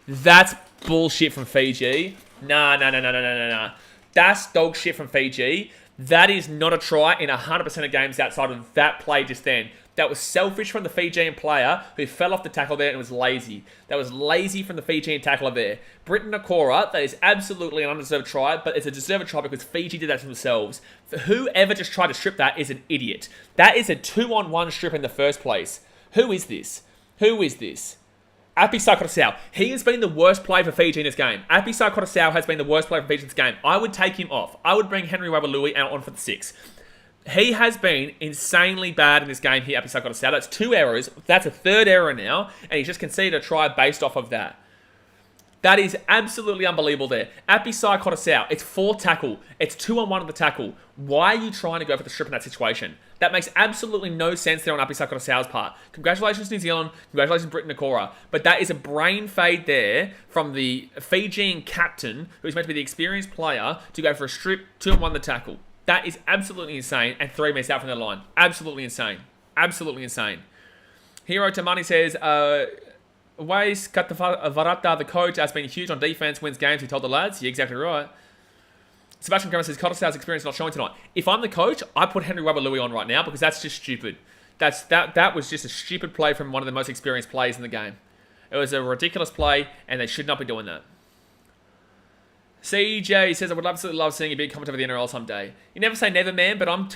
That's bullshit from Fiji. Nah. That's dog shit from Fiji. That is not a try in 100% of games outside of that play just then. That was selfish from the Fijian player who fell off the tackle there and was lazy. That was lazy from the Fijian tackler there. Britain Nakora, that is absolutely an undeserved try, but it's a deserved try because Fiji did that to themselves. For whoever just tried to strip that is an idiot. That is a 2-on-1 strip in the first place. Who is this? Apisai Koroisau. He has been the worst player for Fiji in this game. Apisai Koroisau has been the worst player for Fiji in this game. I would take him off. I would bring Henry Wabalui out on for the 6. He has been insanely bad in this game here, Apisai Koroisau. That's 2 errors. That's a 3rd error now, and he's just conceded a try based off of that. That is absolutely unbelievable there. Apisai Koroisau, it's 4 tackle. It's 2-on-1 of the tackle. Why are you trying to go for the strip in that situation? That makes absolutely no sense there on Apisai Koroisau's part. Congratulations, New Zealand. Congratulations, Britain Nakora. But that is a brain fade there from the Fijian captain, who's meant to be the experienced player, to go for a strip, 2-on-1 the tackle. That is absolutely insane, and 3 minutes out from the line. Absolutely insane. Hiro Tamani says, Wais Varata, the coach, has been huge on defense, wins games, he told the lads. Yeah, exactly right. Sebastian Cameron says, Koroisau's experience not showing tonight. If I'm the coach, I put Henry Wabalui on right now because that's just stupid. That was just a stupid play from one of the most experienced players in the game. It was a ridiculous play, and they should not be doing that. CJ says, I would absolutely love seeing a big commentator for the NRL someday. You never say never, man, but I'm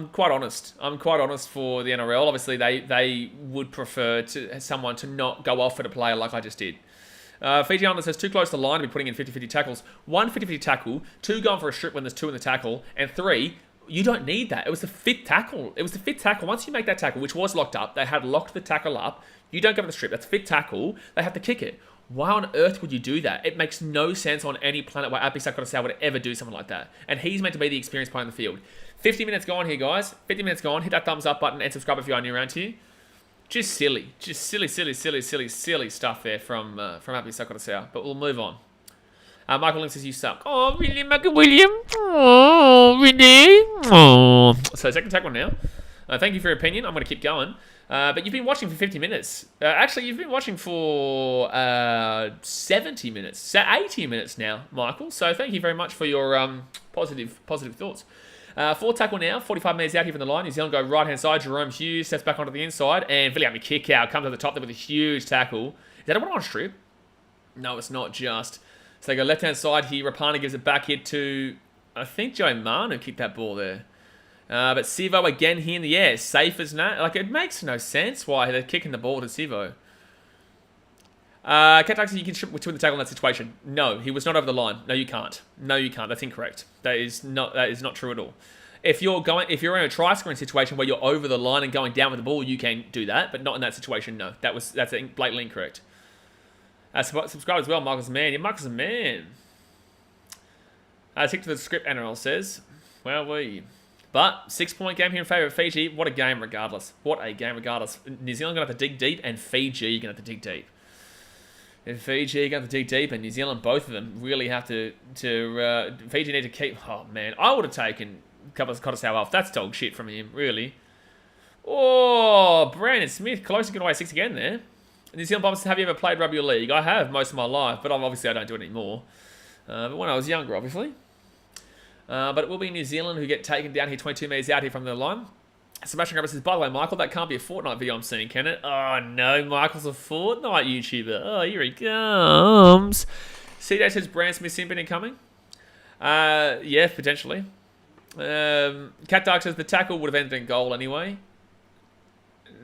quite honest. I'm quite honest for the NRL. Obviously, they would prefer someone to not go off at a player like I just did. Fiji Islanders says, too close to the line to be putting in 50-50 tackles. 1 50-50 tackle, 2 going for a strip when there's 2 in the tackle, and 3, you don't need that. It was the 5th tackle. Once you make that tackle, which was locked up, they had locked the tackle up, you don't go for the strip. That's 5th tackle. They have to kick it. Why on earth would you do that? It makes no sense on any planet why Apisai Koroisau would ever do something like that. And he's meant to be the experienced player in the field. 50 minutes gone here, guys. 50 minutes gone. Hit that thumbs up button and subscribe if you are new around here. Just silly stuff there from Apisai Koroisau. But we'll move on. Michael Link says, you suck. Oh, really, Michael William? Oh, really? Oh. So, second tackle now. Thank you for your opinion. I'm going to keep going. But you've been watching for 50 minutes. Actually, you've been watching for 70 minutes, 80 minutes now, Michael. So thank you very much for your positive thoughts. 4 tackle now, 45 metres out here from the line. New Zealand go right-hand side. Jerome Hughes steps back onto the inside. And Viliami kick out, comes to the top there with a huge tackle. Is that a one-on strip? No, it's not just. So they go left-hand side here. Rapana gives it back here to, I think, Joe Manu kicked that ball there. But Sivo again here in the air. Safe as that. Like, it makes no sense why they're kicking the ball to Sivo. Kataxi, you can strip between the tackle in that situation. No, he was not over the line. No, you can't. That's incorrect. That is not true at all. If you're in a try scoring situation where you're over the line and going down with the ball, you can do that, but not in that situation. No, that's blatantly incorrect. Subscribe as well, Michael's man. Yeah, Michael's a man. Stick to the script, NRL says. Well, But 6-point game here in favour of Fiji. What a game regardless. What a game regardless. New Zealand going to have to dig deep, and Fiji going to have to dig deep. And Fiji going to have to dig deep, and New Zealand, both of them, really have to Fiji need to keep... Oh, man. I would have taken Kotosau off. That's dog shit from him, really. Oh, Brandon Smith. Close to getting away 6 again there. New Zealand Bombers, have you ever played Rugby League? I have most of my life, but obviously I don't do it anymore. But when I was younger, obviously. But it will be New Zealand who get taken down here, 22 metres out here from the line. Sebastian Grabber says, by the way, Michael, that can't be a Fortnite video I'm seeing, can it? Oh, no, Michael's a Fortnite YouTuber. Oh, here he comes. CJ says, Brand Smith Simpin incoming. Yeah, potentially. Cat Dark says, the tackle would have ended in goal anyway.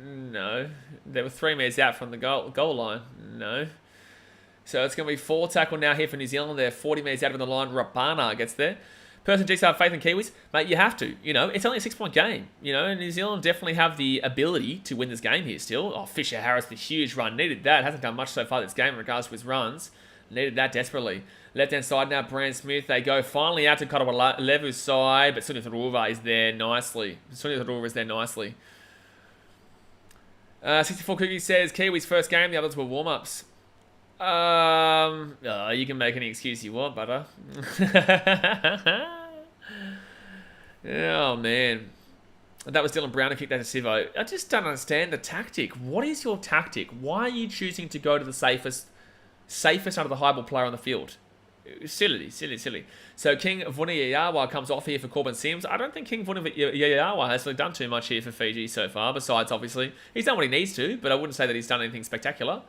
No. There were 3 metres out from the goal line. No. So it's going to be 4 tackle now here for New Zealand. They're 40 metres out of the line. Rapana gets there. Person G-Star, Faith and Kiwis. Mate, you have to. You know, it's only a 6-point game. You know, New Zealand definitely have the ability to win this game here still. Oh, Fisher Harris, the huge run. Needed that. Hasn't done much so far this game in regards to his runs. Needed that desperately. Left-hand side now, Brand Smith. They go finally out to Kotowalevu's side, but Sunia Thorova is there nicely. 64 Cookie says, Kiwis first game, the others were warm-ups. Oh, you can make any excuse you want, butter. Oh, man. That was Dylan Brown who kicked that to Sivo. I just don't understand the tactic. What is your tactic? Why are you choosing to go to the safest under the high ball player on the field? Silly. So King Vuniyayawa comes off here for Corbin Sims. I don't think King Vuniyayawa has really done too much here for Fiji so far, besides, obviously, he's done what he needs to, but I wouldn't say that he's done anything spectacular.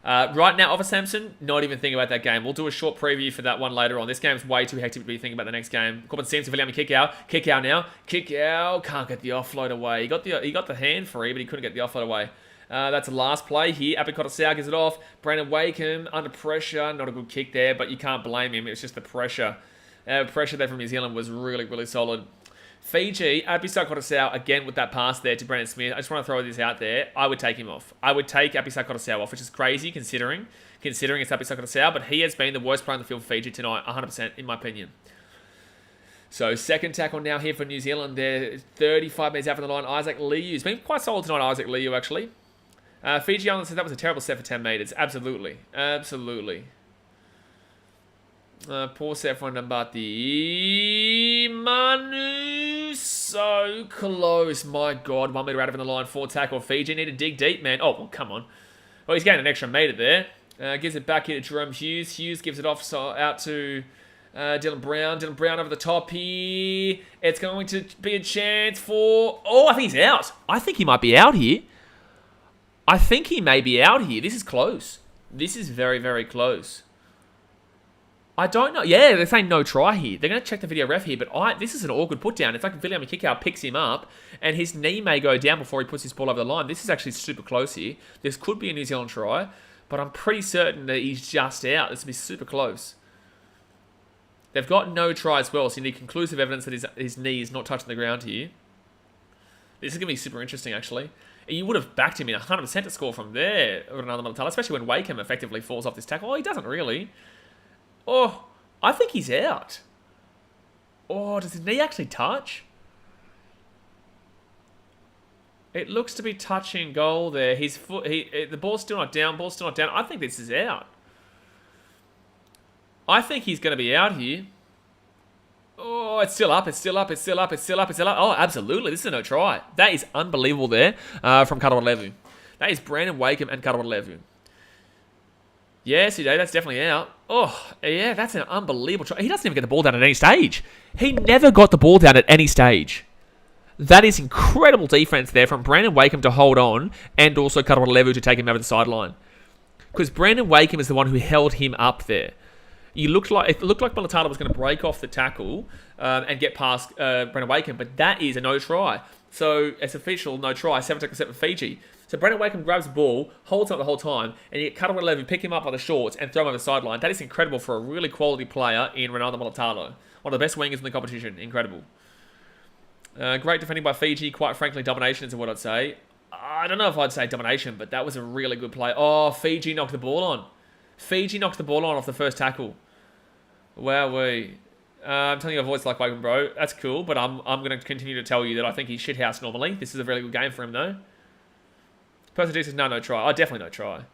Right now, Offa Sampson, not even thinking about that game. We'll do a short preview for that one later on. This game's way too hectic to be thinking about the next game. Corbin Sims, Viliami kick out now. Kick out, can't get the offload away. He got the hand free, but he couldn't get the offload away. That's the last play here. Apicotosau gives it off. Brandon Wakeham under pressure. Not a good kick there, but you can't blame him. It's just the pressure. Pressure there from New Zealand was really, really solid. Fiji, Apicotosau again with that pass there to Brandon Smith. I just want to throw this out there. I would take him off. I would take Apicotosau off, which is crazy considering it's Apicotosau, but he has been the worst player on the field for Fiji tonight, 100% in my opinion. So second tackle now here for New Zealand. They're 35 metres out from the line. Isaac Liu's been quite solid tonight, Isaac Liu, actually. Fiji Island said that was a terrible set for 10 metres. Absolutely. Poor set for Nambati. Manu, so close. My God, 1 metre out of the line. 4 tackle. Fiji need to dig deep, man. Oh, well, come on. Well, he's getting an extra metre there. Gives it back here to Jerome Hughes. Hughes gives it off out to Dylan Brown. Dylan Brown over the top here. It's going to be a chance for... Oh, I think he's out. I think he might be out here. I think he may be out here. This is close. This is very, very close. I don't know. Yeah, they're saying no try here. They're going to check the video ref here, but this is an awkward put down. It's like Viliami Kikau picks him up, and his knee may go down before he puts his ball over the line. This is actually super close here. This could be a New Zealand try, but I'm pretty certain that he's just out. This will be super close. They've got no try as well, so you need conclusive evidence that his knee is not touching the ground here. This is going to be super interesting, actually. You would have backed him in 100% to score from there, Ronaldo Malatala, especially when Wakeham effectively falls off this tackle. Oh, he doesn't really. Oh, I think he's out. Oh, does his knee actually touch? It looks to be touching goal there. His foot, the ball's still not down. I think this is out. I think he's going to be out here. Oh, it's still up. Oh, absolutely. This is a no try. That is unbelievable there from Kotowalevu. That is Brandon Wakeham and Kotowalevu. Yes, that's definitely out. Oh, yeah, that's an unbelievable try. He doesn't even get the ball down at any stage. He never got the ball down at any stage. That is incredible defense there from Brandon Wakeham to hold on and also Kotowalevu to take him over the sideline. Because Brandon Wakeham is the one who held him up there. It looked like Malatala was going to break off the tackle and get past Brandon Wakeham, but that is a no try. So it's official, no try. 7 tackle set for Fiji. So Brandon Wakeham grabs the ball, holds it the whole time, and you get Kotowalevu, pick him up by the shorts and throw him over the sideline. That is incredible for a really quality player in Ronaldo Malatala. One of the best wingers in the competition. Incredible. Great defending by Fiji. Quite frankly, domination is what I'd say. I don't know if I'd say domination, but that was a really good play. Oh, Fiji knocked the ball on. Fiji knocked the ball on off the first tackle. Wowee. I'm telling you a voice like Wakem, bro. That's cool, but I'm going to continue to tell you that I think he's shithouse normally. This is a really good game for him, though. Person says no try. Oh, definitely no try.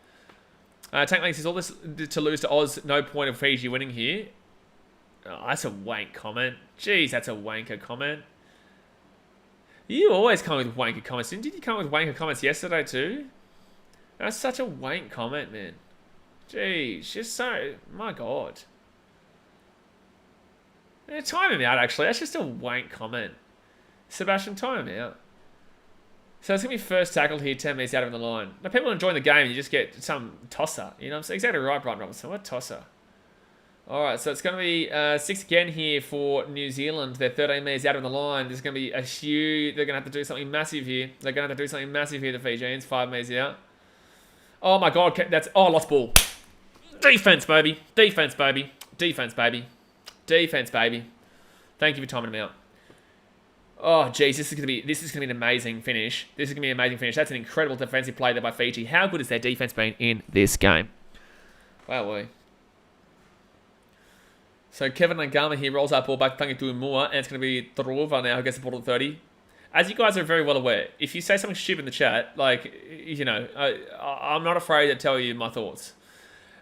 Tank Lane says all this to lose to Oz. No point of Fiji winning here. Oh, that's a wank comment. Jeez, that's a wanker comment. You always come with wanker comments. Didn't you come with wanker comments yesterday too? That's such a wank comment, man. Jeez, just so... My God. Yeah, time him out, actually. That's just a wank comment. Sebastian, time him out. So it's going to be first tackled here, 10 metres out of the line. Now, people enjoying the game, you just get some tosser. You know what I'm saying? Exactly right, Brian Robinson. What tosser? All right, so it's going to be 6 again here for New Zealand. They're 13 metres out of the line. There's going to be a huge... They're going to have to do something massive here. They're going to have to do something massive here, the Fijians. 5 metres out. Oh, my God. That's... Oh, lost ball. Defense, baby. Defense, baby. Defense, baby. Defense, baby. Thank you for timing them out. Oh, geez, this is gonna be an amazing finish. This is gonna be an amazing finish. That's an incredible defensive play there by Fiji. How good has their defense been in this game? Wow, so Kevin Nagama here rolls that ball back, Tangi Tuimua, and it's gonna be Taruva now who gets the ball to 30. As you guys are very well aware, if you say something stupid in the chat, like, you know, I'm not afraid to tell you my thoughts.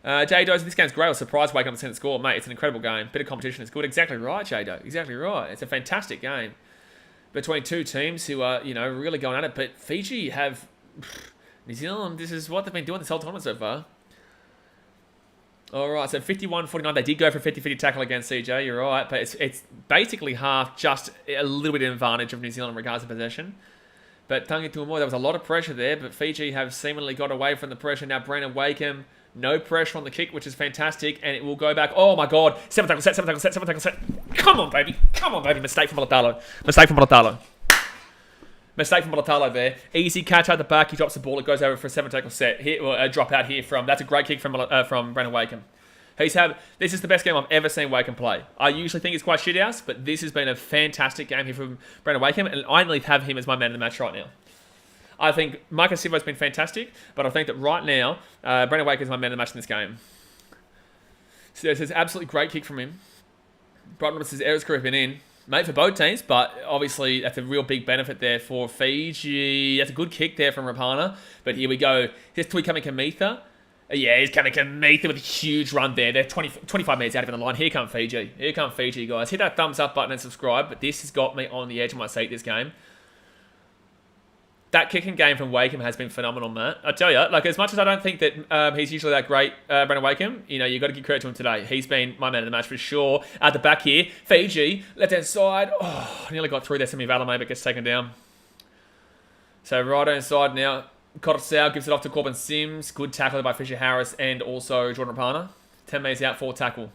J-Doe, this game's great. I was surprised waking up to 10 score. Mate, it's an incredible game. Bit of competition is good. Exactly right, J-Doe. Exactly right. It's a fantastic game between two teams who are, you know, really going at it. But Fiji have... New Zealand, this is what they've been doing this whole tournament so far. All right, so 51-49. They did go for a 50-50 tackle against CJ. You're right. But it's basically half just a little bit of advantage of New Zealand in regards to possession. But Tangi Tuimua, there was a lot of pressure there. But Fiji have seemingly got away from the pressure. Now Brandon Wakem... No pressure on the kick, which is fantastic, and it will go back. Oh my God! 7 tackle set, 7 tackle set, 7 tackle set. Come on, baby! Come on, baby! Mistake from Malatalo. Mistake from Malatalo. Mistake from Malatalo there. Easy catch out the back. He drops the ball. It goes over for a 7 tackle set. Here, a drop out here from. That's a great kick from Brandon Wakem. This is the best game I've ever seen Wakem play. I usually think it's quite shit house, but this has been a fantastic game here from Brandon Wakem, and I only have him as my man of the match right now. I think Marcus Sivo's been fantastic, but I think that right now, Brandon Wakem is my man of the match in this game. So there's an absolutely great kick from him. Brighton Roberts' errors career have been in. Mate for both teams, but obviously that's a real big benefit there for Fiji. That's a good kick there from Rapana. But here we go. Here's Tui Kamikamitha. Yeah, he's Kamikamitha with a huge run there. They're 25 metres out of the line. Here come Fiji. Here come Fiji, guys. Hit that thumbs up button and subscribe. But this has got me on the edge of my seat this game. That kicking game from Wakem has been phenomenal, Matt. I tell you, like, as much as I don't think that he's usually that great, Brandon Wakem, you know, you've got to give credit to him today. He's been my man of the match for sure. At the back here, Fiji, left-hand side. Oh, nearly got through there. Semi Valame, but gets taken down. So right-hand side now, Coruscant gives it off to Corbin Sims. Good tackle by Fisher Harris and also Jordan Rapana. 10 metres out, 4 tackle.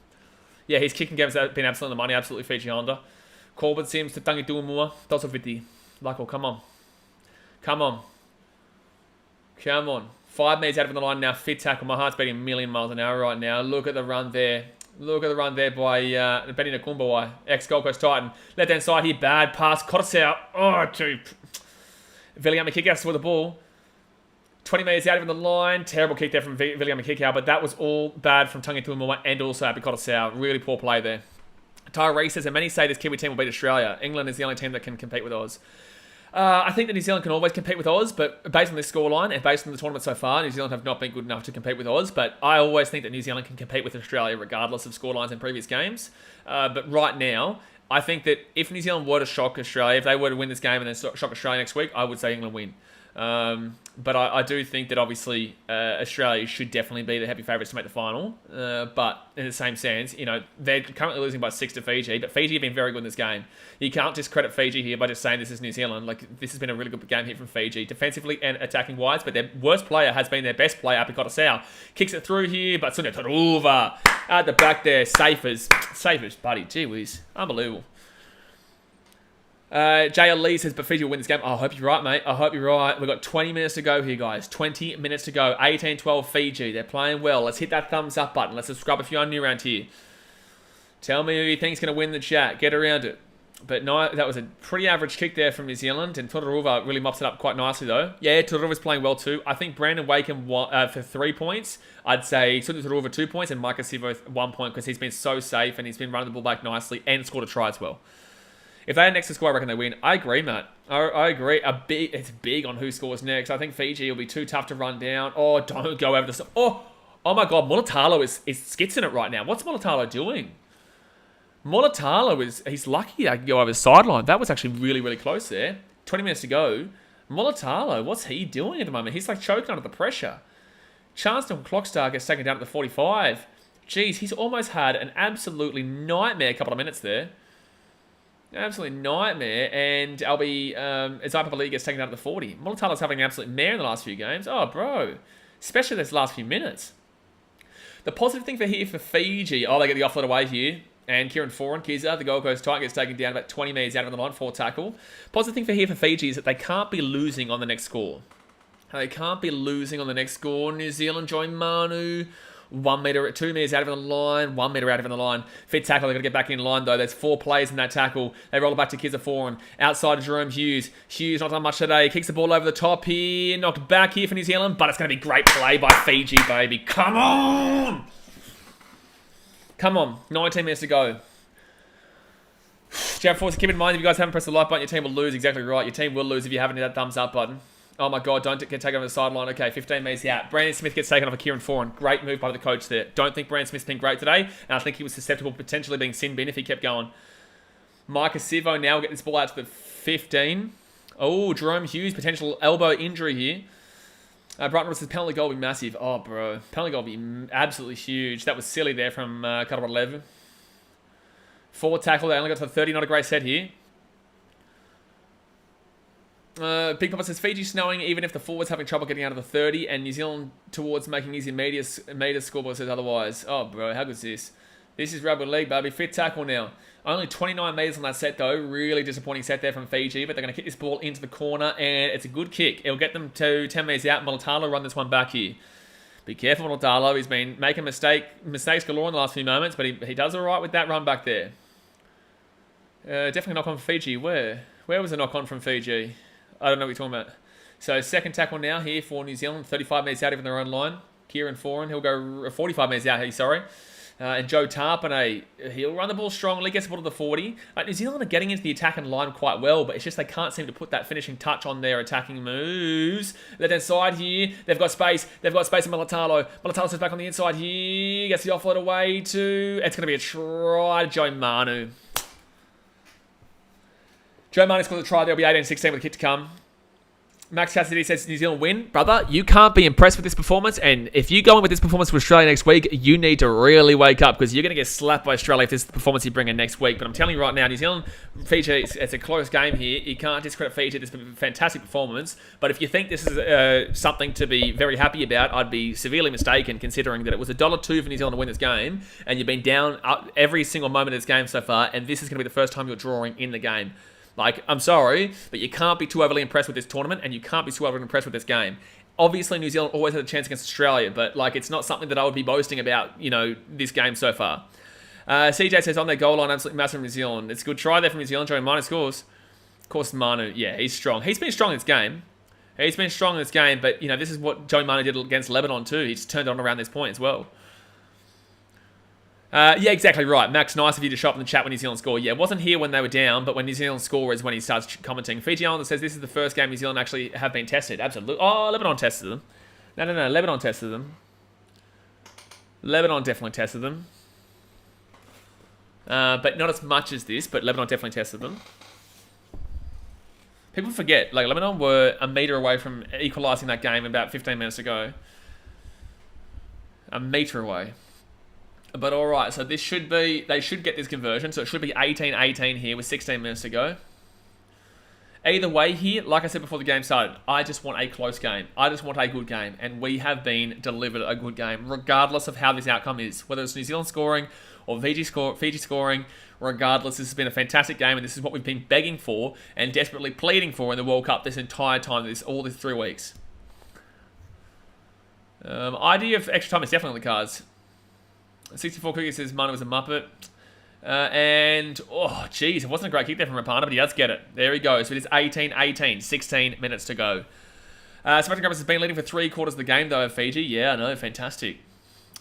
Yeah, his kicking games have been absolutely the money, absolutely Fiji Honda. Corbin Sims to Tangi Tuimua. Toss of 50. Lako, come on. Come on. Come on. 5 metres out of the line now. Fit tackle. My heart's beating a million miles an hour right now. Look at the run there. Look at the run there by Benny Nakumbawai, ex-Gold Coast Titan. Left-hand side here. Bad pass. Coruscant. Oh, gee. Viliame Kikau for the ball. 20 metres out of the line. Terrible kick there from Viliame Kikau, but that was all bad from Tangi Tuimua and also Api Coruscant. Really poor play there. Tyree says, and many say this Kiwi team will beat Australia. England is the only team that can compete with Oz. I think that New Zealand can always compete with Oz, but based on this scoreline and based on the tournament so far, New Zealand have not been good enough to compete with Oz. But I always think that New Zealand can compete with Australia regardless of scorelines in previous games. But right now, I think that if New Zealand were to shock Australia, if they were to win this game and then shock Australia next week, I would say England win. But I do think that obviously Australia should definitely be the heavy favourites to make the final. But in the same sense, you know, they're currently losing by 6 to Fiji, but Fiji have been very good in this game. You can't discredit Fiji here by just saying this is New Zealand. Like, this has been a really good game here from Fiji, defensively and attacking wise, but their worst player has been their best player, Api Coruscant. Kicks it through here, but Sunia Taruva at the back there, safe as buddy. Gee whiz, unbelievable. JL Lee says, but Fiji will win this game. Oh, I hope you're right, mate. I hope you're right. We've got 20 minutes to go here, guys. 20 minutes to go. 18-12 Fiji. They're playing well. Let's hit that thumbs up button. Let's subscribe if you're new around here. Tell me who you think's going to win the chat. Get around it. But no, that was a pretty average kick there from New Zealand, and Todorova really mops it up quite nicely though. Yeah, Todorova's playing well too. I think Brandon Wakem for 3 points. I'd say Todorova 2 points and Micah Sivo 1 point because he's been so safe and he's been running the ball back nicely and scored a try as well. If they had next to score, I reckon they win. I agree, Matt. I agree. It's big on who scores next. I think Fiji will be too tough to run down. Oh, don't go over the... Oh my God, Mulatalo is skitzing it right now. What's Mulatalo doing? Mulatalo he's lucky I can go over the sideline. That was actually really, really close there. 20 minutes to go. Mulatalo, what's he doing at the moment? He's like choking under the pressure. Charleston Clockstar gets taken down at the 45. Jeez, he's almost had an absolutely nightmare couple of minutes there. Absolutely nightmare. And Isaiah Papali'i gets taken down at the 40. Mulatalo's having an absolute mare in the last few games. Oh, bro. Especially this last few minutes. The positive thing for Fiji, they get the offload away here. And Kieran Foran, Kiza, the Gold Coast Titan, gets taken down about 20 metres out of the line for tackle. Positive thing for Fiji is that they can't be losing on the next score. They can't be losing on the next score. New Zealand join Manu. 1 metre, 2 metres out of the line, 1 metre out of the line. Fit tackle, they've got to get back in line though. There's 4 plays in that tackle. They roll it back to Kiza Foran. Outside of Jerome Hughes. Hughes not done much today. Kicks the ball over the top here. Knocked back here for New Zealand, but it's going to be great play by Fiji, baby. Come on! Come on, 19 minutes to go. Jab Force, keep in mind, if you guys haven't pressed the like button, your team will lose. Exactly right. Your team will lose if you haven't hit that thumbs up button. Oh my God, don't get taken over the sideline. Okay, 15 metres out. Brandon Smith gets taken off of Kieran Foran. Great move by the coach there. Don't think Brandon Smith's been great today, and I think he was susceptible to potentially being sin bin if he kept going. Micah Sivo now will get this ball out to the 15. Oh, Jerome Hughes, potential elbow injury here. Brighton Ross says penalty goal will be massive. Oh, bro. Penalty goal will be absolutely huge. That was silly there from Cutter 11. Forward tackle. They only got to the 30. Not a great set here. Big Papa says Fiji snowing even if the forwards having trouble getting out of the 30 and New Zealand towards making easy meters. Scoreboard says otherwise. Oh, bro. How good is this? This is Rugby League, baby. Fit tackle now. Only 29 metres on that set, though. Really disappointing set there from Fiji, but they're going to kick this ball into the corner, and it's a good kick. It'll get them to 10 metres out. Mulatalo run this one back here. Be careful, Mulatalo. He's been making mistakes galore in the last few moments, but he does all right with that run back there. Definitely knock on for Fiji. Where was the knock on from Fiji? I don't know what you're talking about. So second tackle now here for New Zealand. 35 metres out even their own line. Kieran Foran, he'll go 45 metres out here, sorry. And Joe Tarpanay, he'll run the ball strongly, gets the ball to the 40. New Zealand are getting into the attacking line quite well, but it's just they can't seem to put that finishing touch on their attacking moves. Left-hand side here, they've got space. They've got space in Mulatalo. Mulatalo sits back on the inside here, gets the offload away to... It's going to be a try to Joe Manu. Joe Manu scores a try. There'll be 18-16 with a kick to come. Max Cassidy says New Zealand win. Brother, you can't be impressed with this performance, and if you go in with this performance for Australia next week, you need to really wake up because you're going to get slapped by Australia if this is the performance you bring in next week. But I'm telling you right now, New Zealand, Fiji, it's a close game here. You can't discredit Fiji. This has been a fantastic performance. But if you think this is something to be very happy about, I'd be severely mistaken considering that it was $1.02 for New Zealand to win this game, and you've been down up every single moment of this game so far, and this is going to be the first time you're drawing in the game. Like, I'm sorry, but you can't be too overly impressed with this tournament, and you can't be too overly impressed with this game. Obviously, New Zealand always had a chance against Australia, but, like, it's not something that I would be boasting about, this game so far. CJ says, on their goal line, absolutely massive from New Zealand. It's a good try there from New Zealand, showing Manu scores. Of course, Manu, yeah, he's strong. He's been strong in this game. But, this is what Joe Manu did against Lebanon, too. He just turned it on around this point as well. Yeah, exactly right. Max, nice of you to show up in the chat when New Zealand score. Yeah, it wasn't here when they were down, but when New Zealand score is when he starts commenting. Fiji Islander says this is the first game New Zealand actually have been tested. Absolutely. Oh, Lebanon tested them. No. Lebanon tested them. Lebanon definitely tested them. But not as much as this, but Lebanon definitely tested them. People forget, like, Lebanon were a metre away from equalising that game about 15 minutes ago. A metre away. But all right, so they should get this conversion. So it should be 18-18 here with 16 minutes to go. Either way here, like I said before the game started, I just want a close game. I just want a good game. And we have been delivered a good game, regardless of how this outcome is. Whether it's New Zealand scoring or Fiji scoring, regardless, this has been a fantastic game. And this is what we've been begging for and desperately pleading for in the World Cup this entire time, all these 3 weeks. Idea of extra time is definitely on the cards. 64 Cricket says Manu was a Muppet. Oh, geez, it wasn't a great kick there from Rapana, but he does get it. There he goes. So it is 18-18, 16 minutes to go. Sebastian Grammars has been leading for 3/4 of the game, though, Fiji. Yeah, I know, fantastic.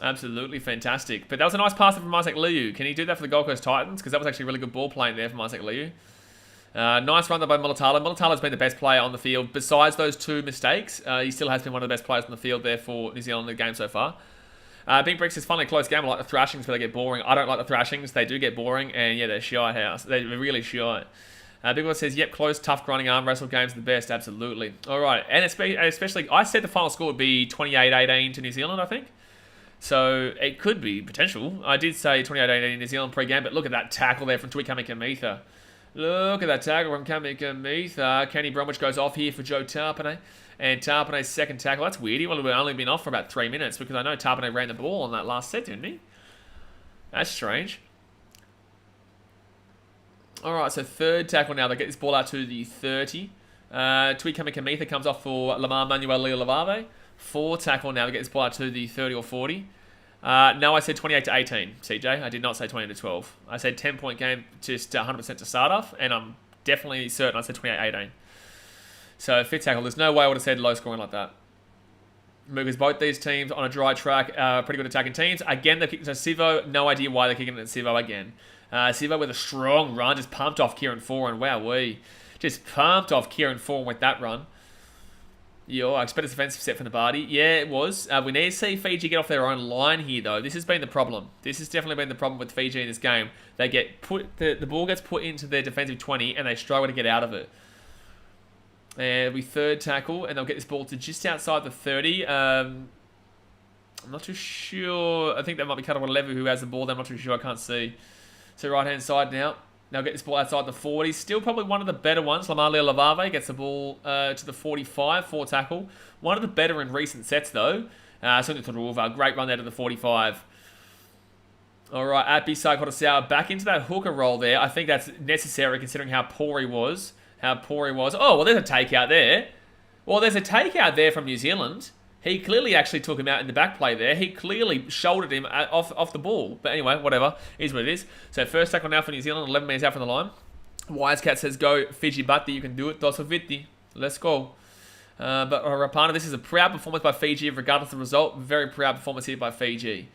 Absolutely fantastic. But that was a nice pass from Isaac Liu. Can he do that for the Gold Coast Titans? Because that was actually really good ball playing there from Isaac Liu. Nice run, though, by Mulatalo. Mulatalo's been the best player on the field. Besides those 2 mistakes, he still has been one of the best players on the field there for New Zealand in the game so far. Big Bricks is finally a close game. I like the thrashings, but they get boring. I don't like the thrashings. They do get boring, and yeah, they're shy house. They're really shy. Big Boy says, yep, close, tough, grinding arm wrestle games are the best. Absolutely. All right, and especially, I said the final score would be 28-18 to New Zealand, I think. So it could be potential. I did say 28-18 New Zealand pre-game, but look at that tackle there from Tuikami. Look at that tackle from Kamikamitha. Kenny Bromwich goes off here for Joe Tarpanay. And Tarpanay's second tackle. That's weird. He would have only been off for about 3 minutes because I know Tarpanay ran the ball on that last set, didn't he? That's strange. All right, so third tackle now. They get this ball out to the 30. Tuikami comes off for Lamar Manuel Leolavave. Fourth tackle now. They get this ball out to the 30 or 40. No, I said 28-18, CJ. I did not say 20-12. I said 10-point game, just 100% to start off, and I'm definitely certain I said 28-18. So, fifth tackle. There's no way I would have said low scoring like that. Because both these teams on a dry track are pretty good attacking teams. Again, they're kicking to Sivo. No idea why they're kicking it at Sivo again. Sivo with a strong run, just pumped off Kieran Foran. Wowee. Just pumped off Kieran Foran with that run. Yo, I expect a defensive set from the Barty. Yeah, it was. We need to see Fiji get off their own line here, though. This has been the problem. This has definitely been the problem with Fiji in this game. They get the ball gets put into their defensive 20, and they struggle to get out of it. And we third tackle, and they'll get this ball to just outside the 30. I'm not too sure. I think that might be Katawa Levu who has the ball. I'm not too sure. I can't see. So right-hand side now. They'll get this ball outside the 40. Still probably one of the better ones. Lamalia Lavave gets the ball to the 45 for tackle. One of the better in recent sets, though. Great run there to the 45. All right, at B-side Kodasau back into that hooker role there. I think that's necessary considering how poor he was. Oh, well, there's a takeout there. Well, there's a takeout there from New Zealand. He clearly actually took him out in the back play there. He clearly shouldered him off the ball. But anyway, whatever. Is what it is. So first tackle now for New Zealand. 11 minutes out from the line. Wisecat says, go Fiji Batti. You can do it. Dosa Vitti. Let's go. But Rapana, this is a proud performance by Fiji regardless of the result. Very proud performance here by Fiji.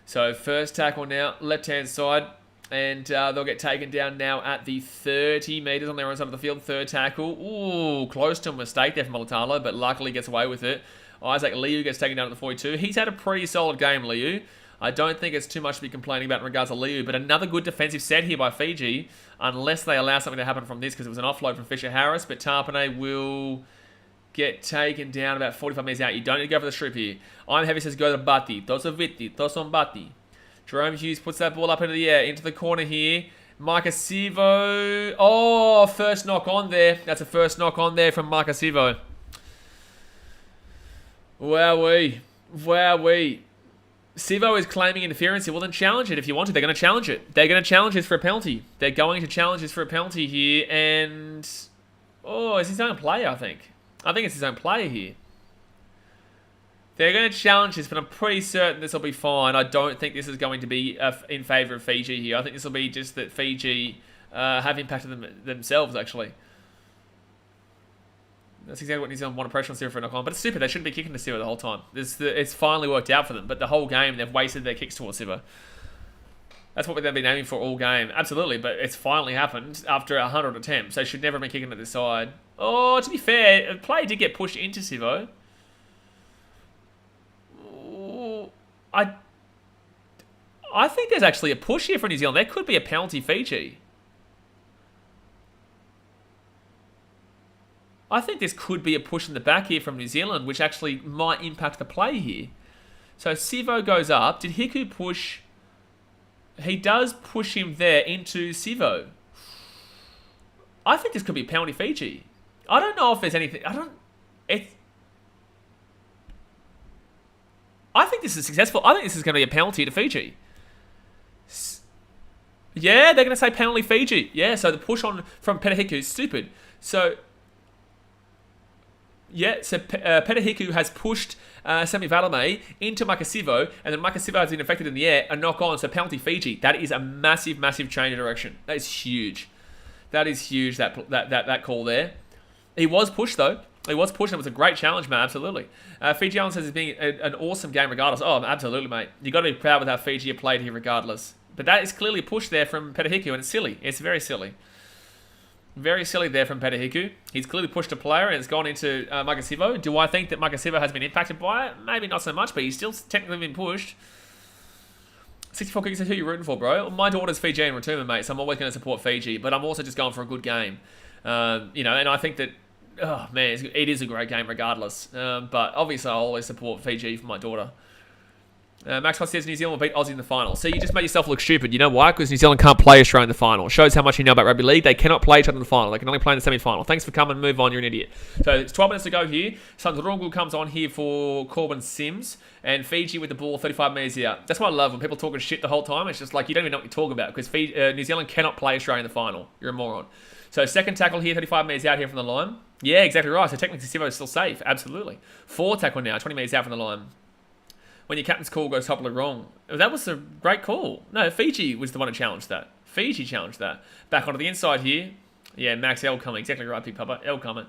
So first tackle now. Left-hand side. And they'll get taken down now at the 30 metres on their own side of the field. Third tackle. Ooh, close to a mistake there from Mulatalo, but luckily gets away with it. Isaac Liu gets taken down at the 42. He's had a pretty solid game, Liu. I don't think it's too much to be complaining about in regards to Liu, but another good defensive set here by Fiji, unless they allow something to happen from this, because it was an offload from Fisher Harris, but Tarpanay will get taken down about 45 metres out. You don't need to go for the strip here. I'm Heavy says go to Batti. Tosa Vitti. Toson Batti. Jerome Hughes puts that ball up into the air, into the corner here. Micah Sivo. Oh, first knock on there. That's a first knock on there from Micah Sivo. Wowee. Sivo is claiming interference here. Well, then challenge it if you want to. They're going to challenge it. They're going to challenge this for a penalty. They're going to challenge this for a penalty here. And... oh, it's his own player, I think. I think it's his own player here. They're going to challenge this, but I'm pretty certain this will be fine. I don't think this is going to be in favour of Fiji here. I think this will be just that Fiji have impacted themselves, actually. That's exactly what New Zealand wanted pressure on Syria for a knock on. But it's stupid. They shouldn't be kicking to Syria the whole time. It's finally worked out for them. But the whole game, they've wasted their kicks towards Syria. That's what they've been aiming for all game. Absolutely, but it's finally happened after 100 attempts. They should never have been kicking at this side. Oh, to be fair, the play did get pushed into Sivo. I think there's actually a push here for New Zealand. There could be a penalty Fiji. I think this could be a push in the back here from New Zealand, which actually might impact the play here. So Sivo goes up. Did Hiku push? He does push him there into Sivo. I think this could be a penalty Fiji. I don't know if there's anything. I think this is successful. I think this is going to be a penalty to Fiji. Yeah, they're going to say penalty Fiji. Yeah, so the push on from Petahiku is stupid. So, Yeah, so Petahiku has pushed Sami Valame into Makasivo, and then Makasivo has been affected in the air, a knock on, so penalty Fiji. That is a massive, massive change of direction. That is huge. That is huge, that call there. He was pushed, though. He was pushed, and it was a great challenge, man, absolutely. Fiji Island says it's been an awesome game regardless. Oh, absolutely, mate. You've got to be proud with how Fiji have played here regardless. But that is clearly a push there from Petahiku, and it's silly. It's very silly. Very silly there from Petahiku. He's clearly pushed a player and it's gone into Makasivo. Do I think that Makasivo has been impacted by it? Maybe not so much, but he's still technically been pushed. 64 cookies is who you're rooting for, bro. My daughter's Fijian returner, mate, so I'm always going to support Fiji, but I'm also just going for a good game. And I think that, oh man, it is a great game regardless. But obviously I'll always support Fiji for my daughter. Max Fox says New Zealand will beat Aussie in the final. See, you just made yourself look stupid. You know why? Because New Zealand can't play Australia in the final. Shows how much you know about rugby league. They cannot play each other in the final. They can only play in the semi-final. Thanks for coming. Move on. You're an idiot. So it's 12 minutes to go here. Sandrongu comes on here for Corbin Sims. And Fiji with the ball 35 metres out. That's what I love when people talking shit the whole time. It's just like you don't even know what you're talking about. Because New Zealand cannot play Australia in the final. You're a moron. So second tackle here, 35 metres out here from the line. Yeah, exactly right. So technically Sivo is still safe. Absolutely. Fourth tackle now, 20 metres out from the line. When your captain's call goes totally wrong. That was a great call. No, Fiji was the one who challenged that. Fiji challenged that. Back onto the inside here. Yeah, Max L coming. Exactly right, Big Papa. L coming.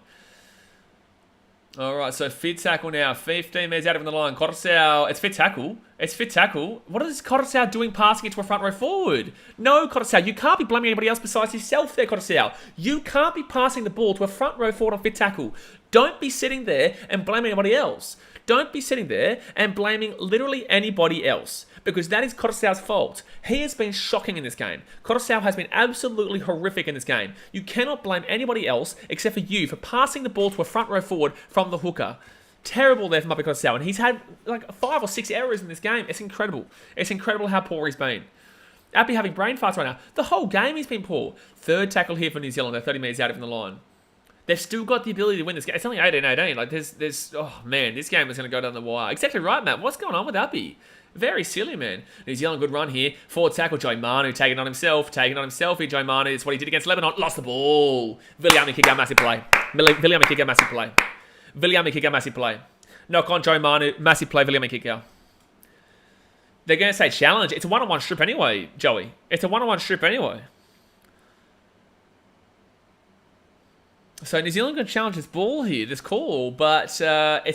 All right, so fifth tackle now. 15 metres out of the line. Coruscant. It's fifth tackle. It's fifth tackle. What is Coruscant doing passing it to a front row forward? No, Coruscant. You can't be blaming anybody else besides yourself there, Coruscant. You can't be passing the ball to a front row forward on fifth tackle. Don't be sitting there and blaming anybody else. Don't be sitting there and blaming literally anybody else, because that is Coruscant's fault. He has been shocking in this game. Coruscant has been absolutely horrific in this game. You cannot blame anybody else except for you for passing the ball to a front row forward from the hooker. Terrible there from Mapi Coruscant, and he's had like 5 or 6 errors in this game. It's incredible. It's incredible how poor he's been. Appy having brain farts right now. The whole game he's been poor. Third tackle here for New Zealand. They're 30 metres out from the line. They've still got the ability to win this game. It's only 18-18. Like, oh, man, this game is going to go down the wire. Exactly right, Matt. What's going on with Appy? Very silly, man. New Zealand, good run here. Forward tackle, Joe Manu taking on himself. Taking on himself here, Joe Manu. It's what he did against Lebanon. Lost the ball. Viliami kick out, massive play. Viliami kick out, massive play. Viliami kick out, massive play. Knock on Joe Manu. Massive play, Viliami kick out. They're going to say challenge. It's a one-on-one strip anyway, Joey. It's a one-on-one strip anyway. So New Zealand going to challenge this ball here, this call, but it's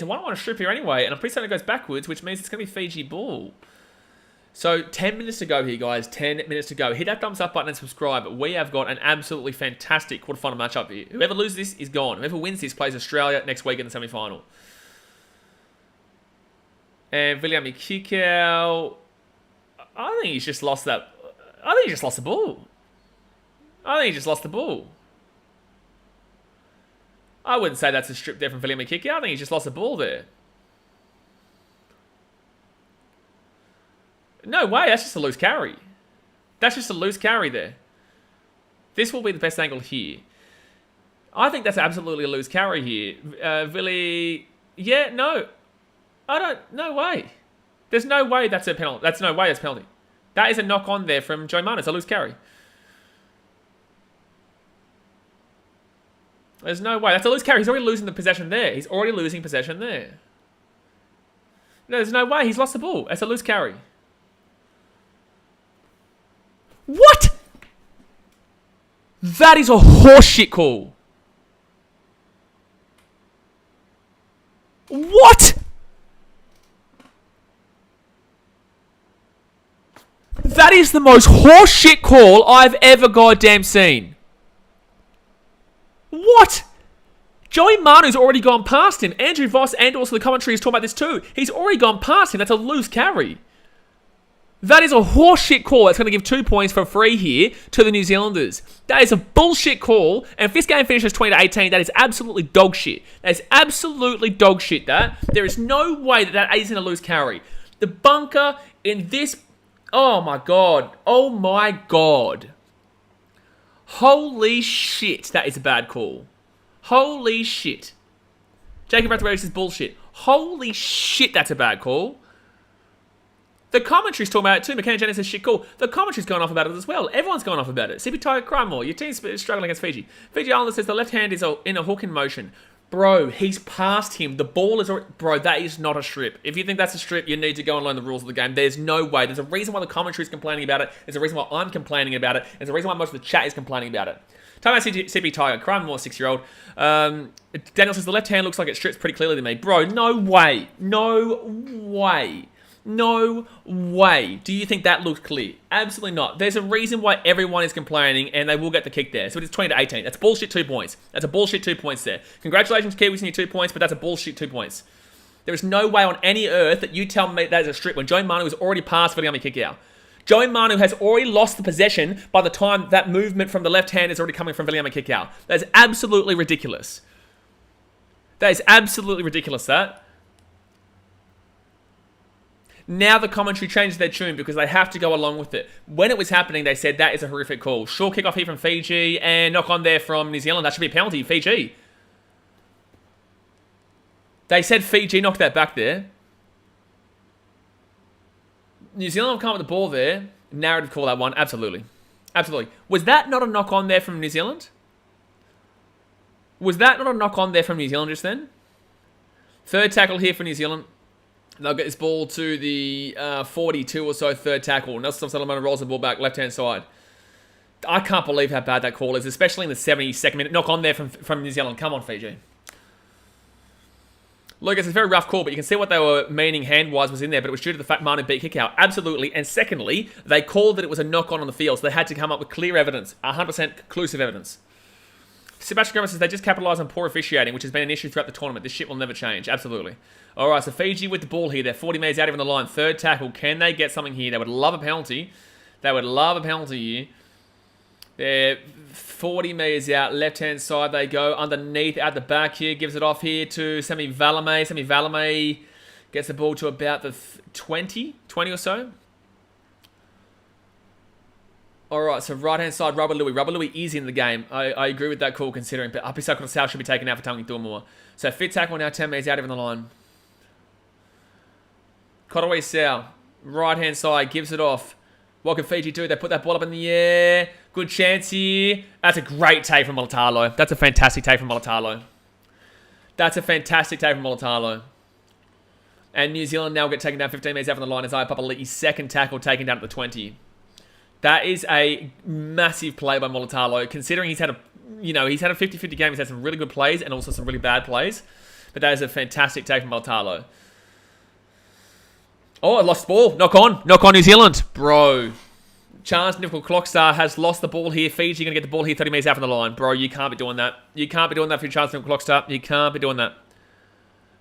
a one-on-one strip here anyway, and I'm pretty certain it goes backwards, which means it's going to be Fiji ball. So 10 minutes to go here, guys. 10 minutes to go. Hit that thumbs up button and subscribe. We have got an absolutely fantastic quarterfinal matchup here. Whoever loses this is gone. Whoever wins this plays Australia next week in the semi-final. And Viliami Kikau, I think he's just lost that. I think he just lost the ball. I wouldn't say that's a strip there from Viliami Kikau. I think he just lost the ball there. No way, that's just a loose carry. That's just a loose carry there. This will be the best angle here. I think that's absolutely a loose carry here. Vili... Yeah, no. No way. There's no way that's a penalty. That's no way that's a penalty. That is a knock on there from Joe Manu. It's a loose carry. There's no way. That's a loose carry. He's already losing the possession there. He's already losing possession there. No, there's no way. He's lost the ball. That's a loose carry. What? That is a horseshit call. What? That is the most horseshit call I've ever goddamn seen. What? Joey Manu's already gone past him. Andrew Voss and also the commentary is talking about this too. He's already gone past him. That's a loose carry. That is a horseshit call. That's going to give 2 points for free here to the New Zealanders. That is a bullshit call. And if this game finishes 20-18, that is absolutely dog shit. That is absolutely dog shit, that. There is no way that isn't a loose carry. The bunker in this... Oh my God. Oh my God. Holy shit, that is a bad call. Holy shit. Jacob Rathwaite says bullshit. Holy shit, that's a bad call. The commentary's talking about it too. McKenna Jennings says shit call. The commentary's gone off about it as well. Everyone's gone off about it. CP Tiger Crime More. Your team's struggling against Fiji. Fiji Islander says the left hand is in a hook in motion. Bro, he's past him. The ball is already... Bro, that is not a strip. If you think that's a strip, you need to go and learn the rules of the game. There's no way. There's a reason why the commentary is complaining about it. There's a reason why I'm complaining about it. There's a reason why most of the chat is complaining about it. Time out CP Tiger. Crime more 6-year-old. Daniel says, the left hand looks like it strips pretty clearly to me. Bro, no way. No way. No way. Do you think that looks clear? Absolutely not. There's a reason why everyone is complaining, and they will get the kick there. So it's 20-18. That's bullshit 2 points. That's a bullshit 2 points there. Congratulations, Kiwis, on your 2 points, but that's a bullshit 2 points. There is no way on any earth that you tell me that is a strip when Joey Manu has already passed for the kick out. Joey Manu has already lost the possession by the time that movement from the left hand is already coming from Viliame kick out. That is absolutely ridiculous. That is absolutely ridiculous, that. Now the commentary changes their tune because they have to go along with it. When it was happening, they said that is a horrific call. Short kick off here from Fiji and knock on there from New Zealand. That should be a penalty, Fiji. They said Fiji knocked that back there. New Zealand have come with the ball there. Narrative call that one. Absolutely. Absolutely. Was that not a knock on there from New Zealand? Was that not a knock on there from New Zealand just then? Third tackle here for New Zealand. They'll get this ball to the 42 or so, third tackle. Nelson Solomon rolls the ball back, left-hand side. I can't believe how bad that call is, especially in the 72nd minute. Knock on there from New Zealand. Come on, Fiji. Lucas, it's a very rough call, but you can see what they were meaning hand-wise was in there, but it was due to the fact Manu beat kick out. Absolutely. And secondly, they called that it was a knock-on the field, so they had to come up with clear evidence, 100% conclusive evidence. Sebastian Graham says they just capitalise on poor officiating, which has been an issue throughout the tournament. This shit will never change. Absolutely. All right, so Fiji with the ball here. They're 40 metres out even the line. Third tackle. Can they get something here? They would love a penalty. They would love a penalty here. They're 40 metres out. Left-hand side they go. Underneath, at the back here. Gives it off here to Semi Valame. Semi Valame gets the ball to about the 20 or so. Alright, so right-hand side, Rubber Louie. Rubber Louie is in the game. I agree with that call considering. But Apisa Kurosao should be taken out for Tangi Thumua. So fifth tackle now, 10 metres out even the line. Kotawai Sao, right-hand side, gives it off. What can Fiji do? They put that ball up in the air. Good chance here. That's a great take from Molatalo. That's a fantastic take from Molatalo. That's a fantastic take from Molatalo. And New Zealand now get taken down 15 metres out from the line as Papali'i's second tackle taken down at the 20. That is a massive play by Molatalo, considering he's had a 50-50 game. He's had some really good plays and also some really bad plays. But that is a fantastic take from Molatalo. Oh, I lost the ball. Knock on New Zealand. Bro. Chance Nickel Clockstar has lost the ball here. Fiji going to get the ball here 30 metres out from the line. Bro, you can't be doing that. You can't be doing that for your Chance Nickel Clockstar. You can't be doing that.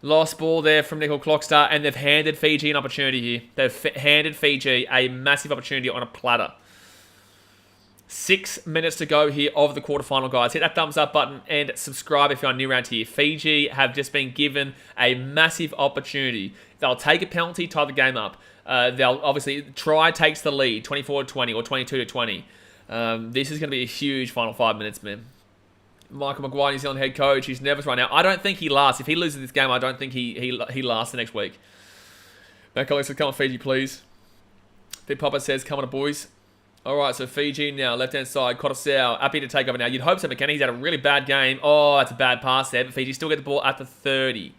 Lost ball there from Nickel Clockstar, and they've handed Fiji an opportunity here. They've handed Fiji a massive opportunity on a platter. 6 minutes to go here of the quarterfinal, guys. Hit that thumbs up button and subscribe if you're new around here. Fiji have just been given a massive opportunity. They'll take a penalty, tie the game up. They'll obviously try takes the lead, 24-20 or 22-20. This is going to be a huge final 5 minutes, man. Michael Maguire, New Zealand head coach. He's nervous right now. I don't think he lasts. If he loses this game, I don't think he lasts the next week. Back Alexa, come on, Fiji, please. Big Papa says, come on, boys. All right, so Fiji now, left-hand side, Kotosau, happy to take over now. You'd hope so, McKenna. He's had a really bad game. Oh, that's a bad pass there, but Fiji still get the ball at the 30.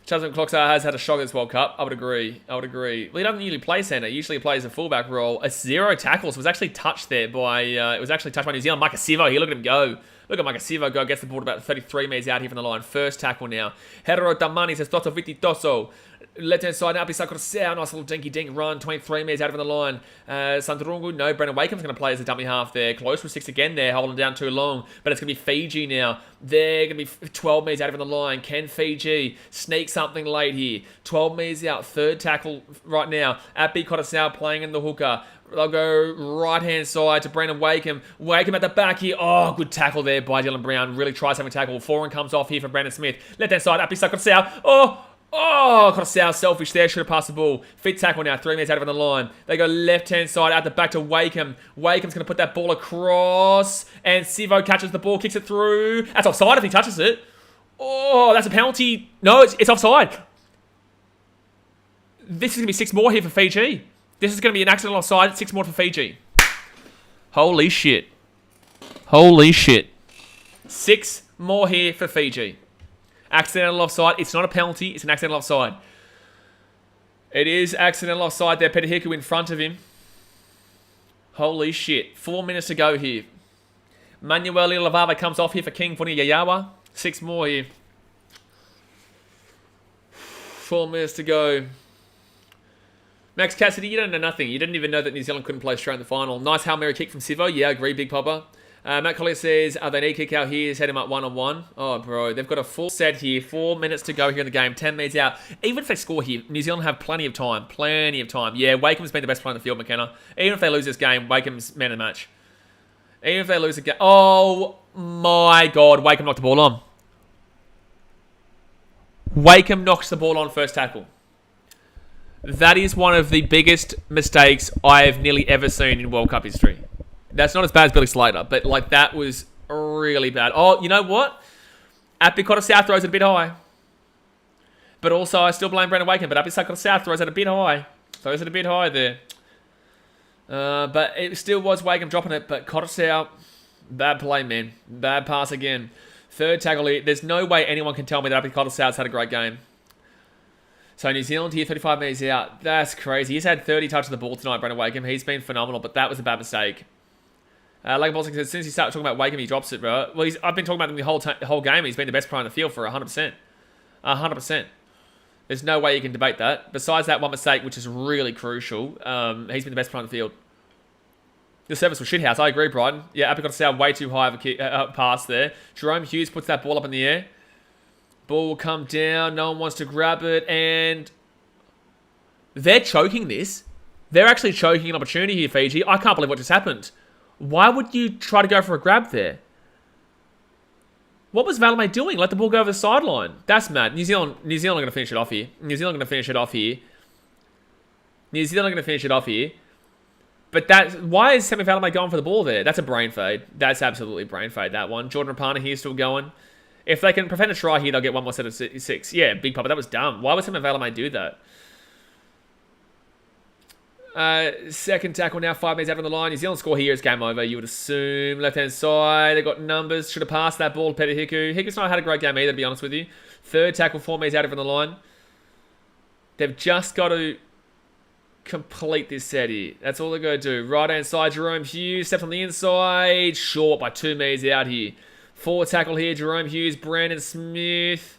Chazman Clockstar has had a shock this World Cup. I would agree. Well, he doesn't usually play centre. He usually plays a fullback role. A 0 tackles was actually touched there by, New Zealand. Mike Sivo here, look at him go. Look at Mike Sivo go, gets the ball about 33 metres out here from the line. First tackle now. Hero Damani says, Toto Viti Toso. Left-hand side, now Apisa Kurosao. Nice little dinky-dink run. 23 metres out from the line. Santarungu, no. Brendan Wakeham's going to play as a dummy half there. Close for 6 again there, holding down too long. But it's going to be Fiji now. They're going to be 12 metres out from the line. Can Fiji sneak something late here? 12 metres out. Third tackle right now. Api Kurosao playing in the hooker. They'll go right-hand side to Brendan Wakeham. Wakeham at the back here. Oh, good tackle there by Dylan Brown. Really tries having a tackle. Foreign comes off here for Brandon Smith. Left-hand side, Apisa Kurosao. Oh, Kurosao selfish there. Should have passed the ball. Fit tackle now. 3 minutes out of the line. They go left-hand side out the back to Wakeham. Wakeham's going to put that ball across. And Sivo catches the ball, kicks it through. That's offside if he touches it. Oh, that's a penalty. No, it's offside. This is going to be 6 more here for Fiji. This is going to be an accidental offside. 6 more for Fiji. Holy shit. Holy shit. 6 more here for Fiji. Accidental offside. It's not a penalty. It's an accidental offside. It is accidental offside there. Petahiku in front of him. Holy shit. 4 minutes to go here. Manuel Ilavava comes off here for King Yayawa. 6 more here. 4 minutes to go. Max Cassidy, you don't know nothing. You didn't even know that New Zealand couldn't play Australia in the final. Nice Hail Mary kick from Sivo. Yeah, agree, Big Papa. Matt Collier says, they need kick out here. Set him up 1-on-1. Oh, bro. They've got a full set here. 4 minutes to go here in the game. 10 minutes out. Even if they score here, New Zealand have plenty of time. Plenty of time. Yeah, Wakeham's been the best player in the field, McKenna. Even if they lose this game, Wakeham's man of the match. Even if they lose the game. Oh, my God. Wakeham knocked the ball on. Wakeham knocks the ball on first tackle. That is one of the biggest mistakes I have nearly ever seen in World Cup history. That's not as bad as Billy Slater, but like that was really bad. Oh, you know what? Apicota South throws it a bit high. But also, I still blame Brandon Wakeham, but Apicota South throws it a bit high. Throws it a bit high there. But it still was Wakeham dropping it, but Kotosau, bad play, man. Bad pass again. Third tackle here. There's no way anyone can tell me that Apicota South's had a great game. So New Zealand here, 35 metres out. That's crazy. He's had 30 touches of the ball tonight, Brandon Wakeham. He's been phenomenal, but that was a bad mistake. Like Bolsing said, as soon as he started talking about Wakeham, he drops it, bro. Well, I've been talking about him the whole game. He's been the best player on the field for 100%. 100%. There's no way you can debate that. Besides that one mistake, which is really crucial, he's been the best player on the field. The service was shithouse. I agree, Brighton. Yeah, Apicota South way too high of a pass there. Jerome Hughes puts that ball up in the air. Ball will come down. No one wants to grab it. And they're choking this. They're actually choking an opportunity here, Fiji. I can't believe what just happened. Why would you try to go for a grab there? What was Valemay doing? Let the ball go over the sideline. That's mad. New Zealand are going to finish it off here. New Zealand are going to finish it off here. New Zealand are going to finish it off here. But why is Semi Valemay going for the ball there? That's a brain fade. That's absolutely brain fade, that one. Jordan Rapana here still going. If they can prevent a try here, they'll get one more set of 6. Yeah, Big Papa, that was dumb. Why would Semi Valemay do that? Second tackle now, 5 minutes out on the line. New Zealand score here is game over, you would assume. Left-hand side, they've got numbers. Should have passed that ball to Petahiku. Hickus not had a great game either, to be honest with you. Third tackle, 4 minutes out on the line. They've just got to complete this set here. That's all they've got to do. Right-hand side, Jerome Hughes steps on the inside. Short by 2 meters out here. Forward tackle here, Jerome Hughes, Brandon Smith.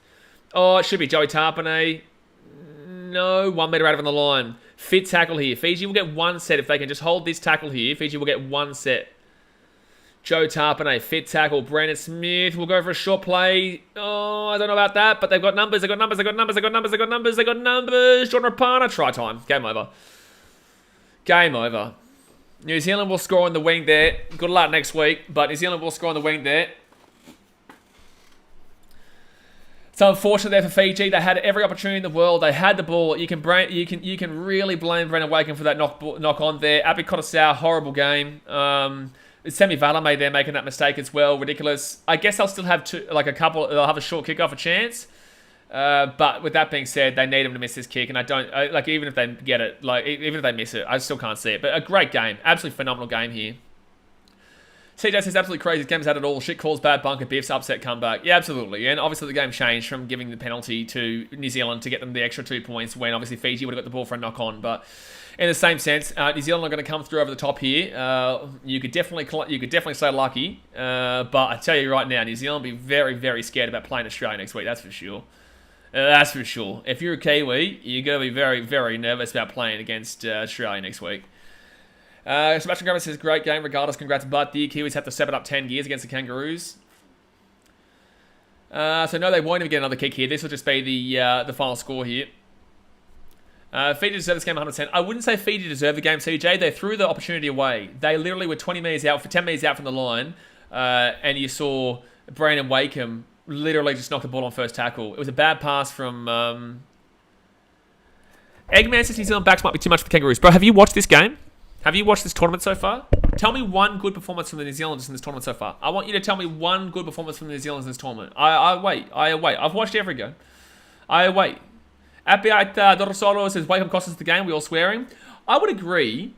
Oh, it should be Joey Tarpanay. No, 1 meter out on the line. Fit tackle here. Fiji will get 1 set if they can just hold this tackle here. Fiji will get 1 set. Joe Tarpanay, fit tackle. Brandon Smith will go for a short play. Oh, I don't know about that, but they've got numbers. They've got numbers. They've got numbers. They've got numbers. They've got numbers. They've got numbers. Jordan Rapana, try time. Game over. Game over. New Zealand will score on the wing there. Good luck next week, but New Zealand will score on the wing there. So unfortunate there for Fiji. They had every opportunity in the world. They had the ball. You can really blame Brandon Wakeham for that knock on there. Apicota South, horrible game. Semi Valemay there making that mistake as well. Ridiculous. I guess they'll still have they'll have a short kickoff, a chance. But with that being said, they need them to miss this kick, and even if they get it, even if they miss it, I still can't see it. But a great game, absolutely phenomenal game here. CJ says absolutely crazy. This game's had it all. Shit calls, bad bunker, biffs, upset comeback. Yeah, absolutely. And obviously the game changed from giving the penalty to New Zealand to get them the extra 2 points when obviously Fiji would have got the ball for a knock on. But in the same sense, New Zealand are going to come through over the top here. You could definitely say lucky. But I tell you right now, New Zealand will be very, very scared about playing Australia next week. That's for sure. That's for sure. If you're a Kiwi, you're going to be very, very nervous about playing against Australia next week. Sebastian Graham says, great game, regardless, congrats, but the Kiwis have to step it up 10 gears against the Kangaroos. So no, they won't even get another kick here. This will just be the final score here. Fiji deserved this game 100%. I wouldn't say Fiji deserved the game, CJ. They threw the opportunity away. They literally were 10 meters out from the line, and you saw Brandon Wakeham literally just knock the ball on first tackle. It was a bad pass from... Eggman says New Zealand backs might be too much for the Kangaroos. Bro, have you watched this game? Have you watched this tournament so far? Tell me one good performance from the New Zealanders in this tournament so far. I want you to tell me one good performance from the New Zealanders in this tournament. I wait. I've watched every game. I wait. Apiat Dorosolo says, Wakeham cost us the game. We all swearing. I would agree.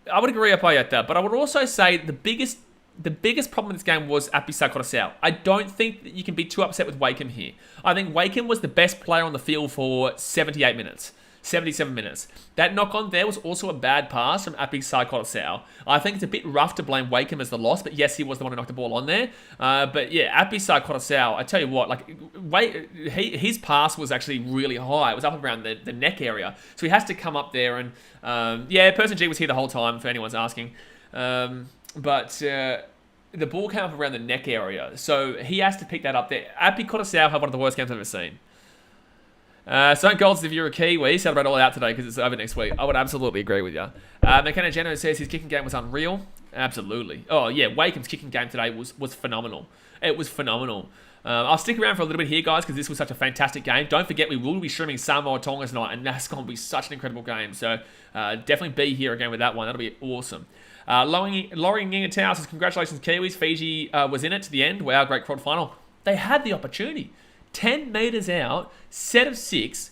Apiat, but I would also say the biggest The biggest problem in this game was Apisa Coruscant. I don't think that you can be too upset with Wakeham here. I think Wakeham was the best player on the field for 78 minutes. 77 minutes. That knock-on there was also a bad pass from Apisa Coruscant. I think it's a bit rough to blame Wakeham as the loss, but yes, he was the one who knocked the ball on there. But yeah, Apisa Coruscant, I tell you what, like his pass was actually really high. It was up around the neck area. So he has to come up there and, yeah, Person G was here the whole time, if anyone's asking. But the ball came up around the neck area, so he has to pick that up there. Api Coruscant had one of the worst games I've ever seen. St. Golds, if you're a Kiwi, celebrate all out today because it's over next week. I would absolutely agree with you. McKenna Jenner says his kicking game was unreal. Absolutely. Oh, yeah, Wakeham's kicking game today was phenomenal. It was phenomenal. I'll stick around for a little bit here, guys, because this was such a fantastic game. Don't forget, we will be streaming Samoa Tonga tonight, and that's going to be such an incredible game. So definitely be here again with that one. That'll be awesome. Laurie Ngingatau says, congratulations, Kiwis. Fiji was in it to the end. Wow, great quarter final. They had the opportunity. 10 metres out, set of 6,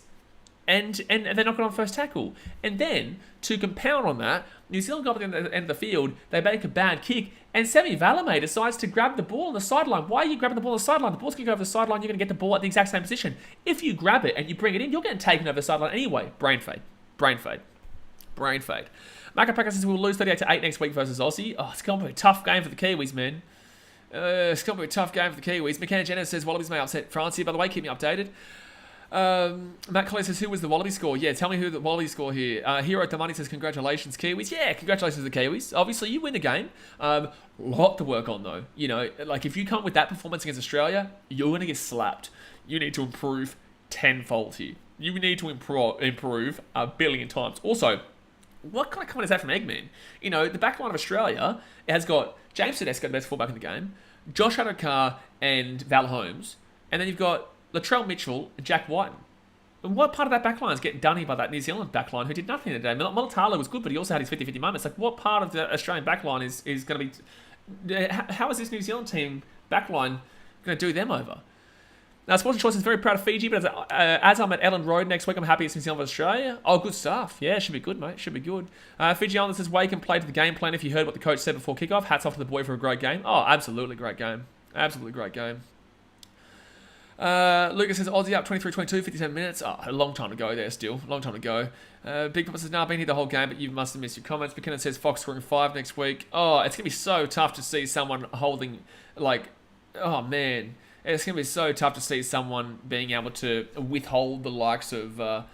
and they're not going on first tackle. And then, to compound on that, New Zealand got up at the end of the field, they make a bad kick, and Semi Valemei decides to grab the ball on the sideline. Why are you grabbing the ball on the sideline? The ball's going to go over the sideline, you're going to get the ball at the exact same position. If you grab it and you bring it in, you're getting taken over the sideline anyway. Brain fade. Brain fade. Brain fade. Marco Packer says we'll lose 38-8 next week versus Aussie. Oh, it's going to be a tough game for the Kiwis, man. It's going to be a tough game for the Kiwis. McKenna Jenner says Wallabies may upset France here. By the way, keep me updated. Matt Colley says, who was the Wallaby score? Yeah, tell me who the Wallaby score here. Hero Tamani says, congratulations, Kiwis. Yeah, congratulations to the Kiwis. Obviously, you win the game. Lot to work on, though. You know, like, if you come with that performance against Australia, you're going to get slapped. You need to improve tenfold here. You need to improve a billion times. Also, what kind of comment is that from Eggman? You know, the back line of Australia has got James Tedesco, the best fullback in the game, Josh Adokar and Val Holmes, and then you've got Latrell Mitchell and Jack Whiten. And what part of that backline is getting done here by that New Zealand backline who did nothing today? Mulatalo was good, but he also had his 50-50 moments. Like, what part of the Australian backline is going to be... How is this New Zealand team backline going to do them over? Now, Sports Choice is very proud of Fiji, but as I'm at Ellen Road next week, I'm happy it's New Zealand versus Australia. Oh, good stuff. Yeah, should be good, mate. Should be good. Fiji Island says, Wake and play to the game plan. If you heard what the coach said before kickoff, hats off to the boy for a great game. Oh, absolutely great game. Absolutely great game. Lucas says, Aussie up 23-22, 57 minutes. Oh, a long time to go there still. Long time to go. Big Papa says, no, I've been here the whole game, but you must have missed your comments. McKinnon says, Fox scoring 5 next week. Oh, it's going to be so tough to see someone holding, like, oh, man. It's going to be so tough to see someone being able to withhold the likes of Josh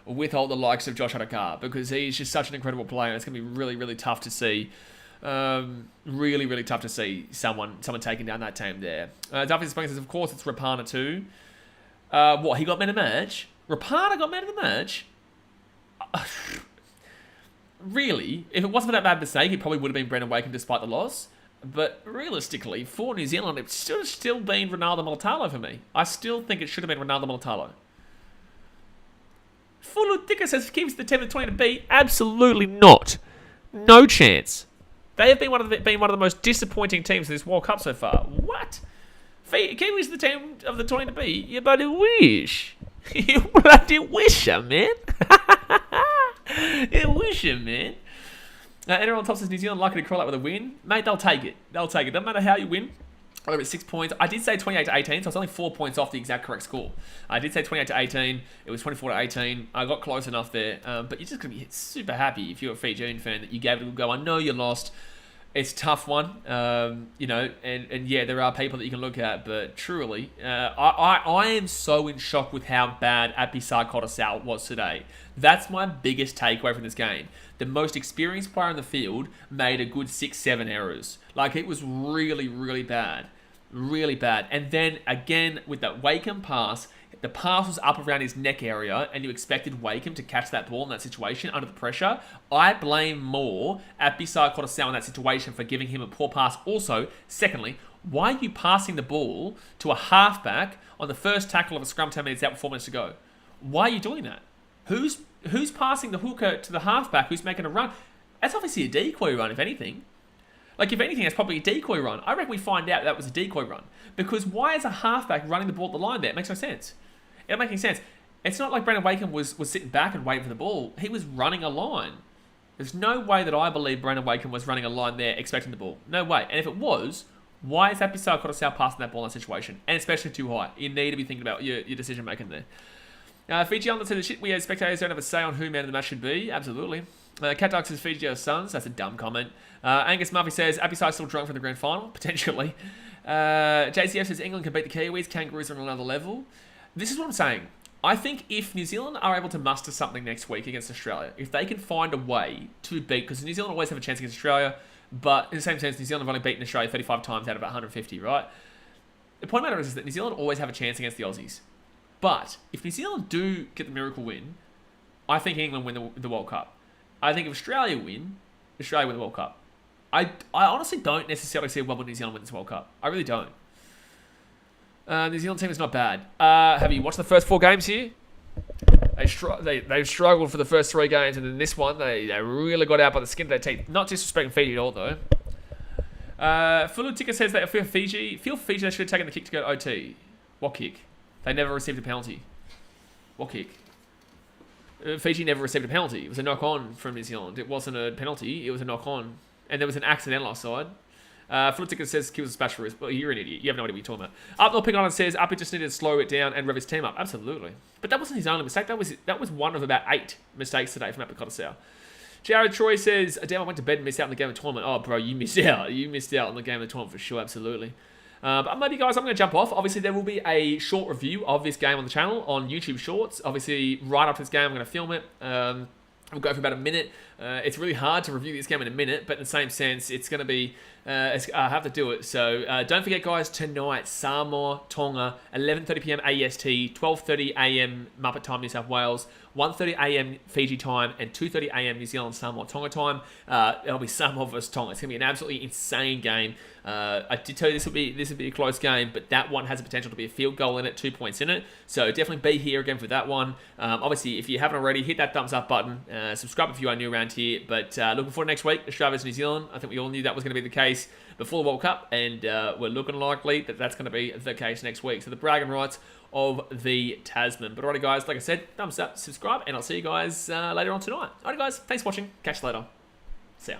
Adokar, because he's just such an incredible player. It's going to be really, really tough to see. Really, really tough to see someone taking down that team there. Duffy Spring says, of course, it's Rapana too. What, he got man of the match? Rapana got man of the match? Really? If it wasn't for that bad mistake, it probably would have been Brendan Wakeham despite the loss. But realistically, for New Zealand, it's still been Ronaldo Mulatalo for me. I still think it should have been Ronaldo Mulatalo. Fulutika says, keeps the 10 to 20 to beat. Absolutely not. No chance. They have been one of the most disappointing teams in this World Cup so far. What? Kiwis the team of the 20 to beat? You bloody wish. You bloody wish, man. You wish, man. Everyone on top says New Zealand likely to crawl out with a win. Mate, they'll take it. They'll take it. Doesn't matter how you win. Over at 6 points. I did say 28-18, so it's only 4 points off the exact correct score. I did say 28-18. It was 24-18. I got close enough there. But you're just going to be super happy if you're a Fijian fan that you gave it a good go. I know you lost. It's a tough one. You know, and yeah, there are people that you can look at, but truly, I am so in shock with how bad Apisa Coruscant was today. That's my biggest takeaway from this game. The most experienced player in the field made a good 6-7 errors. Like, it was really, really bad. Really bad. And then, again, with that Wakeham pass, the pass was up around his neck area, and you expected Wakeham to catch that ball in that situation under the pressure. I blame more Apisa Coruscant in that situation for giving him a poor pass. Also, secondly, why are you passing the ball to a halfback on the first tackle of a scrum 10 minutes out with 4 minutes to go? Why are you doing that? Who's passing the hooker to the halfback who's making a run? That's obviously a decoy run, if anything. Like, if anything, that's probably a decoy run. I reckon we find out that was a decoy run. Because why is a halfback running the ball at the line there? It makes no sense. It doesn't make any sense. It's not like Brendan Wakeham was sitting back and waiting for the ball. He was running a line. There's no way that I believe Brandon Wakem was running a line there expecting the ball. No way. And if it was, why is that Bissau Coruscant passing that ball in that situation? And especially too high. You need to be thinking about your decision making there. Fiji Island said the shit we as spectators don't have a say on who man of the match should be. Absolutely. Cat Duck says Fiji are sons. That's a dumb comment. Angus Murphy says Abisai still drunk for the grand final. Potentially. JCF says England can beat the Kiwis. Kangaroos are on another level. This is what I'm saying. I think if New Zealand are able to muster something next week against Australia, if they can find a way to beat, because New Zealand always have a chance against Australia, but in the same sense, New Zealand have only beaten Australia 35 times out of 150, right? The point of the matter is that New Zealand always have a chance against the Aussies. But if New Zealand do get the miracle win, I think England win the World Cup. I think if Australia win the World Cup. I honestly don't necessarily see a world where New Zealand wins the World Cup. I really don't. New Zealand team is not bad. Have you watched the first 4 games here? They've struggled for the first 3 games, and then this one, they really got out by the skin of their teeth. Not disrespecting Fiji at all, though. Fulutika says that if Fiji they should have taken the kick to go to OT. What kick? They never received a penalty. What kick? Fiji never received a penalty. It was a knock-on from New Zealand. It wasn't a penalty. It was a knock-on. And there was an accidental offside. Flutica says kills a splash for us. Well, you're an idiot. You have no idea what you're talking about. Upnor Pig Island says Uppy just needed to slow it down and rev his team up. Absolutely. But that wasn't his only mistake. That was one of about 8 mistakes today from Appy South. Jared Troy says, damn, I went to bed and missed out on the game of the tournament. Oh, bro, you missed out. You missed out on the game of the tournament for sure. Absolutely. But maybe, guys, I'm going to jump off. Obviously, there will be a short review of this game on the channel on YouTube Shorts. Obviously, right after this game, I'm going to film it. We'll go for about a minute. It's really hard to review this game in a minute, but in the same sense, it's going to be... I have to do it. So don't forget, guys, tonight, Samoa, Tonga, 11:30pm AEST, 12:30am Muppet Time, New South Wales, 1:30am Fiji time, and 2:30am New Zealand, Samoa, Tonga time. It'll be Samoa versus Tonga. It's going to be an absolutely insane game. I did tell you this would be a close game, but that one has the potential to be a field goal in it, 2 points in it. So definitely be here again for that one. Obviously, if you haven't already, hit that thumbs up button. Subscribe if you are new around here. But looking forward to next week, Australia versus New Zealand. I think we all knew that was going to be the case before the World Cup, and we're looking likely that that's going to be the case next week. So the bragging rights of the Tasman. But alrighty, guys, like I said, thumbs up, subscribe, and I'll see you guys later on tonight. Alrighty, guys, thanks for watching. Catch you later. See ya.